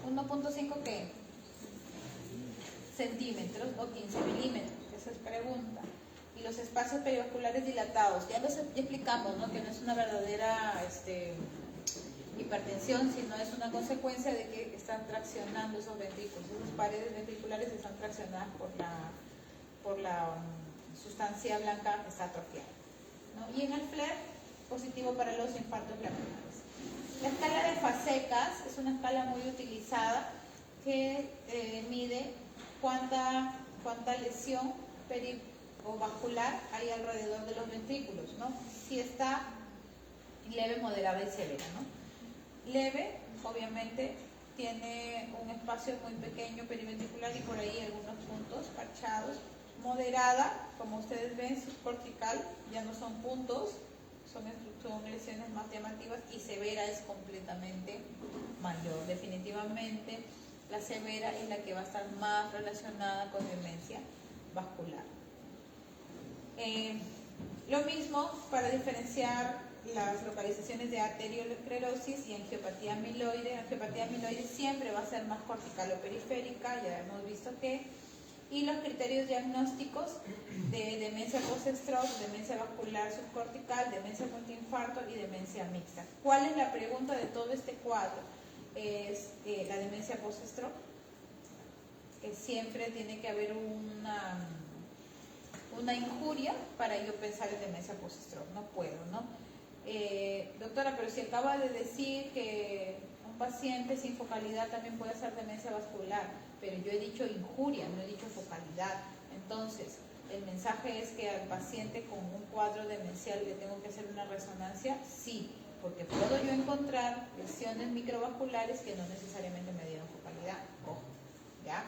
1.5 ¿qué? Centímetros o 15 milímetros, esa es pregunta. Y los espacios perivasculares dilatados, ya explicamos, ¿no?, que no es una verdadera hipertensión, sino es una consecuencia de que están traccionando esos ventrículos. Esas paredes ventriculares están traccionadas por la sustancia blanca que está atrofiada, ¿no? Y en el FLAIR, positivo para los infartos lacunares. La escala de Fasecas es una escala muy utilizada que mide cuánta lesión o vascular hay alrededor de los ventrículos, ¿no? Si está leve, moderada y severa, ¿no? Leve, obviamente, tiene un espacio muy pequeño periventricular y por ahí algunos puntos parchados. Moderada, como ustedes ven, subcortical, ya no son puntos, son lesiones más llamativas, y severa es completamente mayor. Definitivamente, la severa es la que va a estar más relacionada con demencia vascular. Lo mismo para diferenciar las localizaciones de arteriosclerosis y angiopatía amiloide. Angiopatía amiloide siempre va a ser más cortical o periférica, ya hemos visto que. Y los criterios diagnósticos de demencia post-stroke, demencia vascular subcortical, demencia multiinfarto y demencia mixta. ¿Cuál es la pregunta de todo este cuadro? Es la demencia post-stroke, que siempre tiene que haber una injuria para yo pensar en demencia post-stroke. No puedo, ¿no? Doctora, pero si acaba de decir que un paciente sin focalidad también puede hacer demencia vascular, pero yo he dicho injuria, no he dicho focalidad. Entonces, el mensaje es que al paciente con un cuadro demencial le tengo que hacer una resonancia, sí, porque puedo yo encontrar lesiones microvasculares que no necesariamente me dieron focalidad. Ojo, ¿ya?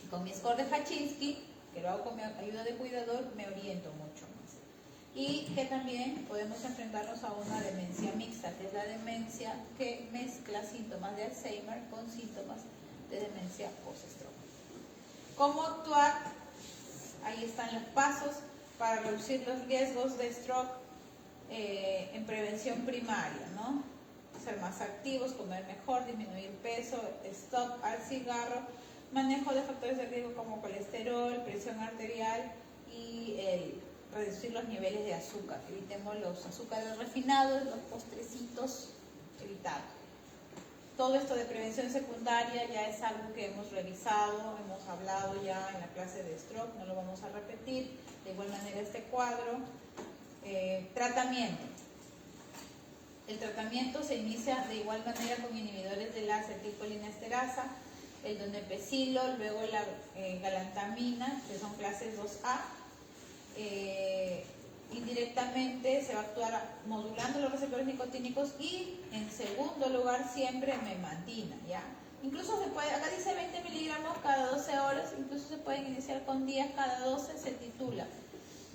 Y con mi score de Hachinsky, que lo hago con mi ayuda de cuidador, me oriento mucho más. Y que también podemos enfrentarnos a una demencia mixta, que es la demencia que mezcla síntomas de Alzheimer con síntomas de demencia post-stroke. ¿Cómo actuar? Ahí están los pasos para reducir los riesgos de stroke en prevención primaria, ¿no? Ser más activos, comer mejor, disminuir peso, stop al cigarro, manejo de factores de riesgo como colesterol, presión arterial y reducir los niveles de azúcar. Evitemos los azúcares refinados, los postrecitos, evitar. Todo esto de prevención secundaria ya es algo que hemos revisado, hemos hablado ya en la clase de stroke, no lo vamos a repetir. De igual manera este cuadro. Tratamiento. El tratamiento se inicia de igual manera con inhibidores de la acetilcolinesterasa, el donepezilo, luego la galantamina, que son clases 2A. Indirectamente se va a actuar modulando los receptores nicotínicos y en segundo lugar siempre memantina, ¿ya? Incluso se puede, acá dice 20 miligramos cada 12 horas, incluso se pueden iniciar con 10 cada 12, se titula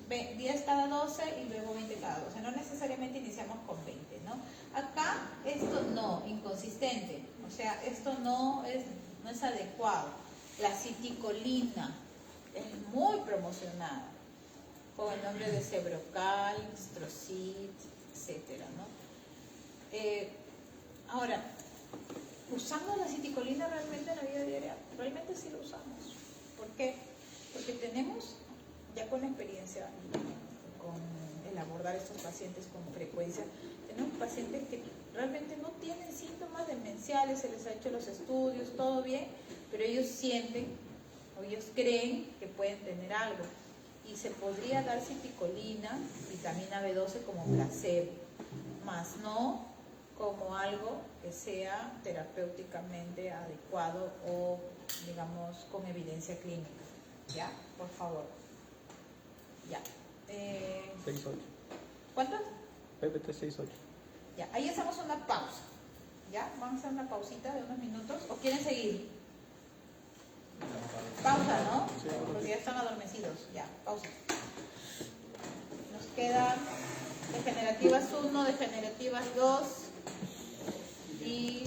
10 cada 12 y luego 20 cada 12, no necesariamente iniciamos con 20, ¿no? Acá esto no, inconsistente, o sea, esto no es adecuado. La citicolina es muy promocionada con el nombre de Sebrocal, Strocid, etcétera, ¿no? Ahora, ¿usamos la citicolina realmente en la vida diaria? Realmente sí lo usamos. ¿Por qué? Porque tenemos, ya con experiencia, con el abordar estos pacientes con frecuencia, tenemos pacientes que realmente no tienen síntomas demenciales, se les ha hecho los estudios, todo bien, pero ellos sienten o ellos creen que pueden tener algo. Y se podría dar citicolina, vitamina B12 como placebo, más no como algo que sea terapéuticamente adecuado o, digamos, con evidencia clínica. ¿Ya? Por favor. Ya. 6-8. ¿Cuánto? PPT 6-8. Ya, ahí hacemos una pausa. ¿Ya? Vamos a hacer una pausita de unos minutos. ¿O quieren seguir? Pausa, ¿no? Porque ya están adormecidos. Ya, pausa. Nos quedan degenerativas 1, degenerativas 2 y